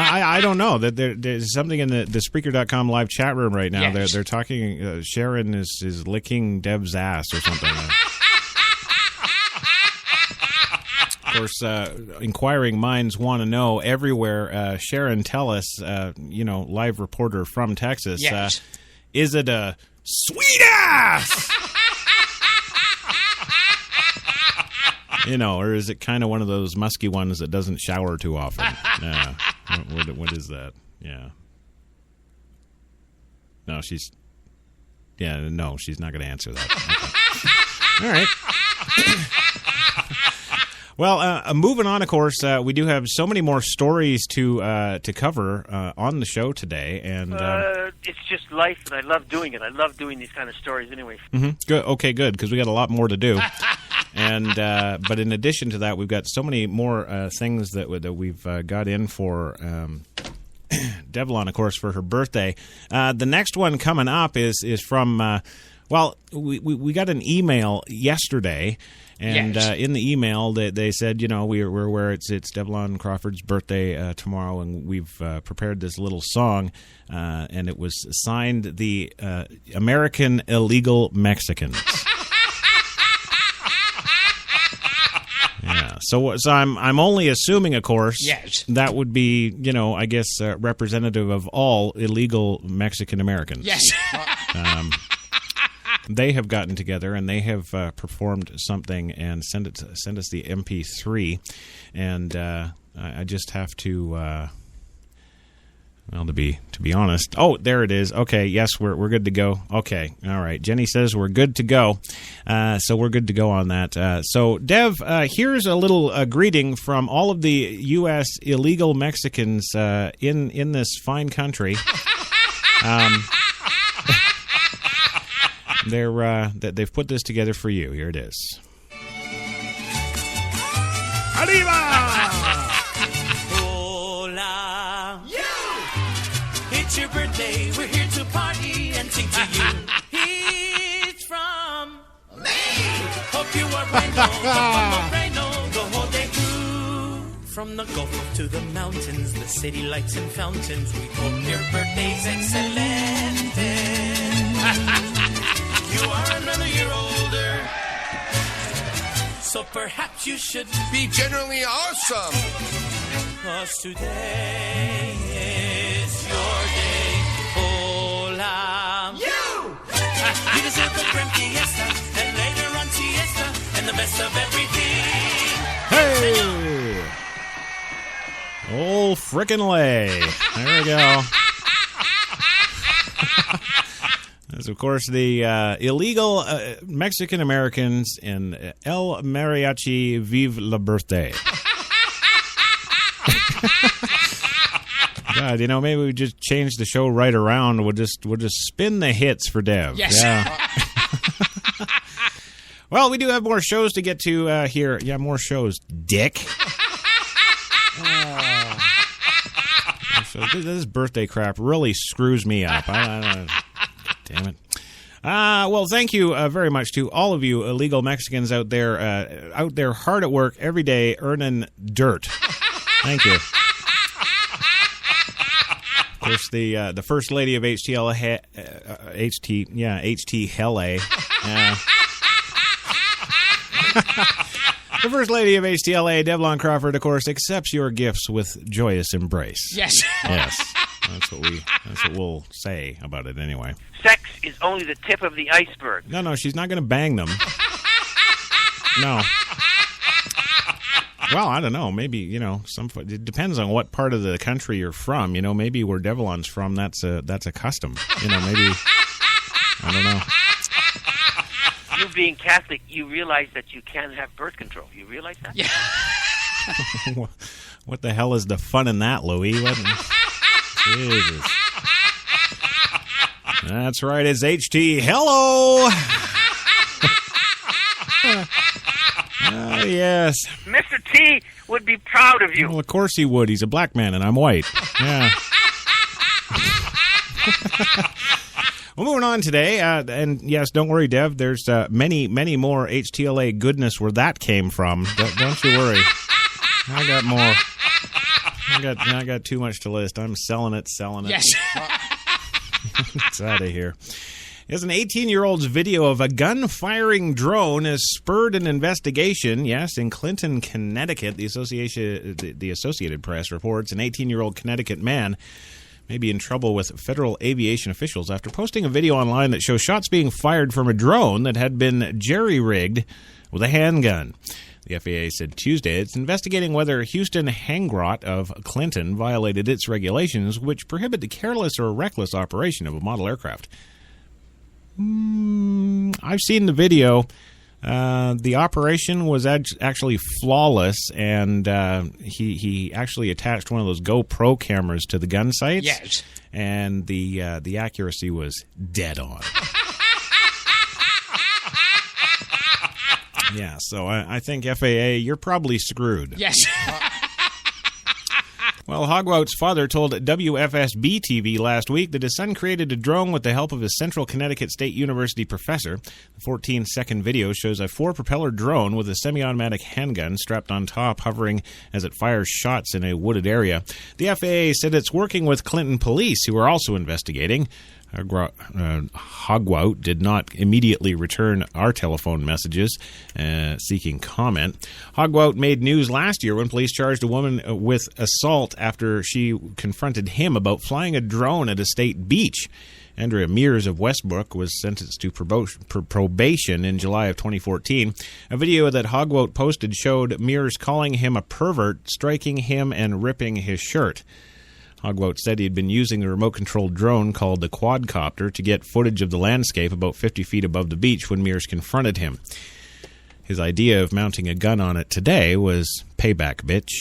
I don't know. There's something in the Spreaker.com live chat room right now. Yes. They're talking. Sharon is licking Dev's ass or something. Of course, inquiring minds want to know everywhere. Sharon, tell us, live reporter from Texas. Yes. Is it a sweet ass? Or is it kind of one of those musky ones that doesn't shower too often? What is that? Yeah. No, she's not going to answer that. Okay. All right. Well, moving on, of course, we do have so many more stories to cover on the show today, and it's just life, and I love doing it. I love doing these kind of stories, anyway. Mm-hmm. Good. Okay, good, because we got a lot more to do. And but in addition to that, we've got so many more things that we've got in for Devalon, of course, for her birthday. The next one coming up is from, we got an email yesterday, and in the email they said, we're aware it's Devalon Crawford's birthday tomorrow, and we've prepared this little song, and it was signed the American Illegal Mexicans. Yeah, so I'm only assuming, of course, that would be, I guess, representative of all illegal Mexican Americans. Yes. They have gotten together and they have performed something and send us the MP3, and I just have to. To be honest. Oh, there it is. Okay, yes, we're good to go. Okay, all right. Jenny says we're good to go. So we're good to go on that. So, Dev, here's a little greeting from all of the U.S. illegal Mexicans in this fine country. They've put this together for you. Here it is. Arriba! It's your birthday, we're here to party and sing to you. It's from me. Hope you are Moreno, the whole day through. From the Gulf to the mountains, the city lights and fountains, we hope your birthday's excelente. You are another year older, so perhaps you should be generally awesome. 'Cause today is your day. Hola. You deserve a grand fiesta, and later on siesta, and the best of everything. Hey! Old frickin' lay. There we go. That's, of course, the illegal Mexican Americans in El Mariachi Vive la Birthday. God, maybe we just change the show right around. We'll just spin the hits for Dev. Yes. Yeah. Well, we do have more shows to get to here. Yeah, more shows, dick. So this birthday crap really screws me up. Damn it. Well, thank you very much to all of you illegal Mexicans out there hard at work every day earning dirt. Thank you. Of course, the first lady of HTLA, the first lady of HTLA, Devalon Crawford, of course, accepts your gifts with joyous embrace. Yes. Yes. That's what we'll say about it anyway. Sex is only the tip of the iceberg. No, she's not going to bang them. No. Well, I don't know. Maybe, it depends on what part of the country you're from. Maybe where Devalon's from, that's a custom. Maybe, I don't know. You being Catholic, you realize that you can have birth control. You realize that? Yeah. What the hell is the fun in that, Louis? Jesus. That's right. It's HT. Hello. Yes. Mr. T would be proud of you. Well, of course he would. He's a black man and I'm white. Yeah. Well, moving on today, and yes, don't worry, Dev. There's many, many more HTLA goodness where that came from. Don't you worry. I got more. I got too much to list. I'm selling it. Yes. It's out of here. There's an 18-year-old's video of a gun-firing drone has spurred an investigation. Yes, in Clinton, Connecticut, the Associated Press reports an 18-year-old Connecticut man may be in trouble with federal aviation officials after posting a video online that shows shots being fired from a drone that had been jerry-rigged with a handgun. The FAA said Tuesday it's investigating whether Houston Hangrot of Clinton violated its regulations, which prohibit the careless or reckless operation of a model aircraft. I've seen the video. The operation was actually flawless, and he actually attached one of those GoPro cameras to the gun sights. Yes. And the accuracy was dead on. Yeah, so I think FAA, you're probably screwed. Yes. Well, Hogwout's father told WFSB TV last week that his son created a drone with the help of his Central Connecticut State University professor. The 14-second video shows a 4-propeller drone with a semi-automatic handgun strapped on top, hovering as it fires shots in a wooded area. The FAA said it's working with Clinton police, who are also investigating. Hogwout did not immediately return our telephone messages seeking comment. Hogwout made news last year when police charged a woman with assault after she confronted him about flying a drone at a state beach. Andrea Mears of Westbrook was sentenced to probation in July of 2014. A video that Hogwout posted showed Mears calling him a pervert, striking him, and ripping his shirt. Hogwout said he had been using the remote-controlled drone called the quadcopter to get footage of the landscape about 50 feet above the beach when Mears confronted him. His idea of mounting a gun on it today was payback, bitch.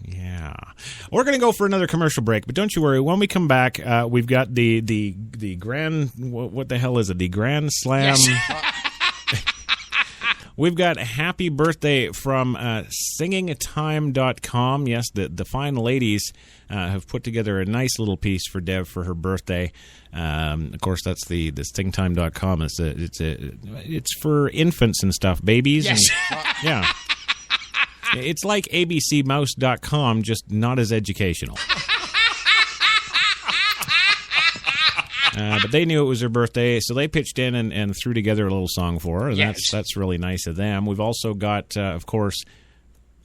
Yeah. We're going to go for another commercial break, but don't you worry. When we come back, we've got the grand... What the hell is it? The Grand Slam... Yes. We've got happy birthday from singingtime.com. Yes, the fine ladies have put together a nice little piece for Dev for her birthday. Of course, that's the singtime.com. It's for infants and stuff, babies. Yes. Yeah. It's like abcmouse.com, just not as educational. But they knew it was her birthday, so they pitched in and threw together a little song for her. Yes. That's really nice of them. We've also got, of course,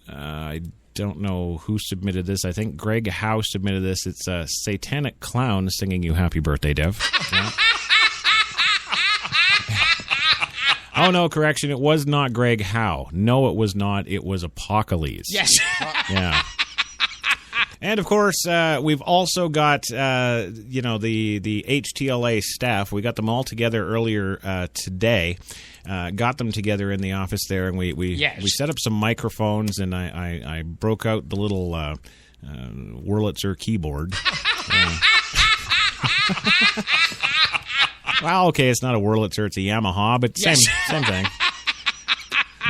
I don't know who submitted this. I think Greg Howe submitted this. It's a Satanic Clown singing you happy birthday, Dev. Yeah. Oh, no, correction. It was not Greg Howe. No, it was not. It was Apocalypse. Yes. Yeah. And, of course, we've also got, the HTLA staff. We got them all together earlier today. Got them together in the office there, and we set up some microphones, and I broke out the little Wurlitzer keyboard. Well, okay, it's not a Wurlitzer, it's a Yamaha, but same thing.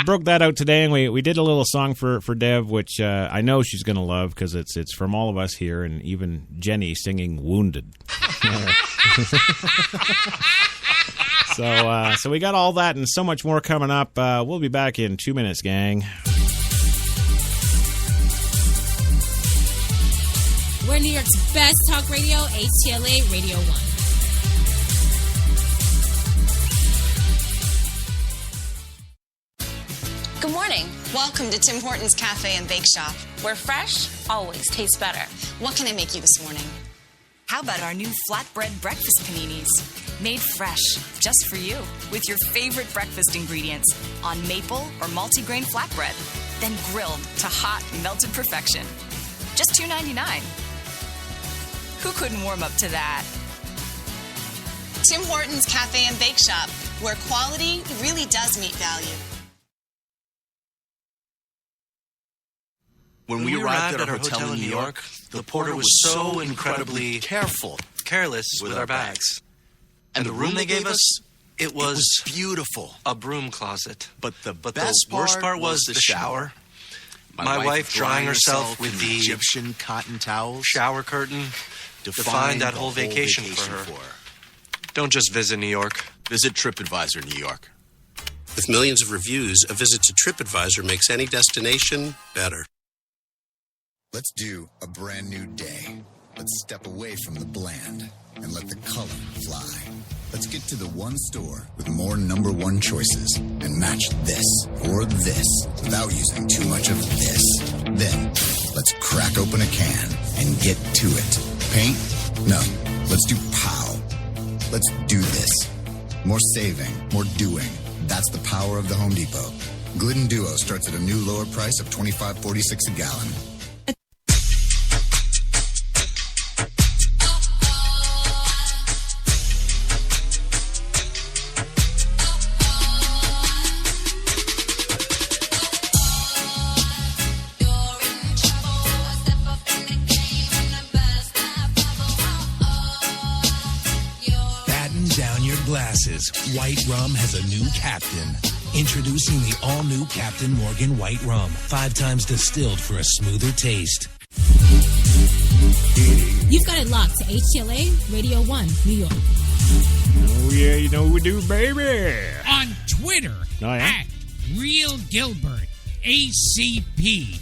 Broke that out today, and we did a little song for Dev, which I know she's going to love because it's from all of us here, and even Jenny singing Wounded. So we got all that and so much more coming up. We'll be back in 2 minutes, gang. We're New York's best talk radio, HTLA Radio 1. Good morning. Welcome to Tim Hortons Cafe and Bake Shop, where fresh always tastes better. What can I make you this morning? How about our new flatbread breakfast paninis? Made fresh, just for you, with your favorite breakfast ingredients on maple or multigrain flatbread, then grilled to hot, melted perfection. Just $2.99. Who couldn't warm up to that? Tim Hortons Cafe and Bake Shop, where quality really does meet value. When we arrived at our hotel in New York, the porter was so incredibly careless with our bags. And the room they gave us, it was beautiful. A broom closet. But the worst part was the shower. My wife drying herself with the Egyptian cotton towels. Shower curtain defined that whole vacation for her. Don't just visit New York. Visit TripAdvisor New York. With millions of reviews, a visit to TripAdvisor makes any destination better. Let's do a brand new day. Let's step away from the bland and let the color fly. Let's get to the one store with more number one choices and match this or this without using too much of this. Then, let's crack open a can and get to it. Paint? No. Let's do POW. Let's do this. More saving, more doing. That's the power of the Home Depot. Glidden Duo starts at a new lower price of $25.46 a gallon. White Rum has a new captain. Introducing the all-new Captain Morgan White Rum. 5 times distilled for a smoother taste. You've got it locked to HTLA Radio 1, New York. Oh, yeah, you know what we do, baby. On Twitter, at Real Gilbert, ACP.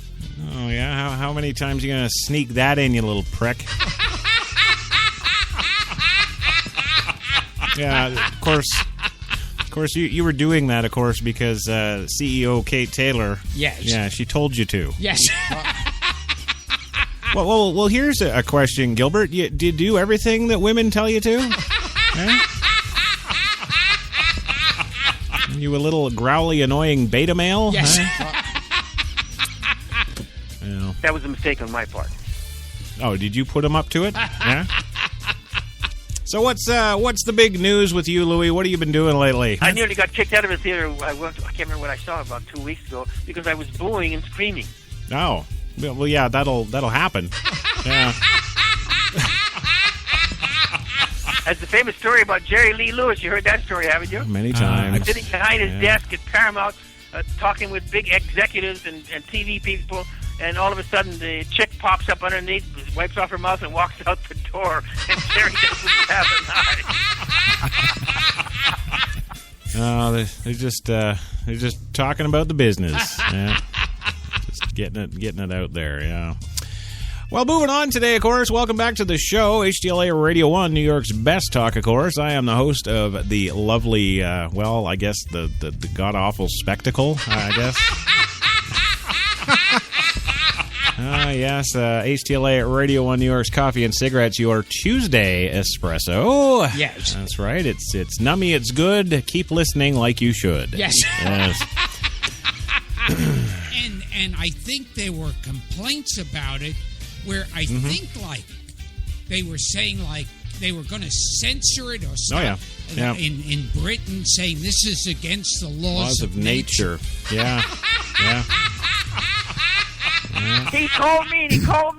Oh, yeah? How many times are you going to sneak that in, you little prick? Yeah, of course, you were doing that, of course, because CEO Kate Taylor. Yes. Yeah, she told you to. Yes. Well, here's a question, Gilbert. Do you do everything that women tell you to? You a little growly, annoying beta male? Yes. That was a mistake on my part. Oh, did you put him up to it? Yeah. So what's the big news with you, Louie? What have you been doing lately? I nearly got kicked out of a theater. I can't remember what I saw about 2 weeks ago because I was booing and screaming. Oh, well, yeah, that'll happen. Yeah. That's the famous story about Jerry Lee Lewis. You heard that story, haven't you? Many times. Sitting behind his desk at Paramount, talking with big executives and TV people, and all of a sudden the chick pops up underneath, wipes off her mouth, and walks out the door, and Jerry doesn't have an eye. Oh, they're just talking about the business. Yeah. Just getting it out there. Yeah. Well, moving on today, of course, welcome back to the show, HTLA Radio 1, New York's best talk, of course. I am the host of the lovely, I guess the god-awful spectacle, I guess. Yes, HTLA Radio 1, New York's Coffee and Cigarettes, your Tuesday Espresso. Yes. That's right. It's nummy, it's good. Keep listening like you should. Yes. Yes. And I think there were complaints about it where I think like they were saying like they were going to censor it or stuff. Oh, yeah. In Britain, saying this is against the laws of nature. Yeah. Yeah. He called me, and he called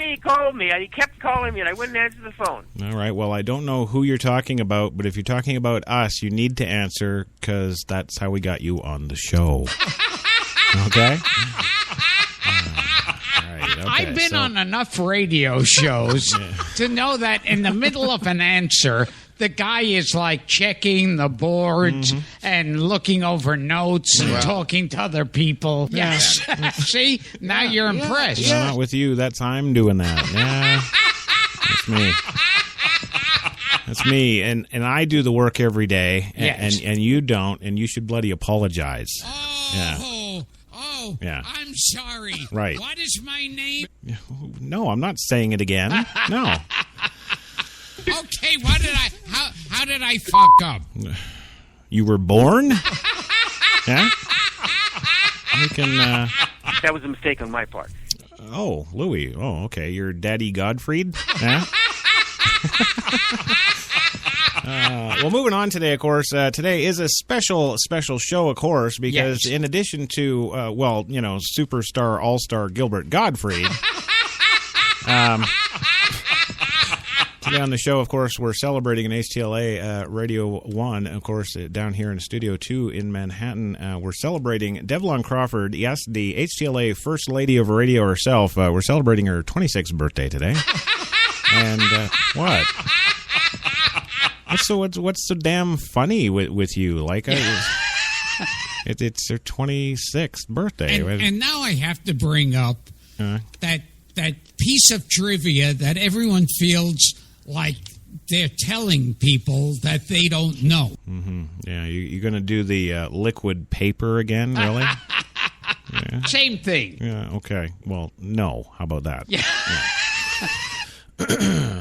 me. And he kept calling me, and I wouldn't answer the phone. All right. Well, I don't know who you're talking about, but if you're talking about us, you need to answer because that's how we got you on the show. Okay? I've been on enough radio shows to know that in the middle of an answer, the guy is like checking the boards and looking over notes and talking to other people. Yes. See? Now you're impressed. Yeah, not with you. That's I'm doing that. Yeah. That's me. That's me. And I do the work every day. And you don't. And you should bloody apologize. Yeah. I'm sorry. Right. What is my name? No, I'm not saying it again. No. Okay, how did I fuck up? You were born? Yeah? You can, That was a mistake on my part. Oh, Louie. Oh, okay. You're Daddy Godfried? Yeah? Well, moving on today, of course. Today is a special show, of course, because in addition to, superstar, all-star Gilbert Gottfried, today on the show, of course, we're celebrating an HTLA Radio 1, of course, down here in Studio 2 in Manhattan. We're celebrating Devalon Crawford, yes, the HTLA First Lady of Radio herself. We're celebrating her 26th birthday today. And what? What's so damn funny with you? Like, it's her 26th birthday. And now I have to bring up that piece of trivia that everyone feels like they're telling people that they don't know. Mm-hmm. Yeah, you're going to do the liquid paper again, really? Yeah. Same thing. Yeah, okay. Well, no. How about that? Yeah.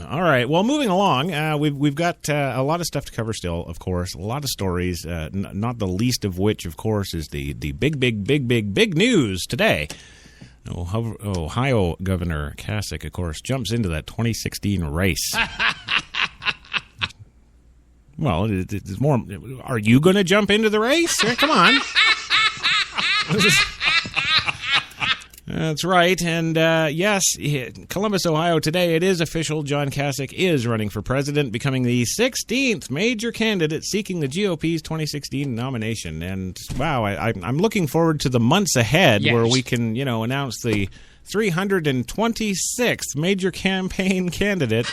All right. Well, moving along, we've got a lot of stuff to cover still, of course. A lot of stories, not the least of which, of course, is the big news today. Ohio Governor Kasich, of course, jumps into that 2016 race. Well, it's more. Are you going to jump into the race? Come on. That's right. And yes, Columbus, Ohio today, it is official. John Kasich is running for president, becoming the 16th major candidate seeking the GOP's 2016 nomination. And wow, I'm looking forward to the months ahead where we can, announce the 326th major campaign candidate.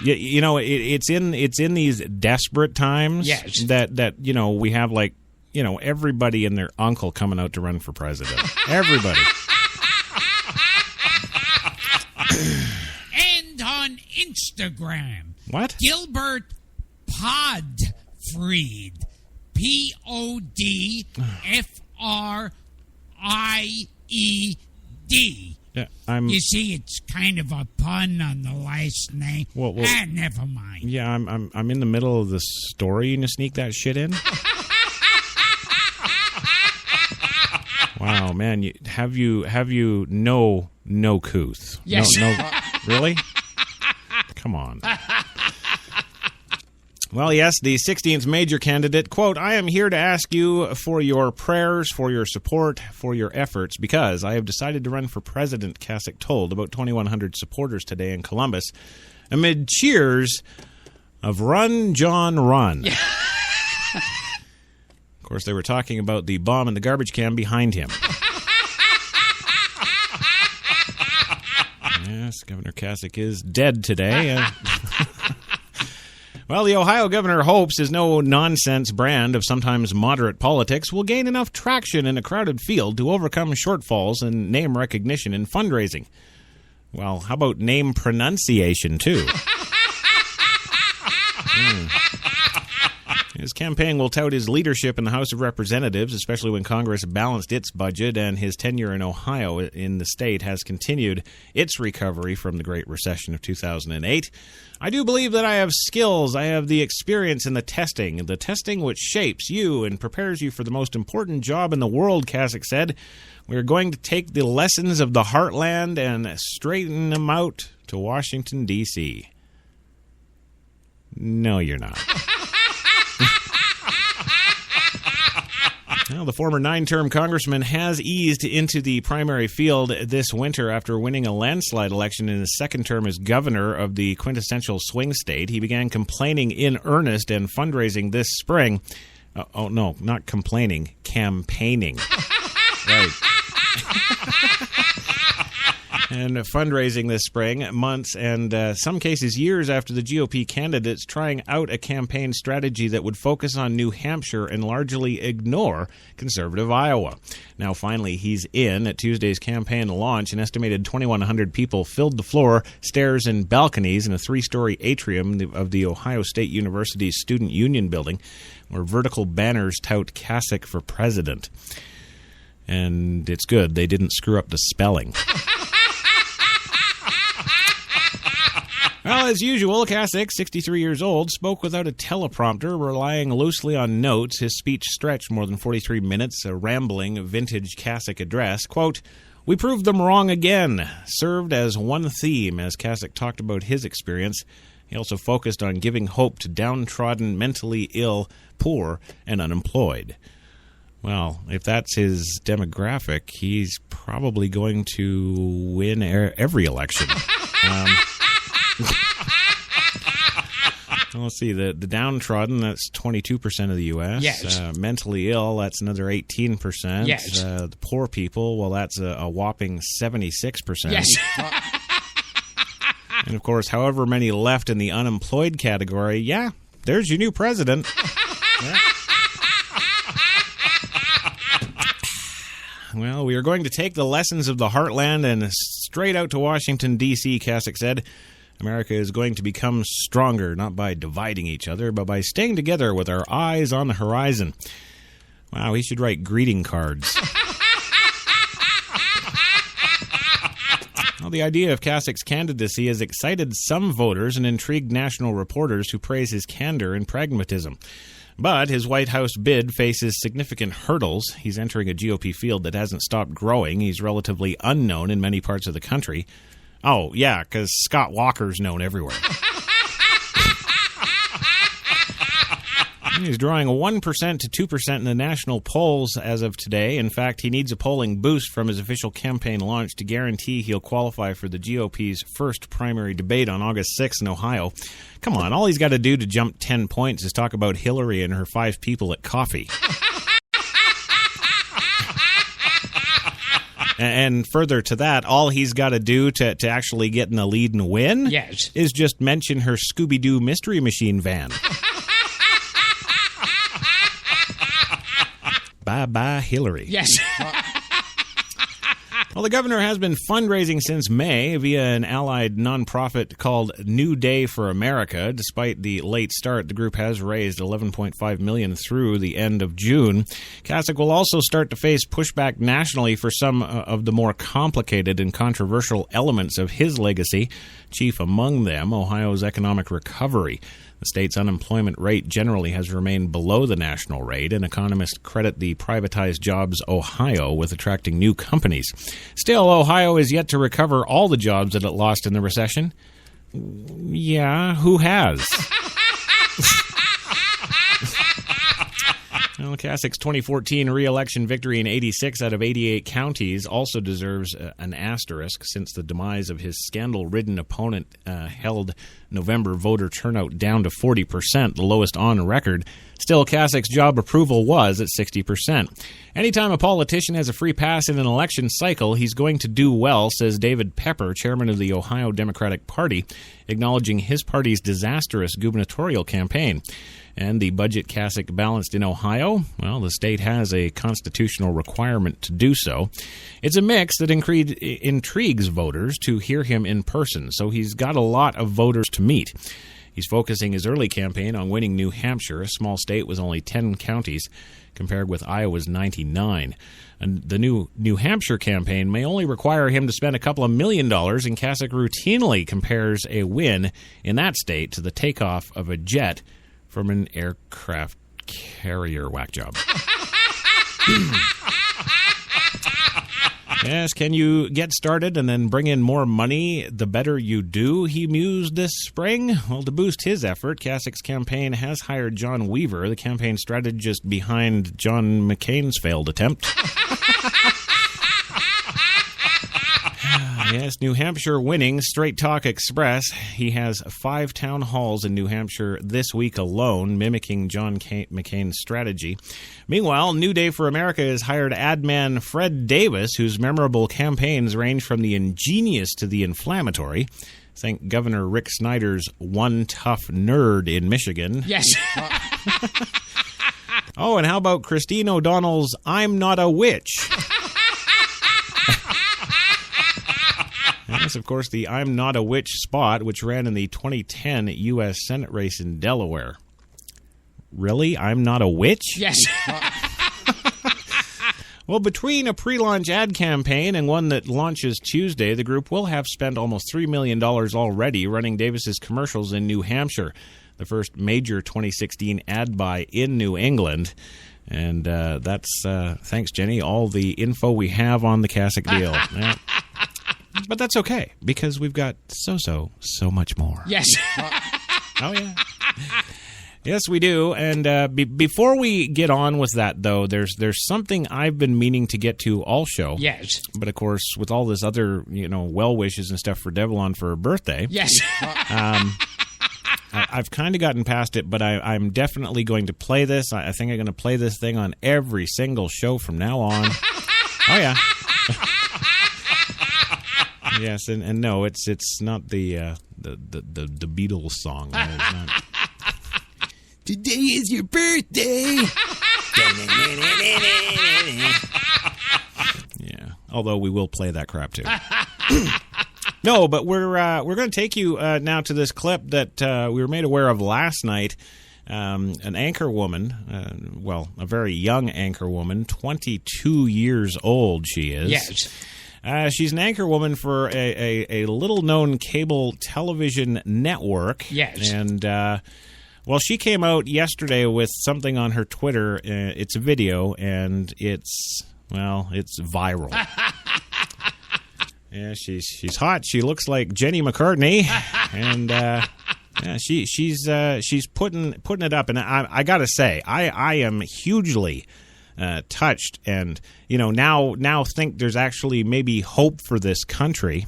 It's in these desperate times that we have everybody and their uncle coming out to run for president. Everybody. And on Instagram. What? Gilbert Podfried. Podfried. Yeah, you see, it's kind of a pun on the last name. Well, never mind. Yeah, I'm in the middle of the story. You gonna sneak that shit in? Wow, man! Have you no couth? Yes. No, really? Come on. Well, yes, the 16th major candidate, quote, I am here to ask you for your prayers, for your support, for your efforts, because I have decided to run for president, Kasich told about 2,100 supporters today in Columbus, amid cheers of Run, John, Run. Of course, they were talking about the bomb in the garbage can behind him. Yes, Governor Kasich is dead today. Well, the Ohio governor hopes his no-nonsense brand of sometimes moderate politics will gain enough traction in a crowded field to overcome shortfalls in name recognition and fundraising. Well, how about name pronunciation, too? His campaign will tout his leadership in the House of Representatives, especially when Congress balanced its budget and his tenure in Ohio in the state has continued its recovery from the Great Recession of 2008. I do believe that I have skills. I have the experience in the testing which shapes you and prepares you for the most important job in the world, Kasich said. We are going to take the lessons of the heartland and straighten them out to Washington, D.C. No, you're not. Well, the former 9-term congressman has eased into the primary field this winter after winning a landslide election in his second term as governor of the quintessential swing state. He began complaining in earnest and fundraising this spring. Oh, no, not complaining, campaigning. Right. And fundraising this spring, months and some cases years after the GOP candidates trying out a campaign strategy that would focus on New Hampshire and largely ignore conservative Iowa. Now, finally, he's in. At Tuesday's campaign launch, an estimated 2,100 people filled the floor, stairs, and balconies in a 3-story atrium of the Ohio State University's Student Union building, where vertical banners tout Kasich for president. And it's good. They didn't screw up the spelling. Well, as usual, Kasich, 63 years old, spoke without a teleprompter, relying loosely on notes. His speech stretched more than 43 minutes, a rambling, vintage Kasich address. Quote, we proved them wrong again, served as one theme as Kasich talked about his experience. He also focused on giving hope to downtrodden, mentally ill, poor, and unemployed. Well, if that's his demographic, he's probably going to win every election. Well, let's see, the downtrodden, that's 22% of the U.S. Yes. Mentally ill, that's another 18%. Yes. The poor people, well, that's a whopping 76%. Yes. And, of course, however many left in the unemployed category, yeah, there's your new president. Yeah. Well, we are going to take the lessons of the heartland and straight out to Washington, D.C., Kasich said. America is going to become stronger, not by dividing each other, but by staying together with our eyes on the horizon. Wow, he should write greeting cards. Well, the idea of Kasich's candidacy has excited some voters and intrigued national reporters who praise his candor and pragmatism. But his White House bid faces significant hurdles. He's entering a GOP field that hasn't stopped growing. He's relatively unknown in many parts of the country. Oh, yeah, because Scott Walker's known everywhere. He's drawing 1% to 2% in the national polls as of today. In fact, he needs a polling boost from his official campaign launch to guarantee he'll qualify for the GOP's first primary debate on August 6th in Ohio. Come on, all he's got to do to jump 10 points is talk about Hillary and her 5 people at coffee. And further to that, all he's got to do to actually get in the lead and win is just mention her Scooby-Doo Mystery Machine van. Bye-bye, Hillary. Yes. Well, the governor has been fundraising since May via an allied nonprofit called New Day for America. Despite the late start, the group has raised $11.5 million through the end of June. Kasich will also start to face pushback nationally for some of the more complicated and controversial elements of his legacy, chief among them Ohio's economic recovery. The state's unemployment rate generally has remained below the national rate, and economists credit the privatized jobs Ohio with attracting new companies. Still, Ohio is yet to recover all the jobs that it lost in the recession. Yeah, who has? Well, Kasich's 2014 re-election victory in 86 out of 88 counties also deserves an asterisk, since the demise of his scandal-ridden opponent held November voter turnout down to 40%, the lowest on record. Still, Kasich's job approval was at 60%. Anytime a politician has a free pass in an election cycle, he's going to do well, says David Pepper, chairman of the Ohio Democratic Party, acknowledging his party's disastrous gubernatorial campaign. And the budget Kasich balanced in Ohio, well, the state has a constitutional requirement to do so. It's a mix that intrigues voters to hear him in person, so he's got a lot of voters to meet. He's focusing his early campaign on winning New Hampshire, a small state with only 10 counties, compared with Iowa's 99. And the New Hampshire campaign may only require him to spend a couple of $1 million, and Kasich routinely compares a win in that state to the takeoff of a jet from an aircraft carrier whack job. Yes, can you get started and then bring in more money the better you do, he mused this spring? Well, to boost his effort, Kasich's campaign has hired John Weaver, the campaign strategist behind John McCain's failed attempt. Yes, New Hampshire winning, Straight Talk Express. He has 5 town halls in New Hampshire this week alone, mimicking John McCain's strategy. Meanwhile, New Day for America has hired ad man Fred Davis, whose memorable campaigns range from the ingenious to the inflammatory. Think Governor Rick Snyder's One Tough Nerd in Michigan. Yes. Oh, and how about Christine O'Donnell's I'm Not a Witch? Yes, of course, the I'm Not a Witch spot, which ran in the 2010 U.S. Senate race in Delaware. Really? I'm not a witch? Yes. Well, between a pre-launch ad campaign and one that launches Tuesday, the group will have spent almost $3 million already running Davis's commercials in New Hampshire, the first major 2016 ad buy in New England. And that's, thanks, Jenny, all the info we have on the Kasich deal. Yeah. But that's okay, because we've got so much more. Yes. Oh, yeah. Yes, we do. And before we get on with that, though, there's something I've been meaning to get to all show. Yes. But, of course, with all this other, well wishes and stuff for Devalon for her birthday. Yes. I've kind of gotten past it, but I'm definitely going to play this. I think I'm going to play this thing on every single show from now on. Oh, yeah. Yes, and no, it's not the Beatles song. It's not. Today is your birthday. Yeah, although we will play that crap too. No, but we're going to take you now to this clip that we were made aware of last night. An anchor woman, a very young anchor woman, 22 years old she is. Yes. She's an anchor woman for a little-known cable television network. Yes. And, she came out yesterday with something on her Twitter. It's a video, and it's viral. Yeah, she's hot. She looks like Jenny McCartney. And, Yeah, she's putting it up, and I gotta say, I am hugely touched, and now think there's actually maybe hope for this country.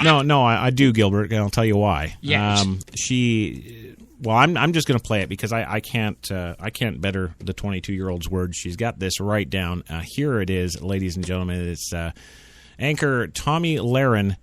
No, I do, Gilbert, and I'll tell you why. Yes. Well, I'm just going to play it because I can't better the 22-year-old's words. She's got this right down. Here it is, ladies and gentlemen. It's anchor Tomi Lahren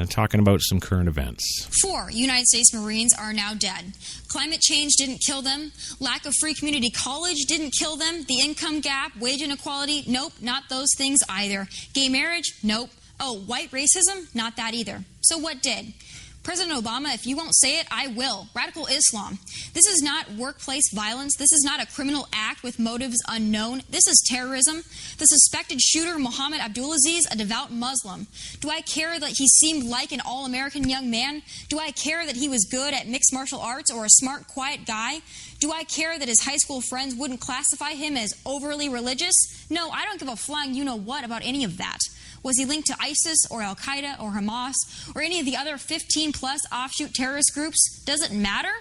talking about some current events. 4 United States Marines are now dead. Climate change didn't kill them. Lack of free community college didn't kill them. The income gap, wage inequality, nope, not those things either. Gay marriage, nope. Oh, white racism, not that either. So what did? President Obama, if you won't say it, I will. Radical Islam. This is not workplace violence. This is not a criminal act with motives unknown. This is terrorism. The suspected shooter, Mohammed Abdulaziz, a devout Muslim. Do I care that he seemed like an all-American young man? Do I care that he was good at mixed martial arts or a smart, quiet guy? Do I care that his high school friends wouldn't classify him as overly religious? No, I don't give a flying you-know-what about any of that. Was he linked to ISIS or Al-Qaeda or Hamas or any of the other 15-plus offshoot terrorist groups? Does it matter?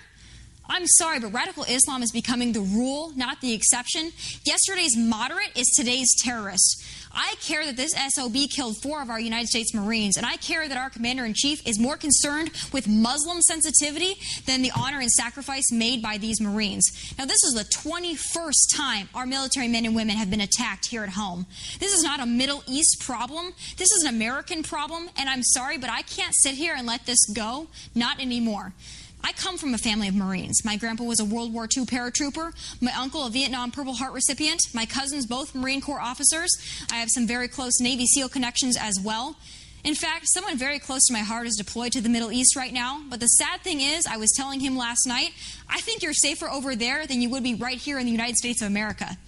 I'm sorry, but radical Islam is becoming the rule, not the exception. Yesterday's moderate is today's terrorist. I care that this SOB killed 4 of our United States Marines, and I care that our commander-in-chief is more concerned with Muslim sensitivity than the honor and sacrifice made by these Marines. Now, this is the 21st time our military men and women have been attacked here at home. This is not a Middle East problem. This is an American problem, and I'm sorry, but I can't sit here and let this go. Not anymore. I come from a family of Marines. My grandpa was a World War II paratrooper. My uncle, a Vietnam Purple Heart recipient. My cousins, both Marine Corps officers. I have some very close Navy SEAL connections as well. In fact, someone very close to my heart is deployed to the Middle East right now. But the sad thing is, I was telling him last night, I think you're safer over there than you would be right here in the United States of America.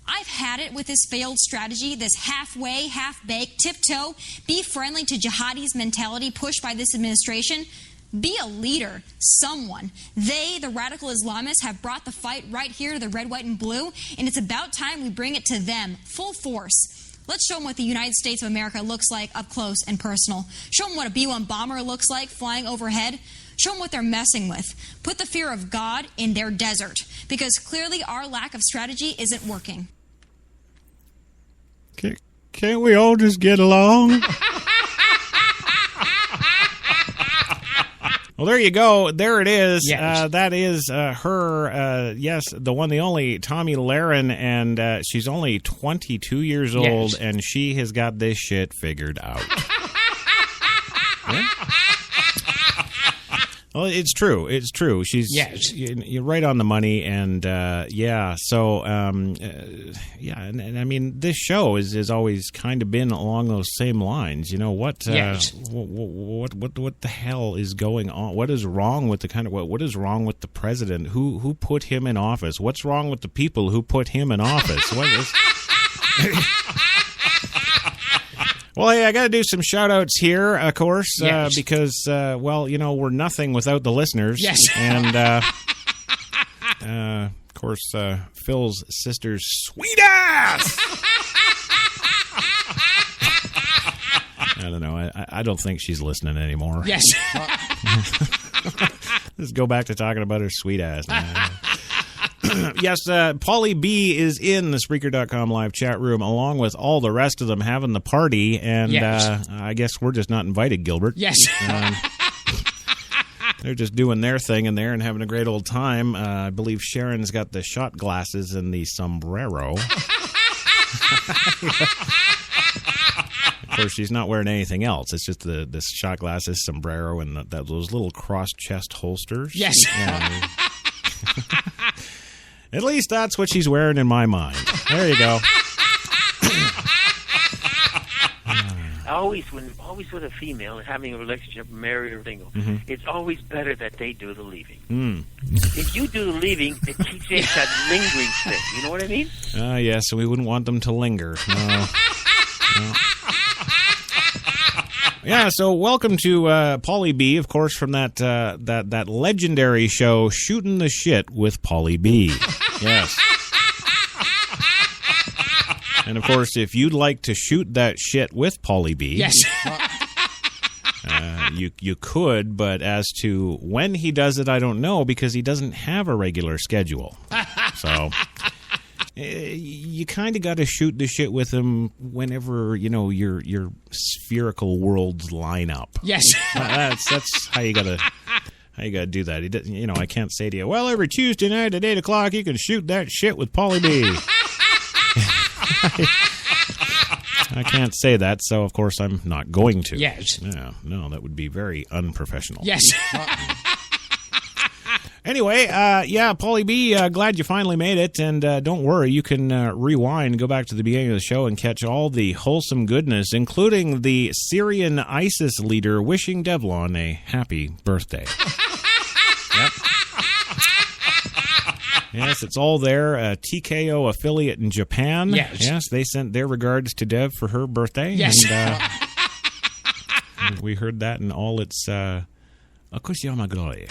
I've had it with this failed strategy, this halfway, half-baked, tiptoe, be friendly to jihadis mentality pushed by this administration. Be a leader, someone. They, the radical Islamists, have brought the fight right here to the red, white, and blue, and it's about time we bring it to them, full force. Let's show them what the United States of America looks like up close and personal. Show them what a B-1 bomber looks like flying overhead. Show them what they're messing with. Put the fear of God in their desert, because clearly our lack of strategy isn't working. Can't we all just get along? Well, there you go. There it is. Yes. That is her, yes, the one, the only, Tomi Lahren, and she's only 22 years old, Yes. and she has got this shit figured out. Yeah? Well, it's true. It's true. She's you're right on the money, and yeah. So yeah, and I mean, this show is always kind of been along those same lines. You know what? What the hell is going on? What is wrong with the kind of what is wrong with the president? Who put him in office? What's wrong with the people who put him in office? What is? Well, hey, I got to do some shout-outs here, of course, because, well, you know, we're nothing without the listeners. Yes. And, of course, Phil's sister's sweet ass! I don't know. I don't think she's listening anymore. Yes. Let's go back to talking about her sweet ass now. Yes, Paulie B is in the Spreaker.com live chat room, along with all the rest of them having the party, and I guess we're just not invited, Gilbert. Yes. They're just doing their thing in there and having a great old time. I believe Sharon's got the shot glasses and the sombrero. Of course, she's not wearing anything else. It's just the shot glasses, sombrero, and those little cross-chest holsters. Yes. At least that's what she's wearing in my mind. There you go. Always with a female having a relationship, married or single, it's always better that they do the leaving. If you do the leaving, it keeps it that lingering thing. You know what I mean? Yes, we wouldn't want them to linger. No. Yeah, so welcome to Paulie B, of course, from that legendary show, Shooting the Shit with Paulie B. Yes. And, of course, if you'd like to shoot that shit with Paulie B, You could, but as to when he does it, I don't know, because he doesn't have a regular schedule. So you kind of got to shoot the shit with him whenever, your spherical worlds line up. Yes. That's how you got to... How you gotta do that? He doesn't, I can't say to you, well, every Tuesday night at 8 o'clock, you can shoot that shit with Pauly B. I can't say that, so of course I'm not going to. Yes. Yeah, no, that would be very unprofessional. Yes. Anyway, Pauly B, glad you finally made it, and don't worry, you can rewind, go back to the beginning of the show, and catch all the wholesome goodness, including the Syrian ISIS leader wishing Devalon a happy birthday. Yep. Yes, it's all there. TKO affiliate in Japan. Yes. They sent their regards to Dev for her birthday. Yes. And we heard that in all its Akushiyama glory.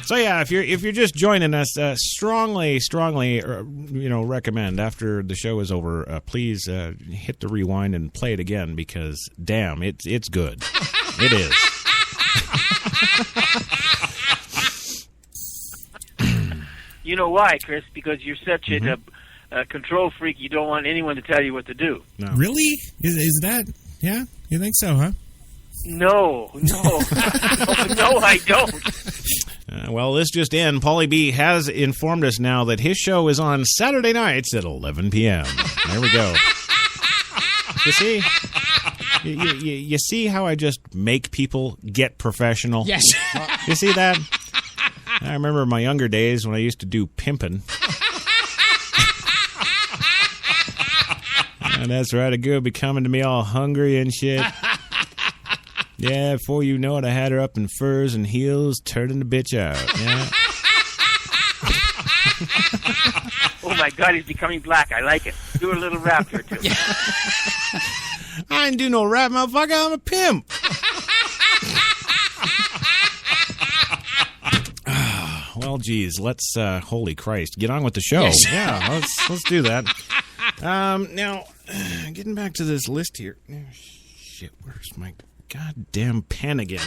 So if you're just joining us, strongly, recommend after the show is over, please hit the rewind and play it again, because damn, it's good. It is. You know why, Chris? Because you're such a control freak. You don't want anyone to tell you what to do. No. Really? Is that? Yeah, you think so, huh? No, no, I don't. Well, this just in. Pauly B has informed us now that his show is on Saturday nights at 11 p.m. There we go. You see? You see how I just make people get professional? Yes. You see that? I remember my younger days when I used to do pimping. And that's right, a girl be coming to me all hungry and shit. Yeah, before you know it, I had her up in furs and heels, turning the bitch out. Yeah. Oh my God, he's becoming black. I like it. Do a little rap here too. I ain't do no rap, motherfucker. I'm a pimp. Well, geez, let's holy Christ, get on with the show. Yes. Yeah, let's do that. Now, getting back to this list here. Oh, shit, where's my goddamn pen again?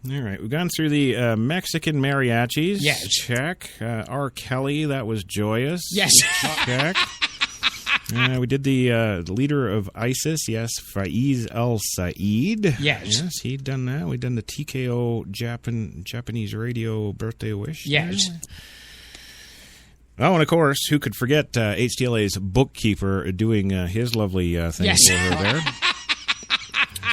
All right, we've gone through the Mexican mariachis. Yes. Check. R. Kelly, that was joyous. Yes. Check. We did the leader of ISIS, yes, Faiz al-Said. Yes. Yes, he'd done that. We'd done the TKO Japanese radio birthday wish. Yes. Oh, and of course, who could forget HTLA's bookkeeper doing his lovely thing Yes. for her there.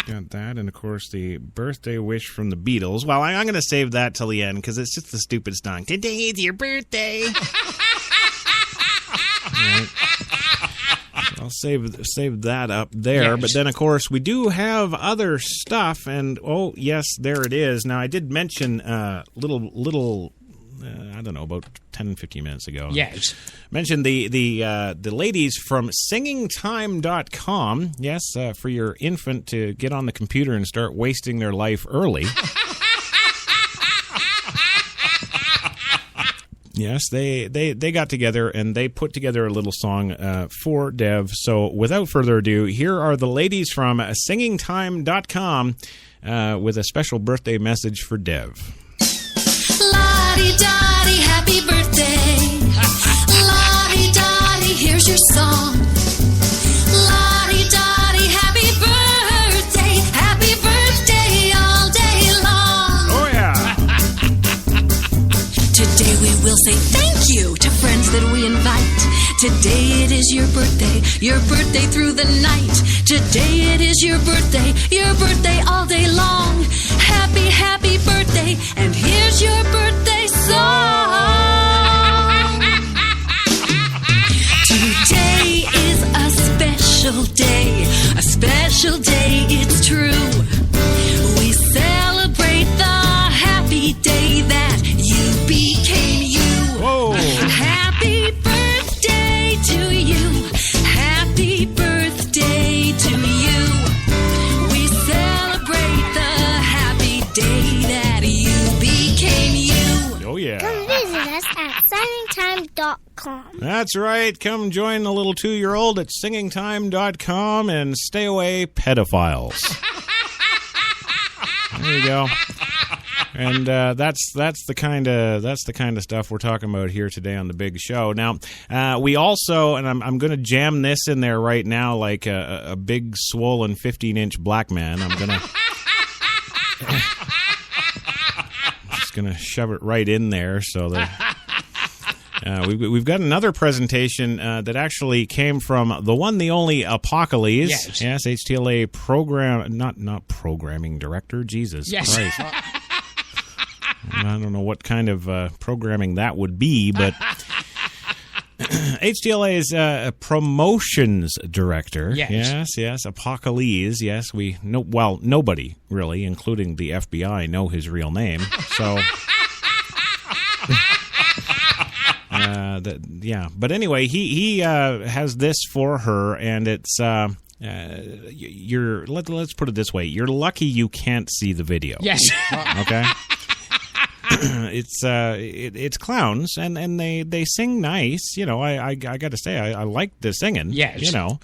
Got that, and of course, the birthday wish from the Beatles. Well, I'm going to save that till the end, because it's just the stupid song. Today is your birthday. Right. I'll save that up there. Yes. But then, of course, we do have other stuff, and oh, yes, there it is. Now, I did mention little I don't know, about 10, 15 minutes ago. Yes. Mentioned the ladies from singingtime.com. Yes, for your infant to get on the computer and start wasting their life early. Yes, they got together and they put together a little song for Dev. So without further ado, here are the ladies from singingtime.com with a special birthday message for Dev. La-di-da-di, happy birthday. La-di-da-di, here's your song. La-di-da-di, happy birthday. Happy birthday all day long. Oh, yeah. Today we will say thank you to friends that we invite. Today it is your birthday through the night. Today it is your birthday all day long. Happy, happy birthday, and here's your birthday song. Today is a special day, it's true. We celebrate the happy day that you became you. Whoa. Happy birthday to you. Happy birthday to you. We celebrate the happy day that you became you. Oh, yeah. Come visit us at singingtime.com. That's right. Come join the little 2-year-old at singingtime.com and stay away, pedophiles. There you go. And that's the kind of stuff we're talking about here today on the big show. Now, we also, and I'm going to jam this in there right now like a big swollen 15-inch black man. I'm just going to shove it right in there so that we've got another presentation that actually came from the one, the only Apocalypse. Yes, HTLA program, not programming director. Jesus Christ. I don't know what kind of programming that would be, but HTLA is a promotions director. Yes, Apocalypse. Yes, nobody really, including the FBI, know his real name. So, but anyway, he has this for her, and it's let's put it this way: you're lucky you can't see the video. Yes. Okay. It's clowns, and they sing nice. You know, I got to say, I like the singing. Yes. You know,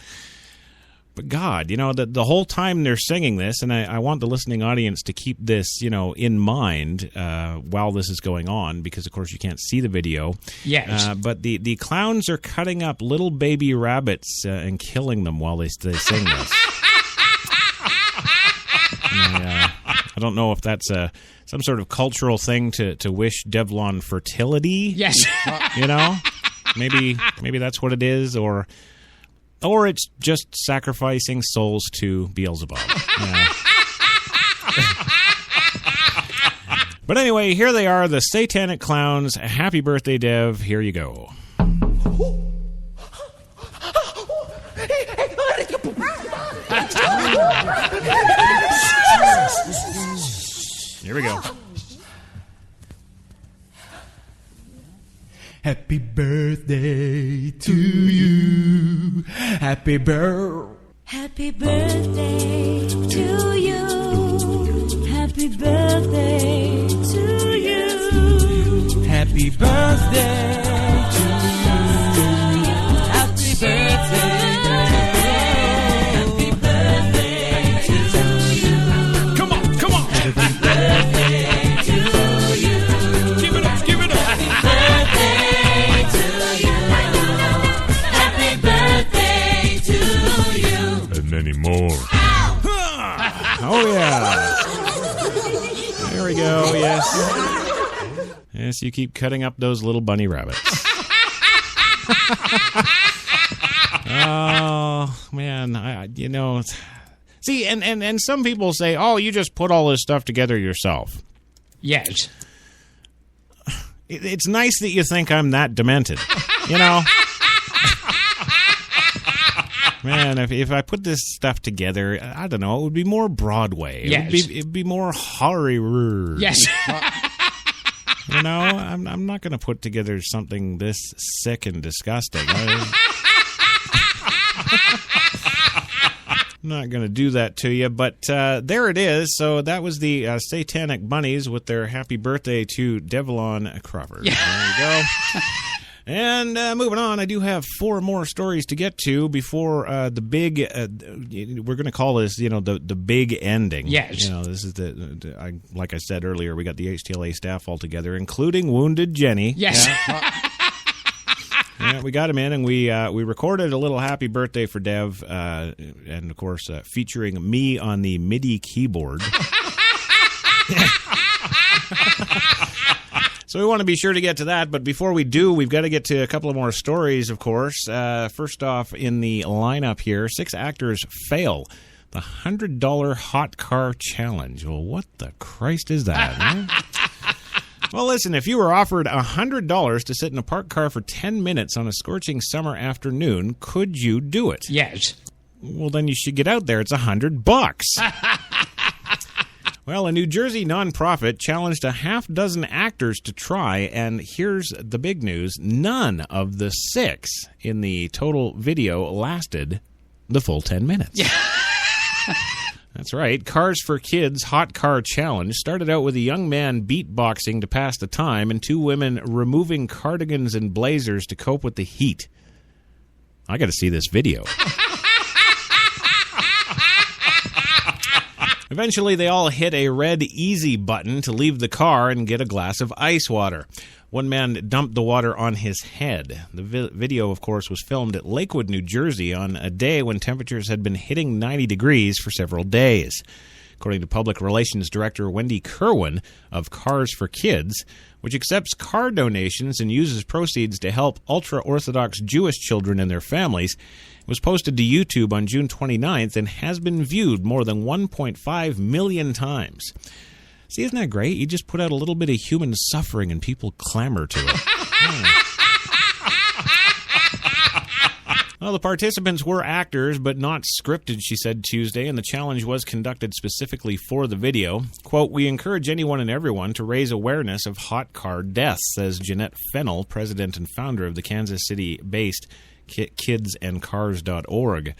but God, you know, the whole time they're singing this, and I want the listening audience to keep this, you know, in mind while this is going on, because of course you can't see the video. Yes. But the clowns are cutting up little baby rabbits and killing them while they sing this. I don't know if that's some sort of cultural thing to wish Devalon fertility. Yes. You know, maybe that's what it is, or it's just sacrificing souls to Beelzebub. Yeah. But anyway, here they are, the Satanic Clowns. Happy birthday, Dev. Here you go. Here we go. Happy birthday to you. Happy birthday. Happy birthday to you. Happy birthday to you. Happy birthday to you. Happy birthday. Happy birthday to you. Come on. Happy birthday to you. Give it up. Happy birthday to you. Happy birthday to you. And many more. Oh, yeah. There we go, yes. Yes, you keep cutting up those little bunny rabbits. Oh, man, you know. See, and some people say, oh, you just put all this stuff together yourself. Yes. It's nice that you think I'm that demented, you know? Man, if I put this stuff together, I don't know, it would be more Broadway. Yes. It'd be more Hollywood. Yes. You know, I'm not going to put together something this sick and disgusting. I'm not going to do that to you, but there it is. So that was the Satanic Bunnies with their happy birthday to Devalon Crawford. Yeah. There you go. And moving on, I do have 4 more stories to get to before the big, we're going to call this, you know, the big ending. Yes. You know, this is like I said earlier, we got the HTLA staff all together, including Wounded Jenny. Yes. Yeah, we got him in, and we recorded a little happy birthday for Dev, and of course, featuring me on the MIDI keyboard. So we want to be sure to get to that, but before we do, we've got to get to a couple of more stories, of course. First off, in the lineup here, 6 actors fail the $100 hot car challenge. Well, what the Christ is that? Huh? Well, listen, if you were offered $100 to sit in a parked car for 10 minutes on a scorching summer afternoon, could you do it? Yes. Well, then you should get out there. It's $100. Well, a New Jersey nonprofit challenged a half-dozen actors to try, and here's the big news. None of the 6 in the total video lasted the full 10 minutes. Yeah. That's right. Cars for Kids Hot Car Challenge started out with a young man beatboxing to pass the time and two women removing cardigans and blazers to cope with the heat. I got to see this video. Eventually, they all hit a red easy button to leave the car and get a glass of ice water. One man dumped the water on his head. The video, of course, was filmed at Lakewood, New Jersey on a day when temperatures had been hitting 90 degrees for several days. According to Public Relations Director Wendy Kerwin of Cars for Kids, which accepts car donations and uses proceeds to help ultra-Orthodox Jewish children and their families, it was posted to YouTube on June 29th and has been viewed more than 1.5 million times. See, isn't that great? You just put out a little bit of human suffering and people clamor to it. Well, the participants were actors, but not scripted, she said Tuesday, and the challenge was conducted specifically for the video. Quote, "We encourage anyone and everyone to raise awareness of hot car deaths," says Jeanette Fennell, president and founder of the Kansas City-based kidsandcars.org.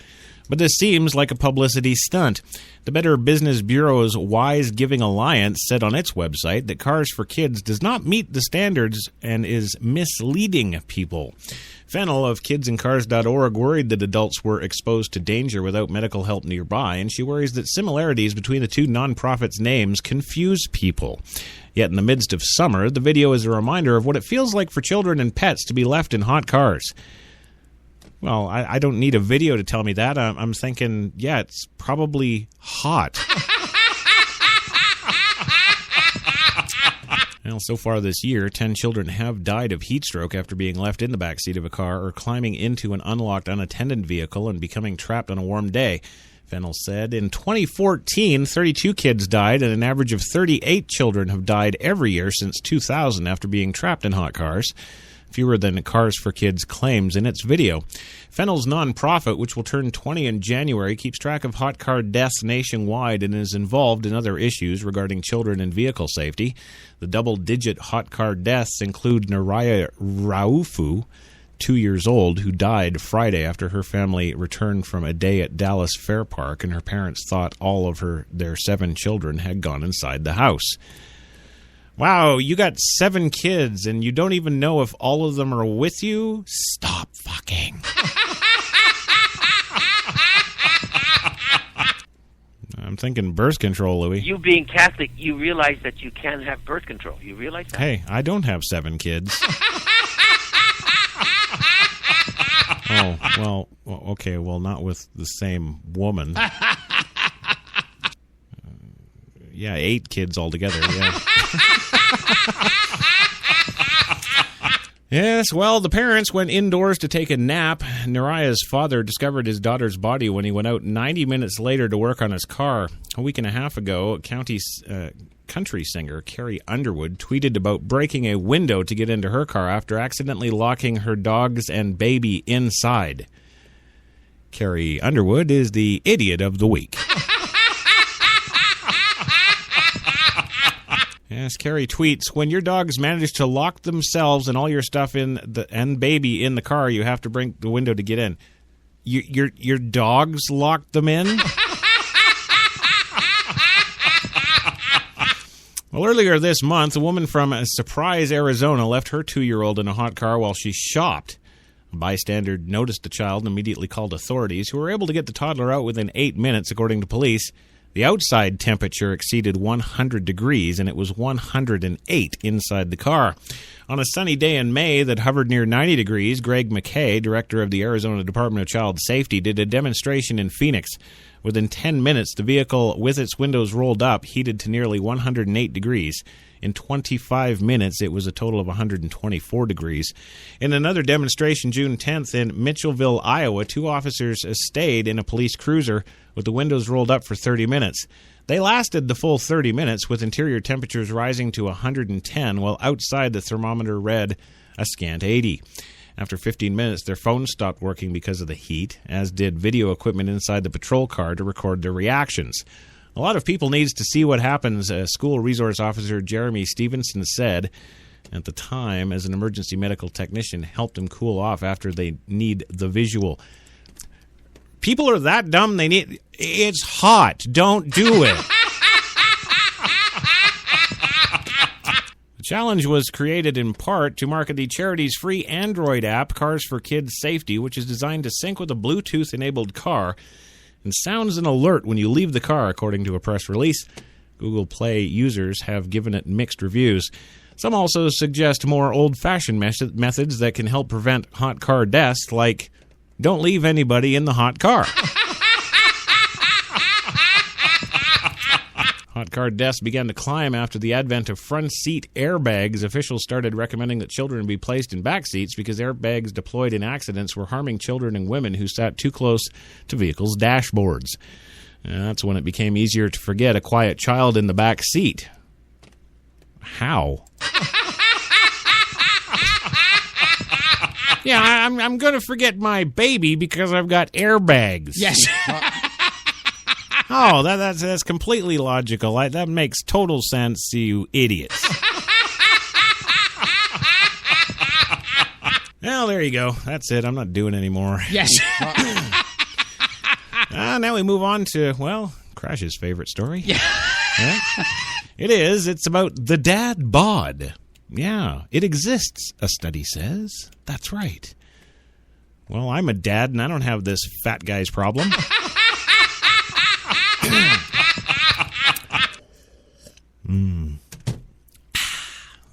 But this seems like a publicity stunt. The Better Business Bureau's Wise Giving Alliance said on its website that Cars for Kids does not meet the standards and is misleading people. Fennell of kidsandcars.org worried that adults were exposed to danger without medical help nearby, and she worries that similarities between the two nonprofits' names confuse people. Yet in the midst of summer, the video is a reminder of what it feels like for children and pets to be left in hot cars. Well, I don't need a video to tell me that. I'm thinking, yeah, it's probably hot. Well, so far this year, 10 children have died of heat stroke after being left in the backseat of a car or climbing into an unlocked unattended vehicle and becoming trapped on a warm day. Fennell said in 2014, 32 kids died, and an average of 38 children have died every year since 2000 after being trapped in hot cars. Fewer than Cars for Kids claims in its video. Fennell's nonprofit, which will turn 20 in January, keeps track of hot car deaths nationwide and is involved in other issues regarding children and vehicle safety. The double-digit hot car deaths include Naraya Raufu, 2 years old, who died Friday after her family returned from a day at Dallas Fair Park and her parents thought all of their 7 children had gone inside the house. Wow, you got 7 kids and you don't even know if all of them are with you? Stop fucking. I'm thinking birth control, Louis. You being Catholic, you realize that you can have birth control. You realize that? Hey, I don't have 7 kids. Oh, well, okay, well, not with the same woman. Yeah, 8 kids altogether, yeah. Yes, well, the parents went indoors to take a nap. Naraya's father discovered his daughter's body when he went out 90 minutes later to work on his car. A week and a half ago, country singer Carrie Underwood tweeted about breaking a window to get into her car after accidentally locking her dogs and baby inside. Carrie Underwood is the idiot of the week. Yes, Carrie tweets, when your dogs manage to lock themselves and all your stuff and baby in the car, you have to break the window to get in. Your dogs locked them in? Well, earlier this month, a woman from Surprise, Arizona left her 2-year-old in a hot car while she shopped. A bystander noticed the child and immediately called authorities, who were able to get the toddler out within 8 minutes, according to police. The outside temperature exceeded 100 degrees, and it was 108 inside the car. On a sunny day in May that hovered near 90 degrees, Greg McKay, director of the Arizona Department of Child Safety, did a demonstration in Phoenix. Within 10 minutes, the vehicle, with its windows rolled up, heated to nearly 108 degrees. In 25 minutes, it was a total of 124 degrees. In another demonstration June 10th in Mitchellville, Iowa, 2 officers stayed in a police cruiser with the windows rolled up for 30 minutes. They lasted the full 30 minutes, with interior temperatures rising to 110, while outside the thermometer read a scant 80. After 15 minutes, their phones stopped working because of the heat, as did video equipment inside the patrol car to record their reactions. A lot of people needs to see what happens, School Resource Officer Jeremy Stevenson said. At the time, as an emergency medical technician, helped him cool off after they need the visual. People are that dumb, they need... It's hot. Don't do it. The challenge was created in part to market the charity's free Android app, Cars for Kids Safety, which is designed to sync with a Bluetooth-enabled car and sounds an alert when you leave the car, according to a press release. Google Play users have given it mixed reviews. Some also suggest more old-fashioned methods that can help prevent hot car deaths, like don't leave anybody in the hot car. Hot car deaths began to climb after the advent of front seat airbags. Officials started recommending that children be placed in back seats because airbags deployed in accidents were harming children and women who sat too close to vehicles' dashboards. And that's when it became easier to forget a quiet child in the back seat. How? Yeah, I'm going to forget my baby because I've got airbags. Yes. Oh, that's completely logical. That makes total sense, you idiots. Well, there you go. That's it. I'm not doing any more. Yes. Now we move on to, well, Crash's favorite story. Yeah. It's about the dad bod. Yeah, it exists, a study says. That's right. Well, I'm a dad, and I don't have this fat guy's problem.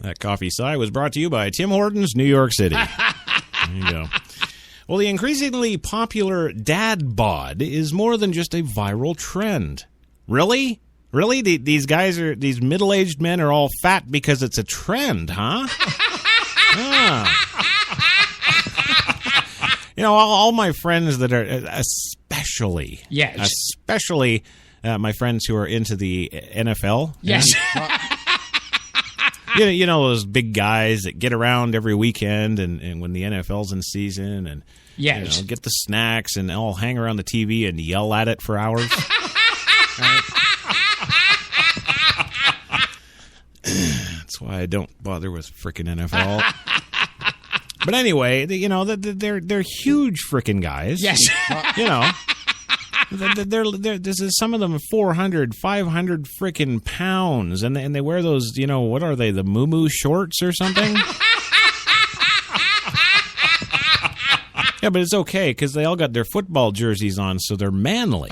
That coffee sigh was brought to you by Tim Hortons, New York City. There you go. Well, the increasingly popular dad bod is more than just a viral trend. Really? Really? These middle-aged men are all fat because it's a trend, huh? You know, all my friends that are, especially my friends who are into the NFL. Yes. You know those big guys that get around every weekend and when the NFL's in season and get the snacks and all hang around the TV and yell at it for hours. Right? That's why I don't bother with frickin' NFL. But anyway, they're huge frickin' guys. Yes. This is some of them 400, 500 frickin' pounds, and they wear those, what are they, the moo-moo shorts or something? Yeah, but it's okay, because they all got their football jerseys on, so they're manly.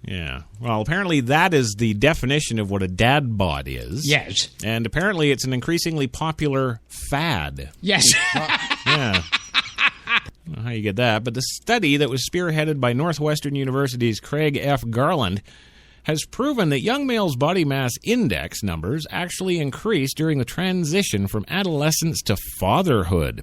Yeah. Well, apparently that is the definition of what a dad bod is. Yes. And apparently it's an increasingly popular fad. Yes. Yeah. I don't know how you get that, but the study that was spearheaded by Northwestern University's Craig F. Garland has proven that young males' body mass index numbers actually increase during the transition from adolescence to fatherhood.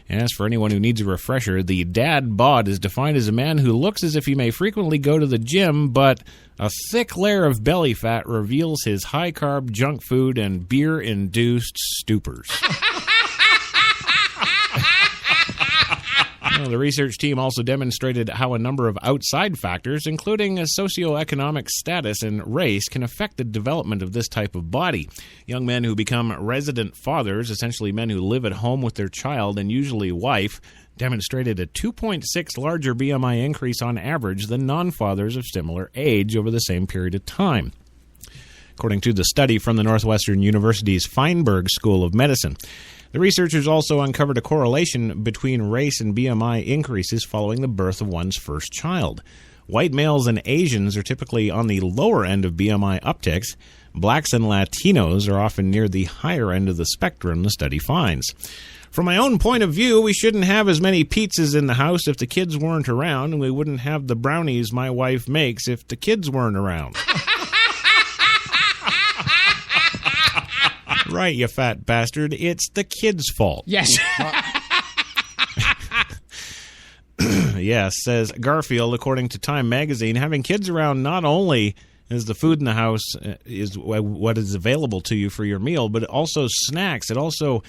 And as for anyone who needs a refresher, the dad bod is defined as a man who looks as if he may frequently go to the gym, but a thick layer of belly fat reveals his high-carb junk food and beer-induced stupors. Well, the research team also demonstrated how a number of outside factors, including socioeconomic status and race, can affect the development of this type of body. Young men who become resident fathers, essentially men who live at home with their child and usually wife, demonstrated a 2.6 larger BMI increase on average than non-fathers of similar age over the same period of time, according to the study from the Northwestern University's Feinberg School of Medicine. The researchers also uncovered a correlation between race and BMI increases following the birth of one's first child. White males and Asians are typically on the lower end of BMI upticks. Blacks and Latinos are often near the higher end of the spectrum, the study finds. From my own point of view, we shouldn't have as many pizzas in the house if the kids weren't around, and we wouldn't have the brownies my wife makes if the kids weren't around. Right, you fat bastard. It's the kid's fault. Yes. Yes, says Garfield, according to Time magazine. Having kids around not only is the food in the house is what is available to you for your meal, but also snacks. It also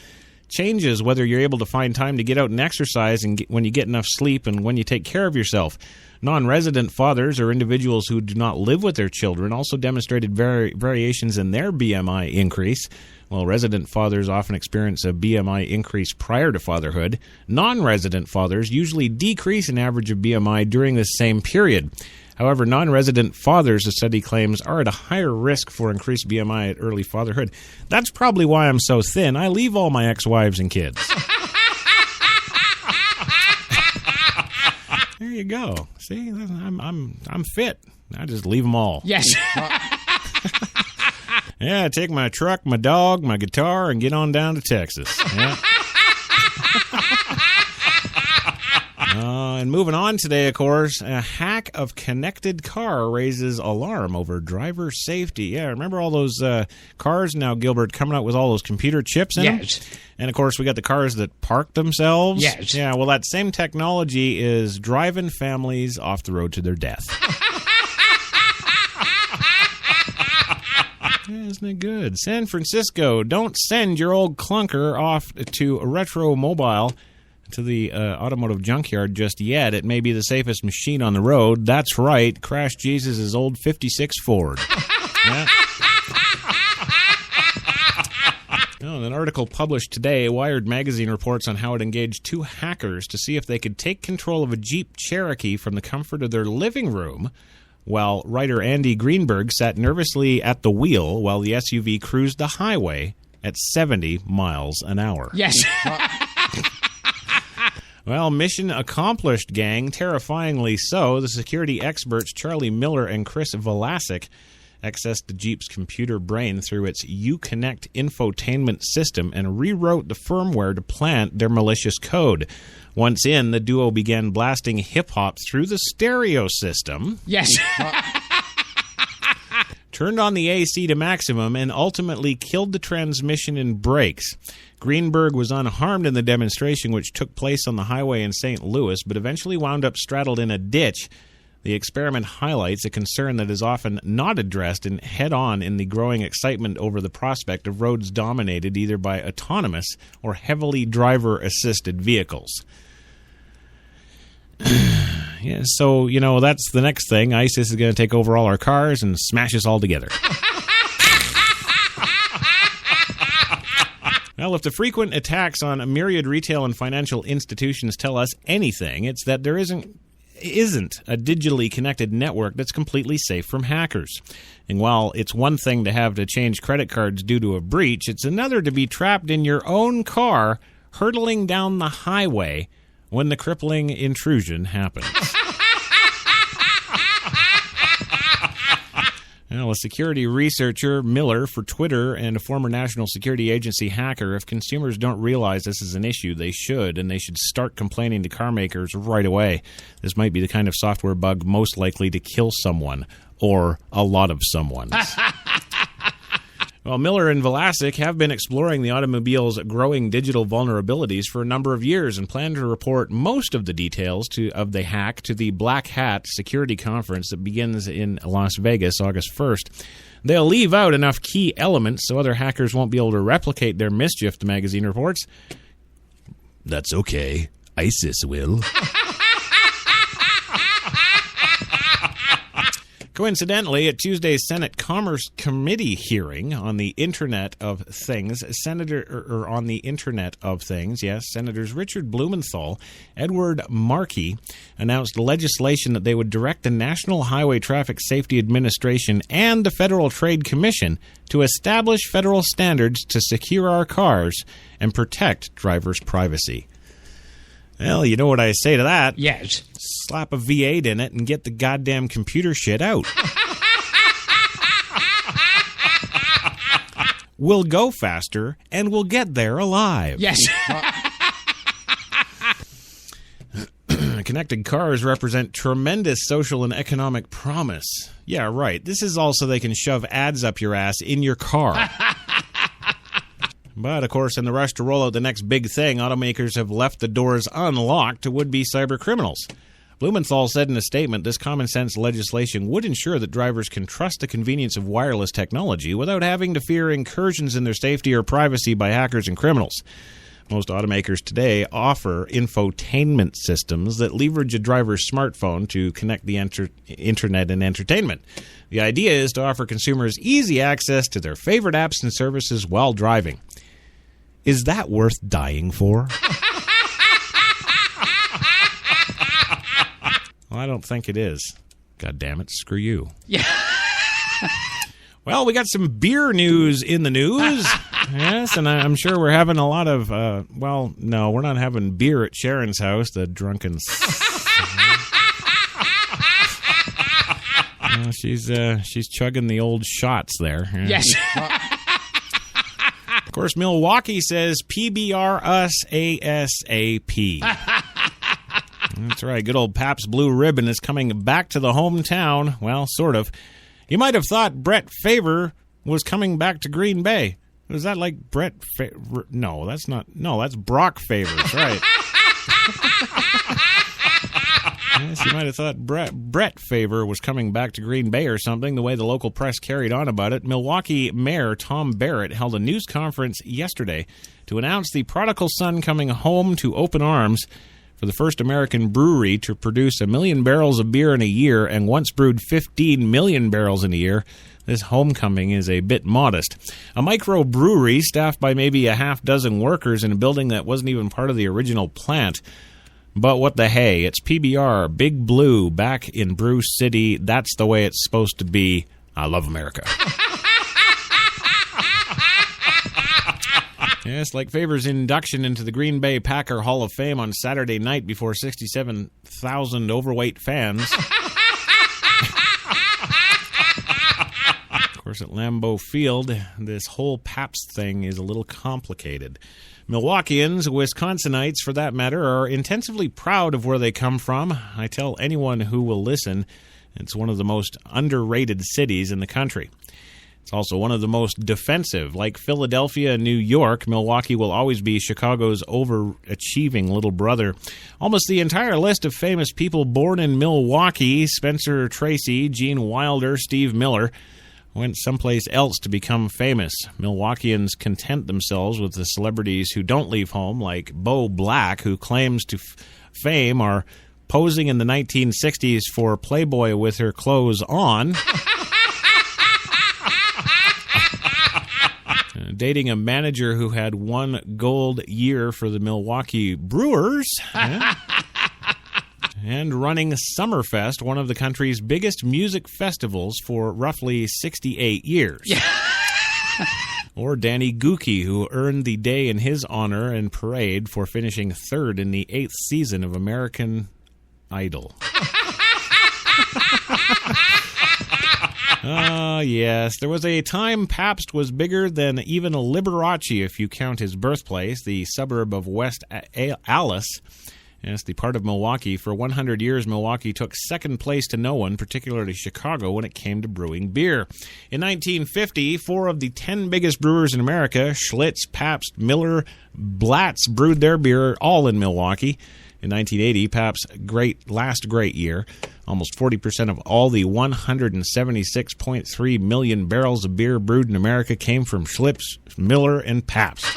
changes whether you're able to find time to get out and exercise and when you get enough sleep and when you take care of yourself. Non-resident fathers or individuals who do not live with their children also demonstrated variations in their BMI increase. While resident fathers often experience a BMI increase prior to fatherhood, non-resident fathers usually decrease an average of BMI during the same period. However, non-resident fathers, the study claims, are at a higher risk for increased BMI at early fatherhood. That's probably why I'm so thin. I leave all my ex-wives and kids. There you go. See, I'm fit. I just leave them all. Yes. Yeah, I take my truck, my dog, my guitar, and get on down to Texas. Yeah. And moving on today, of course, a hack of connected car raises alarm over driver safety. Yeah, remember all those cars now, Gilbert, coming out with all those computer chips in them? Yes. And, of course, we got the cars that park themselves. Yes. Yeah, well, that same technology is driving families off the road to their death. Yeah, isn't it good? San Francisco, don't send your old clunker off to Retro Mobile to the automotive junkyard just yet. It may be the safest machine on the road. That's right. Crash Jesus' old 56 Ford. Yeah. Well, an article published today, Wired magazine reports on how it engaged 2 hackers to see if they could take control of a Jeep Cherokee from the comfort of their living room, while writer Andy Greenberg sat nervously at the wheel while the SUV cruised the highway at 70 miles an hour. Yes. Well, mission accomplished, gang. Terrifyingly so. The security experts Charlie Miller and Chris Velasic accessed the Jeep's computer brain through its Uconnect infotainment system and rewrote the firmware to plant their malicious code. Once in, the duo began blasting hip-hop through the stereo system. Yes. Turned on the AC to maximum, and ultimately killed the transmission and brakes. Greenberg was unharmed in the demonstration, which took place on the highway in St. Louis, but eventually wound up straddled in a ditch. The experiment highlights a concern that is often not addressed and head-on in the growing excitement over the prospect of roads dominated either by autonomous or heavily driver-assisted vehicles. Yeah, so, you know, that's the next thing. ISIS is going to take over all our cars and smash us all together. Well, if the frequent attacks on a myriad retail and financial institutions tell us anything, it's that there isn't a digitally connected network that's completely safe from hackers. And while it's one thing to have to change credit cards due to a breach, it's another to be trapped in your own car hurtling down the highway when the crippling intrusion happens. Well, a security researcher, Miller, for Twitter, and a former National Security Agency hacker, if consumers don't realize this is an issue, they should, and they should start complaining to car makers right away. This might be the kind of software bug most likely to kill someone, or a lot of someones. Well, Miller and Velasic have been exploring the automobile's growing digital vulnerabilities for a number of years and plan to report most of the details of the hack to the Black Hat Security Conference that begins in Las Vegas August 1st. They'll leave out enough key elements so other hackers won't be able to replicate their mischief, the magazine reports. That's okay. ISIS will. Coincidentally, at Tuesday's Senate Commerce Committee hearing on the Internet of Things, Senators Richard Blumenthal, Edward Markey announced legislation that they would direct the National Highway Traffic Safety Administration and the Federal Trade Commission to establish federal standards to secure our cars and protect drivers' privacy. Well, you know what I say to that? Yes. Slap a V8 in it and get the goddamn computer shit out. We'll go faster, and we'll get there alive. Yes. Connected cars represent tremendous social and economic promise. Yeah, right. This is also they can shove ads up your ass in your car. But, of course, in the rush to roll out the next big thing, automakers have left the doors unlocked to would-be cyber criminals. Blumenthal said in a statement this common-sense legislation would ensure that drivers can trust the convenience of wireless technology without having to fear incursions in their safety or privacy by hackers and criminals. Most automakers today offer infotainment systems that leverage a driver's smartphone to connect the internet and entertainment. The idea is to offer consumers easy access to their favorite apps and services while driving. Is that worth dying for? Well, I don't think it is. God damn it, screw you. Yeah. Well, we got some beer news in the news. Yes, and I'm sure we're having a lot of, well, no, we're not having beer at Sharon's house, the drunken... she's chugging the old shots there. Yes. Of course, Milwaukee says PBR us ASAP. That's right. Good old Pabst Blue Ribbon is coming back to the hometown. Well, sort of. You might have thought Brett Favre was coming back to Green Bay. Was that like Brett Favre? No, that's not. No, that's Brock Favors, right? Yes, you might have thought Brett Favre was coming back to Green Bay or something, the way the local press carried on about it. Milwaukee Mayor Tom Barrett held a news conference yesterday to announce the prodigal son coming home to open arms for the first American brewery to produce 1 million barrels of beer in a year and once brewed 15 million barrels in a year. This homecoming is a bit modest. A microbrewery staffed by maybe a half dozen workers in a building that wasn't even part of the original plant. But what the hey, it's PBR, Big Blue, back in Brew City. That's the way it's supposed to be. I love America. Yes, like Favor's induction into the Green Bay Packer Hall of Fame on Saturday night before 67,000 overweight fans. Of course, at Lambeau Field, this whole Pabst thing is a little complicated. Milwaukeeans, Wisconsinites for that matter, are intensively proud of where they come from. I tell anyone who will listen, it's one of the most underrated cities in the country. It's also one of the most defensive. Like Philadelphia and New York, Milwaukee will always be Chicago's overachieving little brother. Almost the entire list of famous people born in Milwaukee, Spencer Tracy, Gene Wilder, Steve Miller, went someplace else to become famous. Milwaukeeans content themselves with the celebrities who don't leave home, like Bo Black, who claims to fame are posing in the 1960s for Playboy with her clothes on. Dating a manager who had 1 gold year for the Milwaukee Brewers. And running Summerfest, one of the country's biggest music festivals, for roughly 68 years. Or Danny Gookie, who earned the day in his honor and parade for finishing 3rd in the 8th season of American Idol. Yes. There was a time Pabst was bigger than even Liberace, if you count his birthplace, the suburb of West Allis. Yes, the part of Milwaukee. For 100 years, Milwaukee took second place to no one, particularly Chicago, when it came to brewing beer. In 1950, 4 of the 10 biggest brewers in America, Schlitz, Pabst, Miller, Blatz, brewed their beer all in Milwaukee. In 1980, Pabst's last great year, almost 40% of all the 176.3 million barrels of beer brewed in America came from Schlitz, Miller, and Pabst.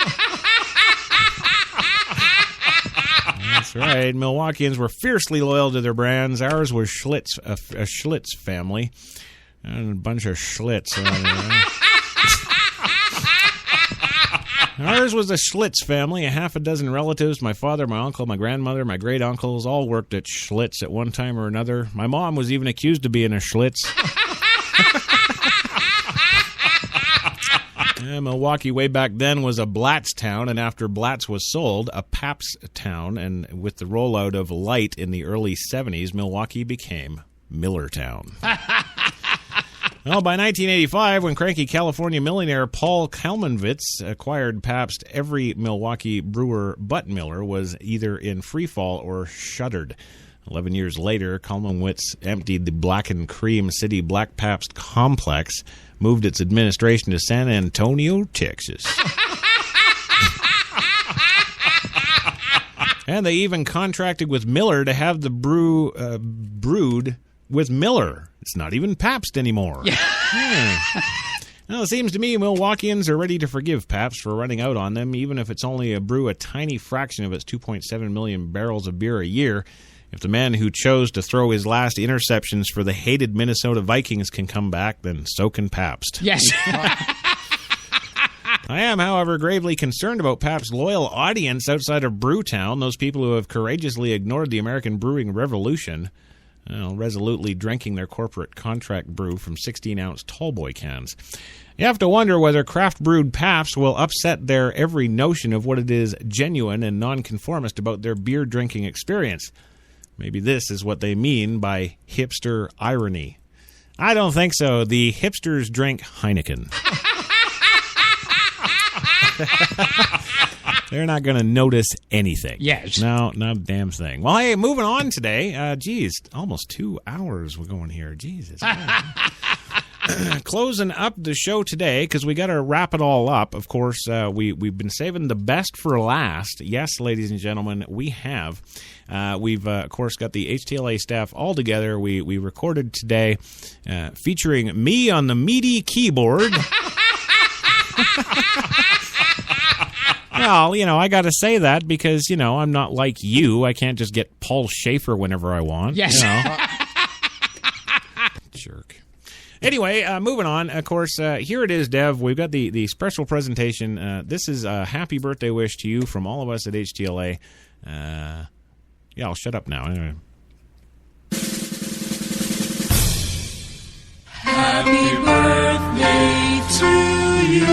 That's right. Milwaukeeans were fiercely loyal to their brands. Ours was Schlitz, a Schlitz family. And a bunch of Schlitz. Ours was a Schlitz family, a half a dozen relatives. My father, my uncle, my grandmother, my great-uncles all worked at Schlitz at one time or another. My mom was even accused of being a Schlitz. Milwaukee way back then was a Blatz town, and after Blatz was sold, a Pabst town. And with the rollout of Light in the early 70s, Milwaukee became Millertown. Well, by 1985, when cranky California millionaire Paul Kalmanwitz acquired Pabst, every Milwaukee brewer but Miller was either in free fall or shuttered. 11 years later, Kalmanwitz emptied the Black and Cream City Black Pabst complex, moved its administration to San Antonio, Texas. And they even contracted with Miller to have the brew brewed with Miller. It's not even Pabst anymore. Well, it seems to me Milwaukeeans are ready to forgive Pabst for running out on them, even if it's only a brew a tiny fraction of its 2.7 million barrels of beer a year. If the man who chose to throw his last interceptions for the hated Minnesota Vikings can come back, then so can Pabst. Yes. I am, however, gravely concerned about Pabst's loyal audience outside of Brewtown, those people who have courageously ignored the American brewing revolution, resolutely drinking their corporate contract brew from 16-ounce tallboy cans. You have to wonder whether craft-brewed Pabst will upset their every notion of what it is genuine and nonconformist about their beer-drinking experience. Maybe this is what they mean by hipster irony. I don't think so. The hipsters drink Heineken. They're not going to notice anything. Yes. No, not a damn thing. Well, hey, moving on today. Almost 2 hours we're going here. Jesus. Closing up the show today, because we got to wrap it all up. Of course, we've been saving the best for last. Yes, ladies and gentlemen, we have. We've, of course, got the HTLA staff all together. We recorded today featuring me on the meaty keyboard. Well, I got to say that because, I'm not like you. I can't just get Paul Schaefer whenever I want. Yes. Jerk. Anyway, moving on. Of course, here it is, Dev. We've got the special presentation. This is a happy birthday wish to you from all of us at HTLA. I'll shut up now. Anyway. Happy birthday to you.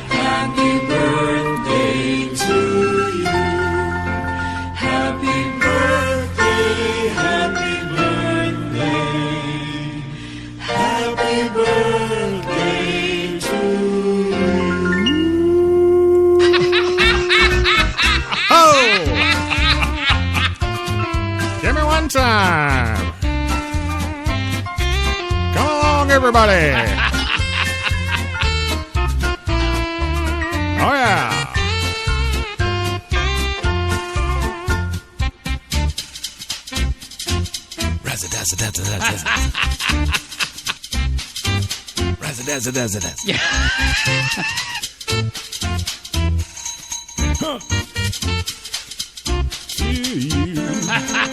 Happy birthday to you. Happy birthday, happy birthday. Happy birthday to you. Oh! Give me one time. Come along, everybody. Oh, yeah.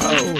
Oh.